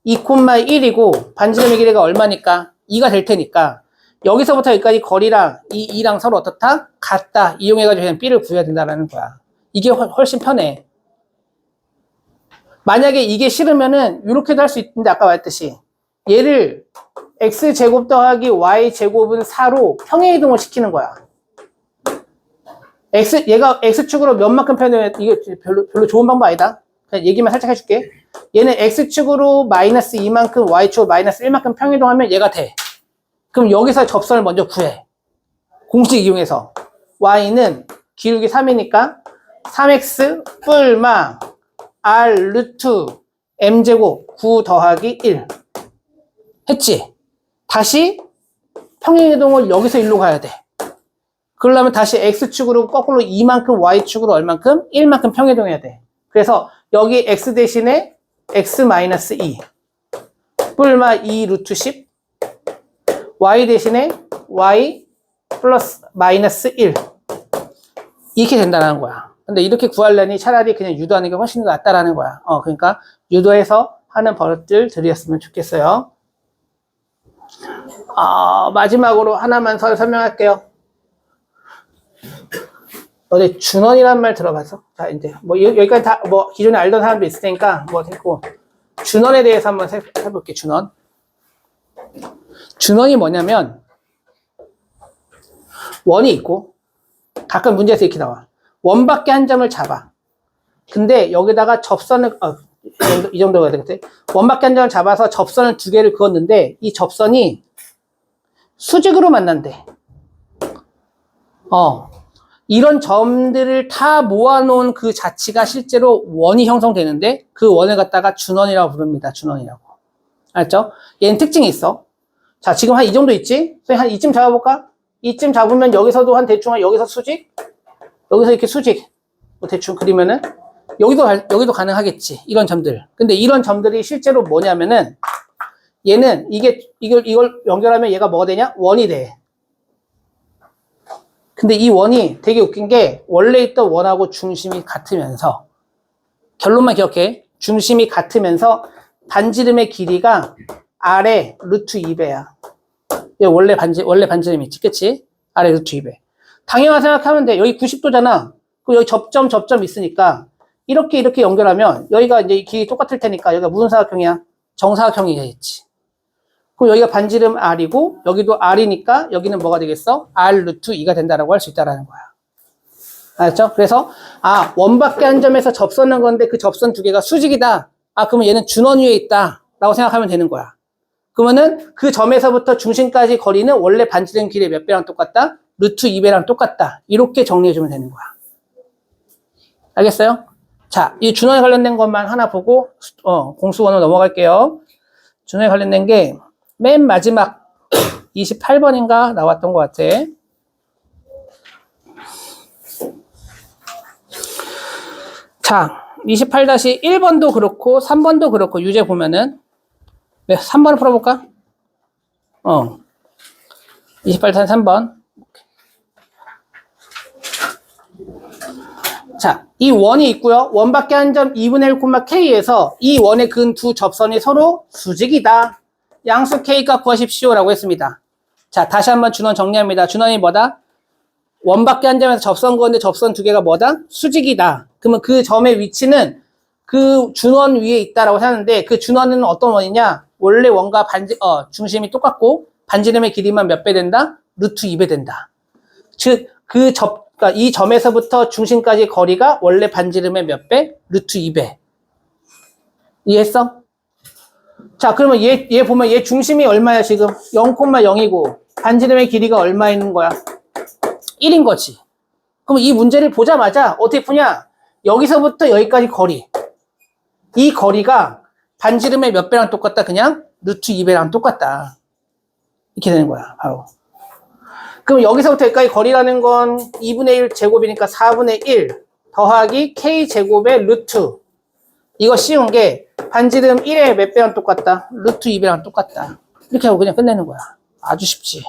2,1이고 반지름의 길이가 얼마니까? 2가 될 테니까 여기서부터 여기까지 거리랑 이 2랑 서로 어떻다? 같다. 이용해가지고 그냥 b를 구해야 된다는 거야. 이게 훨씬 편해. 만약에 이게 싫으면은 이렇게도 할 수 있는데 아까 말했듯이 얘를 x제곱 더하기 y제곱은 4로 평행이동을 시키는 거야. 얘가 x축으로 몇만큼 평행이동해. 이게 별로 좋은 방법 아니다. 그냥 얘기만 살짝 해줄게. 얘는 x축으로 마이너스 2만큼 y축으로 마이너스 1만큼 평행이동하면 얘가 돼. 그럼 여기서 접선을 먼저 구해. 공식 이용해서 y는 기울기 3이니까 3x 뿔마 r 루트 m제곱 9 더하기 1 했지? 다시 평행이동을 여기서 일로 가야 돼. 그러려면 다시 x축으로 거꾸로 2만큼 y축으로 얼만큼? 1만큼 평행이동해야 돼. 그래서 여기 x 대신에 x-2 뿔마 2 루트 10 y 대신에 y 플러스 마이너스 1 이렇게 된다는 거야. 근데 이렇게 구하려니 차라리 그냥 유도하는 게 훨씬 더 낫다라는 거야. 그러니까 유도해서 하는 버릇들 들이었으면 좋겠어요. 마지막으로 하나만 설명할게요. 너네 준원이란 말 들어봤어? 자, 이제 뭐 여기까지 다 뭐 기존에 알던 사람도 있을 테니까 뭐 됐고 준원에 대해서 한번 해볼게. 준원이 뭐냐면 원이 있고 가끔 문제에서 이렇게 나와. 원밖에 한 점을 잡아. 근데 여기다가 접선을 이 정도가 되겠지. 원밖에 한 점을 잡아서 접선을 2개를 그었는데 이 접선이 수직으로 만난대. 이런 점들을 다 모아놓은 그 자치가 실제로 원이 형성되는데 그 원을 갖다가 준원이라고 부릅니다. 준원이라고. 알았죠? 얘는 특징이 있어. 자, 지금 한 이 정도 있지? 한 이쯤 잡아볼까? 이쯤 잡으면 여기서도 한 대충 여기서 수직? 여기서 이렇게 수직. 뭐 대충 그리면은 여기도 가능하겠지. 이런 점들. 근데 이런 점들이 실제로 뭐냐면은 얘는 이걸 연결하면 얘가 뭐가 되냐? 원이 돼. 근데 이 원이 되게 웃긴 게 원래 있던 원하고 중심이 같으면서 결론만 기억해. 중심이 같으면서 반지름의 길이가 아래 루트 2배야. 얘 원래 반지름이 있지. 그치? 아래 루트 2배. 당연하게 생각하면 돼. 여기 90도잖아. 그리고 여기 접점 있으니까 이렇게 연결하면 여기가 이제 길이 똑같을 테니까 여기가 무슨 사각형이야? 정사각형이겠지. 그럼 여기가 반지름 R이고 여기도 R이니까 여기는 뭐가 되겠어? R 루트 2가 된다라고 할 수 있다라는 거야. 알았죠? 그래서 원밖에 한 점에서 접선한 건데 그 접선 2개가 수직이다. 그러면 얘는 준원 위에 있다 라고 생각하면 되는 거야. 그러면은 그 점에서부터 중심까지 거리는 원래 반지름 길이의 몇 배랑 똑같다? 루트 2배랑 똑같다. 이렇게 정리해주면 되는 거야. 알겠어요? 자, 이 준원에 관련된 것만 하나 보고 공수원으로 넘어갈게요. 준원에 관련된 게 맨 마지막 28번인가 나왔던 것 같아. 자, 28-1번도 그렇고 3번도 그렇고 유제 보면은 3번을 풀어볼까? 28-3번. 자, 이 원이 있고요. 원밖에 한 점 2분의 1, K에서 이 원에 근 두 접선이 서로 수직이다. 양수 K값 구하십시오라고 했습니다. 자, 다시 한번 준원 정리합니다. 준원이 뭐다? 원밖에 한 점에서 접선 그었는데 접선 2개가 뭐다? 수직이다. 그러면 그 점의 위치는 그 준원 위에 있다라고 하는데 그 준원은 어떤 원이냐? 원래 원과 중심이 똑같고 반지름의 길이만 몇 배 된다? 루트 2배 된다. 즉, 그러니까 이 점에서부터 중심까지 거리가 원래 반지름의 몇 배? 루트 2배. 이해했어? 자, 그러면 얘 보면 얘 중심이 얼마야, 지금? 0,0이고, 반지름의 길이가 얼마 있는 거야? 1인 거지. 그럼 이 문제를 보자마자 어떻게 푸냐? 여기서부터 여기까지 거리. 이 거리가 반지름의 몇 배랑 똑같다? 그냥 루트 2배랑 똑같다. 이렇게 되는 거야, 바로. 그럼 여기서부터 여기까지 거리라는 건 2분의 1 제곱이니까 4분의 1 더하기 K제곱의 루트. 이거 쉬운 게 반지름 1에 몇 배랑 똑같다? 루트 2배랑 똑같다. 이렇게 하고 그냥 끝내는 거야. 아주 쉽지.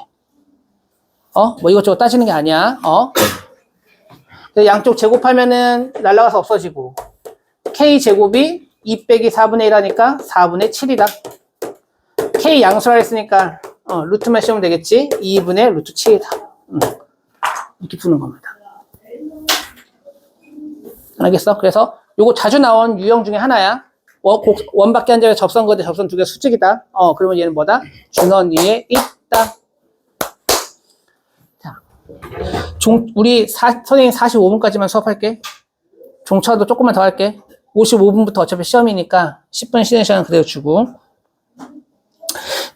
뭐 이것저것 따지는 게 아니야. 양쪽 제곱하면은 날라가서 없어지고 K제곱이 2 빼기 4분의 1 하니까 4분의 7이다. K 양수라 했으니까 루트만 씌우면 되겠지? 2분의 루트 7이다. 이렇게 푸는 겁니다. 알겠어? 그래서 요거 자주 나온 유형 중에 하나야. 원밖에 안 되면 접선 대 접선 두 개 수직이다. 그러면 얘는 뭐다? 준원 위에 있다. 자, 우리 선생님 45분까지만 수업할게. 종차도 조금만 더 할게. 55분부터 어차피 시험이니까 10분 쉬는 시간 그대로 주고.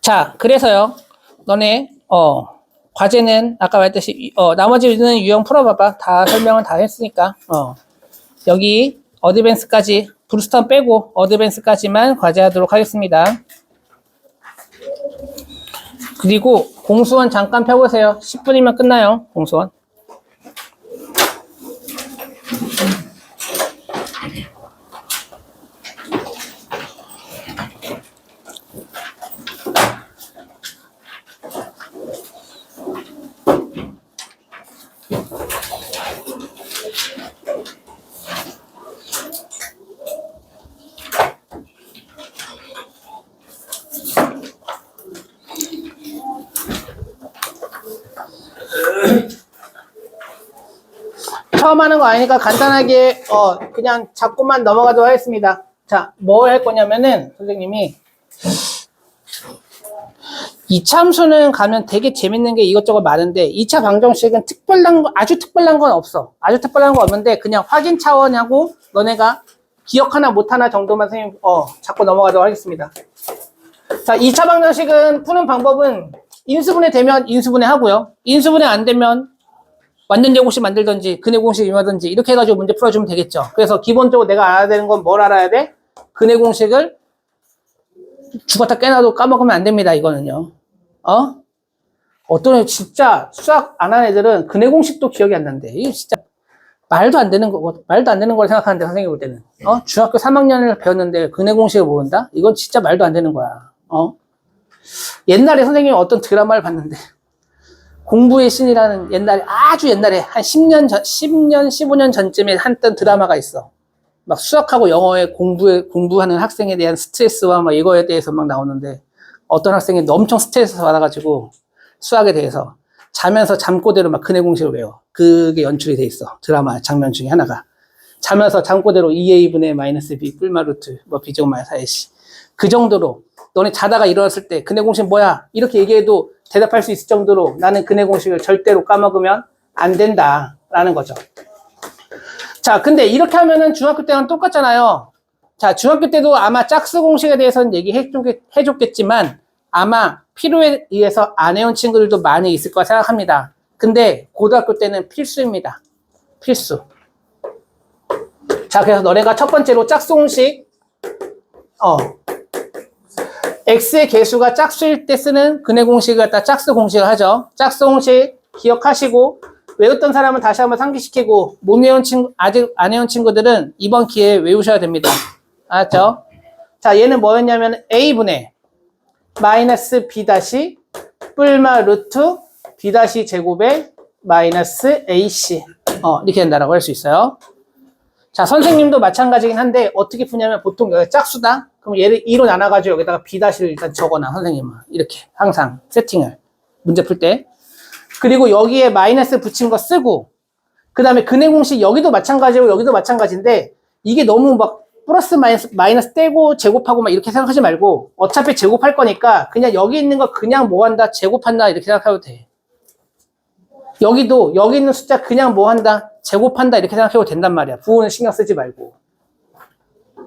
자, 그래서요. 너네 과제는 아까 말했듯이 나머지는 유형 풀어봐봐. 다 설명은 다 했으니까. 여기 어드밴스까지 브루스턴 빼고 어드밴스까지만 과제하도록 하겠습니다. 그리고 공수원 잠깐 펴보세요. 10분이면 끝나요. 공수원. 처음 하는 거 아니니까 간단하게 그냥 잡고만 넘어가도록 하겠습니다. 자, 뭘 할 거냐면은 선생님이 이차 함수는 가면 되게 재밌는 게 이것저것 많은데 2차 방정식은 아주 특별한 건 없어. 아주 특별한 건 없는데 그냥 확인 차원하고 너네가 기억하나 못하나 정도만 선생님 잡고 넘어가도록 하겠습니다. 자, 2차 방정식은 푸는 방법은 인수분해 되면 인수분해 하고요. 인수분해 안 되면 완전 제곱식 만들든지 근해 공식 이용하든지 이렇게 해가지고 문제 풀어주면 되겠죠. 그래서 기본적으로 내가 알아야 되는 건 뭘 알아야 돼? 근해 공식을 죽었다 깨나도 까먹으면 안 됩니다. 이거는요. 어떤 애 진짜 수학 안 하는 애들은 근해 공식도 기억이 안 난대. 이게 진짜 말도 안 되는 걸 생각하는데 선생님이 볼 때는 중학교 3학년을 배웠는데 근해 공식을 모른다? 이건 진짜 말도 안 되는 거야. 옛날에 선생님이 어떤 드라마를 봤는데 공부의 신이라는 아주 옛날에 한 10년, 15년 전쯤에 했던 드라마가 있어. 막 수학하고 영어에 공부하는 학생에 대한 스트레스와 막 이거에 대해서 막 나오는데 어떤 학생이 엄청 스트레스 받아가지고 수학에 대해서 자면서 잠꼬대로 막 근해 공식을 외워. 그게 연출이 돼 있어. 드라마 장면 중에 하나가. 자면서 잠꼬대로 2a분의 마이너스 b 뿔마 루트 뭐 b제곱 마이너스 4ac. 그 정도로 너네 자다가 일어났을 때 근해 공식 뭐야? 이렇게 얘기해도 대답할 수 있을 정도로 나는 근해 공식을 절대로 까먹으면 안 된다라는 거죠. 자, 근데 이렇게 하면은 중학교 때랑 똑같잖아요. 자, 중학교 때도 아마 짝수 공식에 대해서는 해줬겠지만 아마 필요에 의해서 안 해온 친구들도 많이 있을 거라 생각합니다. 근데 고등학교 때는 필수입니다. 필수. 자, 그래서 너네가 첫 번째로 짝수 공식 x의 개수가 짝수일 때 쓰는 근해 공식을 갖다 짝수 공식을 하죠. 짝수 공식 기억하시고 외웠던 사람은 다시 한번 상기시키고 못 외운 친구, 아직 안 외운 친구들은 이번 기회에 외우셔야 됩니다. 알았죠? 자, 얘는 뭐였냐면 a분의 마이너스 b 다시 뿔마 루트 b 다시 제곱에 마이너스 ac 이렇게 된다라고 할 수 있어요. 자, 선생님도 마찬가지긴 한데 어떻게 푸냐면 보통 여기 짝수다. 그럼 얘를 2로 나눠가지고 여기다가 b-를 일단 적어놔, 선생님은. 이렇게 항상 세팅을 문제 풀 때. 그리고 여기에 마이너스 붙인 거 쓰고 그 다음에 근해 공식 여기도 마찬가지고 여기도 마찬가지인데 이게 너무 막 플러스 마이너스 떼고 제곱하고 막 이렇게 생각하지 말고 어차피 제곱할 거니까 그냥 여기 있는 거 그냥 뭐 한다 제곱한다 이렇게 생각해도 돼. 여기도 여기 있는 숫자 그냥 뭐 한다 제곱한다 이렇게 생각해도 된단 말이야. 부호는 신경 쓰지 말고.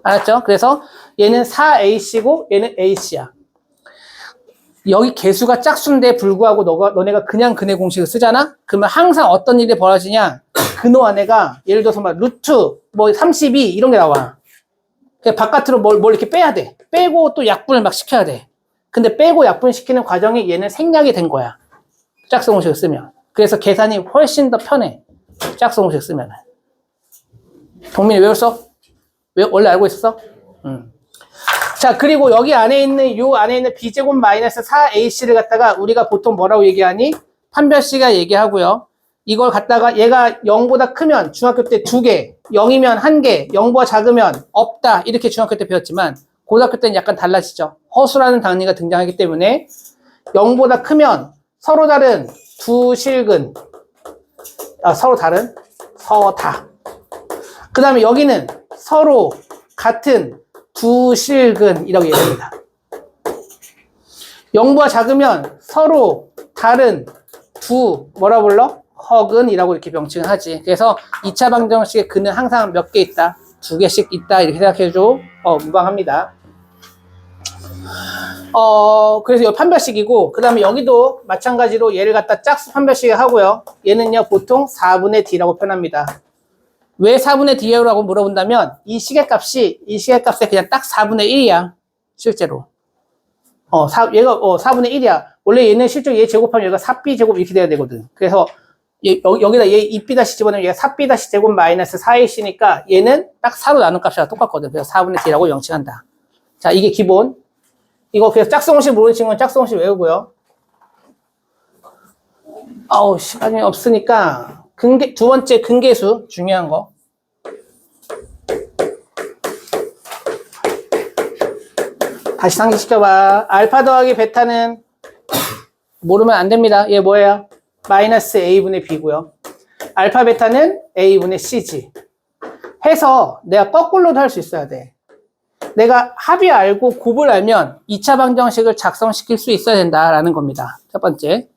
알았죠? 그래서 얘는 4ac고 얘는 ac야. 여기 개수가 짝수인데 불구하고 너네가 그냥 근해 공식을 쓰잖아? 그러면 항상 어떤 일이 벌어지냐? 근호 안에가 예를 들어서 막 루트 뭐 32 이런 게 나와. 바깥으로 뭘 이렇게 빼야 돼. 빼고 또 약분을 막 시켜야 돼. 근데 빼고 약분 시키는 과정이 얘는 생략이 된 거야. 짝수 공식을 쓰면. 그래서 계산이 훨씬 더 편해. 짝수 공식 쓰면. 동민이 외웠어? 원래 알고 있었어? 자, 그리고 여기 안에 있는 b제곱 마이너스 4ac를 갖다가 우리가 보통 뭐라고 얘기하니? 판별식가 얘기하고요. 이걸 갖다가 얘가 0보다 크면 중학교 때 2개, 0이면 1개, 0보다 작으면 없다. 이렇게 중학교 때 배웠지만 고등학교 때는 약간 달라지죠. 허수라는 단위가 등장하기 때문에 0보다 크면 서로 다른 두 실근, 서로 다른 서다. 그 다음에 여기는 서로 같은 두 실근이라고 얘기합니다. 0보다 작으면 서로 다른 두 뭐라 불러? 허근이라고 이렇게 명칭을 하지. 그래서 2차 방정식의 근은 항상 몇 개 있다? 2개씩 있다. 이렇게 생각해줘. 무방합니다. 그래서 이 판별식이고, 그 다음에 여기도 마찬가지로 얘를 갖다 짝수 판별식에 하고요. 얘는요, 보통 4분의 D라고 표현합니다. 왜 4분의 D라고 물어본다면, 이 시계값에 그냥 딱 4분의 1이야. 실제로. 얘가 4분의 1이야. 원래 얘는 실제로 얘 제곱하면 얘가 4b제곱 이렇게 돼야 되거든. 그래서 여기다 얘 2b 집어넣으면 얘가 4b 제곱 마이너스 4ac니까 얘는 딱 4로 나눈 값이랑 똑같거든. 그래서 4분의 D라고 명칭한다. 자, 이게 기본. 이거 그래서 짝수공식 모르는 친구는 짝수공식 외우고요. 시간이 없으니까 두 번째 근계수 중요한 거. 다시 상기시켜봐. 알파 더하기 베타는 모르면 안 됩니다. 얘 뭐예요? 마이너스 a분의 b고요. 알파 베타는 a분의 c지. 해서 내가 거꾸로도 할 수 있어야 돼. 내가 합이 알고 곱을 알면 2차 방정식을 작성시킬 수 있어야 된다라는 겁니다. 첫 번째.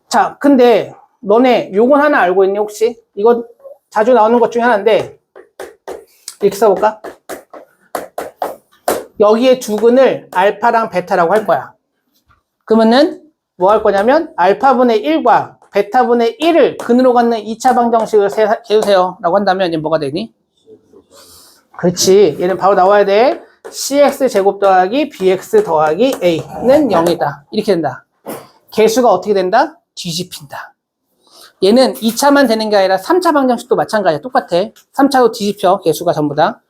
자, 근데 너네 요건 하나 알고 있니 혹시? 이거 자주 나오는 것 중에 하나인데 이렇게 써볼까? 여기에 두 근을 알파랑 베타라고 할 거야. 그러면은 뭐 할 거냐면 알파분의 1과 베타분의 1을 근으로 갖는 2차 방정식을 세우세요 라고 한다면 이제 뭐가 되니? 그렇지. 얘는 바로 나와야 돼. cx제곱 더하기 bx 더하기 a는 0이다. 이렇게 된다. 개수가 어떻게 된다? 뒤집힌다. 얘는 2차만 되는 게 아니라 3차 방정식도 마찬가지야. 똑같아. 3차도 뒤집혀. 개수가 전부 다.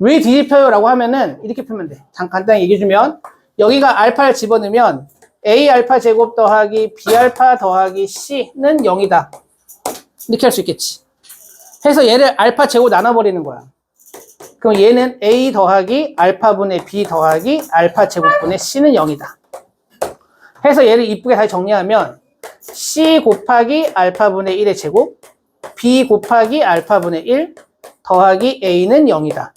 왜 뒤집혀요? 라고 하면은 이렇게 풀면 돼. 간단히 얘기해주면 여기가 알파를 집어넣으면 a 알파 제곱 더하기 b 알파 더하기 c는 0이다. 이렇게 할 수 있겠지. 해서 얘를 알파 제곱 나눠버리는 거야. 그럼 얘는 a 더하기 알파분의 b 더하기 알파 제곱분의 c는 0이다. 해서 얘를 이쁘게 다시 정리하면 c 곱하기 알파분의 1의 제곱 b 곱하기 알파분의 1 더하기 a는 0이다.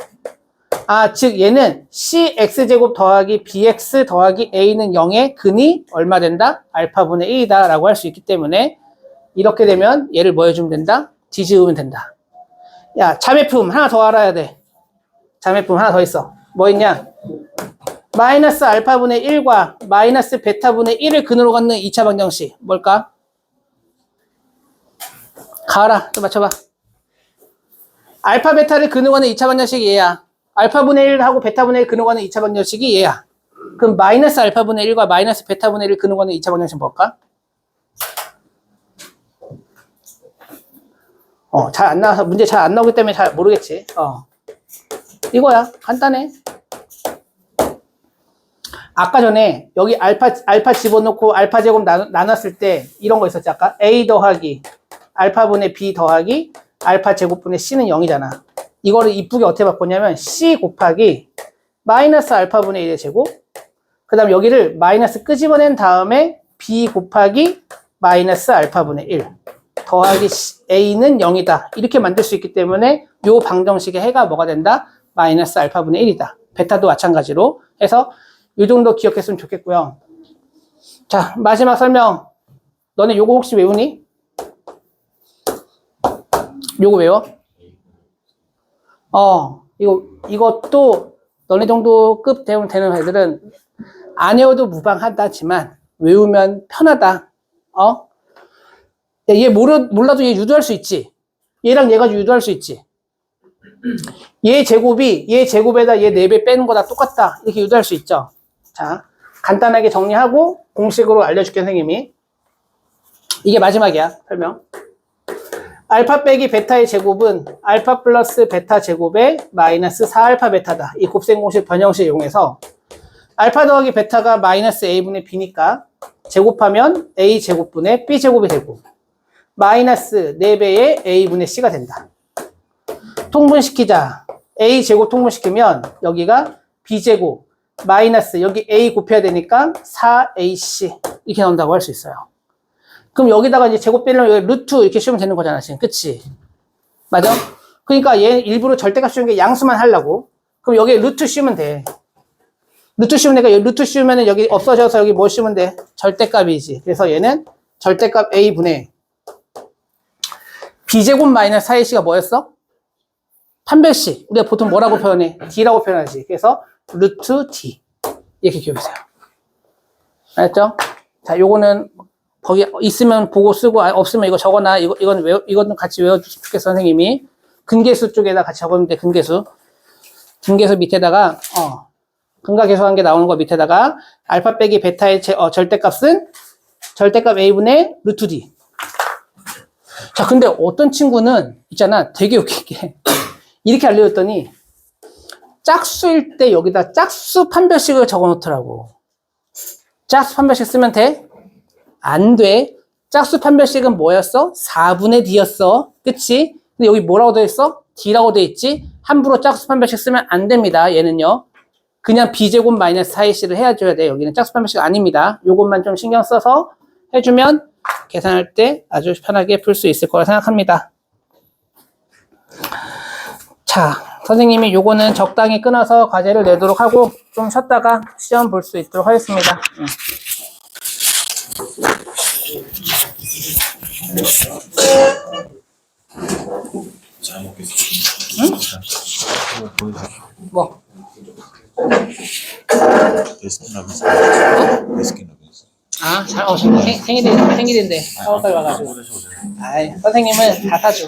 즉 얘는 cx제곱 더하기 bx 더하기 a는 0의 근이 얼마 된다? 알파분의 1이다 라고 할 수 있기 때문에 이렇게 되면 얘를 뭐 해주면 된다? 뒤집으면 된다. 야, 자매품 하나 더 알아야 돼. 자매품 하나 더 있어. 뭐 있냐? 마이너스 알파분의 1과 마이너스 베타분의 1을 근으로 갖는 2차 방정식 뭘까? 가라. 좀 맞춰봐. 알파 베타를 근으로 갖는 2차 방정식이 얘야. 알파분의 1하고 베타분의 1 근으로 가는 2차 방정식이 얘야. 그럼 마이너스 알파분의 1과 마이너스 베타분의 1을 근으로 가는 2차 방정식은 뭘까? 잘 안 나와서 문제 잘 안 나오기 때문에 잘 모르겠지. 이거야. 간단해. 아까 전에 여기 알파 집어넣고 알파 제곱 나눴을 때 이런 거 있었지. 아까 a 더하기 알파분의 b 더하기 알파 제곱분의 c는 0이잖아. 이거를 이쁘게 어떻게 바꿨냐면 c 곱하기 마이너스 알파분의 1의 제곱 그 다음 여기를 마이너스 끄집어낸 다음에 b 곱하기 마이너스 알파분의 1 더하기 a는 0이다. 이렇게 만들 수 있기 때문에 요 방정식의 해가 뭐가 된다? 마이너스 알파분의 1이다. 베타도 마찬가지로 해서 이 정도 기억했으면 좋겠고요. 자, 마지막 설명. 너네 요거 혹시 외우니? 요거 외워? 이것도 너네 정도 급 되면 되는 애들은 안 외워도 무방하다지만 외우면 편하다. 얘 몰라도 얘 유도할 수 있지. 얘랑 얘가 유도할 수 있지. 얘 제곱이 얘 제곱에다 얘 4배 빼는 거다 똑같다. 이렇게 유도할 수 있죠. 자, 간단하게 정리하고 공식으로 알려줄게 선생님이. 이게 마지막이야. 설명. 알파 빼기 베타의 제곱은 알파 플러스 베타 제곱의 마이너스 4알파 베타다. 이 곱셈 공식 변형식 이용해서 알파 더하기 베타가 마이너스 a분의 b니까 제곱하면 a 제곱분의 b 제곱이 되고 마이너스 4배의 a분의 c가 된다. 통분시키자. a 제곱 통분시키면 여기가 b 제곱 마이너스 여기 a 곱해야 되니까 4ac 이렇게 나온다고 할 수 있어요. 그럼 여기다가 이제 제곱 빼려면 여기 루트 이렇게 씌우면 되는 거잖아, 지금. 그치? 맞아? 그러니까 얘 일부러 절대값 씌운 게 양수만 하려고. 그럼 여기에 루트 씌우면 돼. 루트 씌우면 되니까 루트 씌우면 여기 없어져서 여기 뭐 씌우면 돼? 절대값이지. 그래서 얘는 절대값 A분의 B제곱 마이너스 4AC가 뭐였어? 판별식. 우리가 보통 뭐라고 표현해? D라고 표현하지. 그래서 루트 D. 이렇게 기억해주세요. 알았죠? 자, 요거는 거기 있으면 보고 쓰고 없으면 이거 적어놔. 이거는 같이 외워주시면 좋겠어, 선생님이. 근계수 쪽에다 같이 적었는데, 근계수 밑에다가, 근과 계수한 게 나오는 거 밑에다가, 알파 빼기 베타의 절대값은 절대값 A분의 루트 D. 자, 근데 어떤 친구는, 있잖아, 되게 웃기게. 이렇게 알려줬더니, 짝수일 때 여기다 짝수 판별식을 적어 놓더라고. 짝수 판별식 쓰면 돼? 안 돼. 짝수 판별식은 뭐였어? 4분의 D였어. 그치? 근데 여기 뭐라고 돼 있어? D라고 돼 있지? 함부로 짝수 판별식 쓰면 안 됩니다. 얘는요. 그냥 B제곱 마이너스 4AC를 해줘야 돼. 여기는 짝수 판별식 아닙니다. 요것만 좀 신경 써서 해주면 계산할 때 아주 편하게 풀 수 있을 거라 생각합니다. 자, 선생님이 요거는 적당히 끊어서 과제를 내도록 하고 좀 쉬었다가 시험 볼 수 있도록 하겠습니다. 잘 먹겠습니다. 응? 뭐? 베스킨 라빈스. 베스킨 라빈스. 아, 생일인데 4월까지 와가지고. 아이, 선생님은 다 사줘.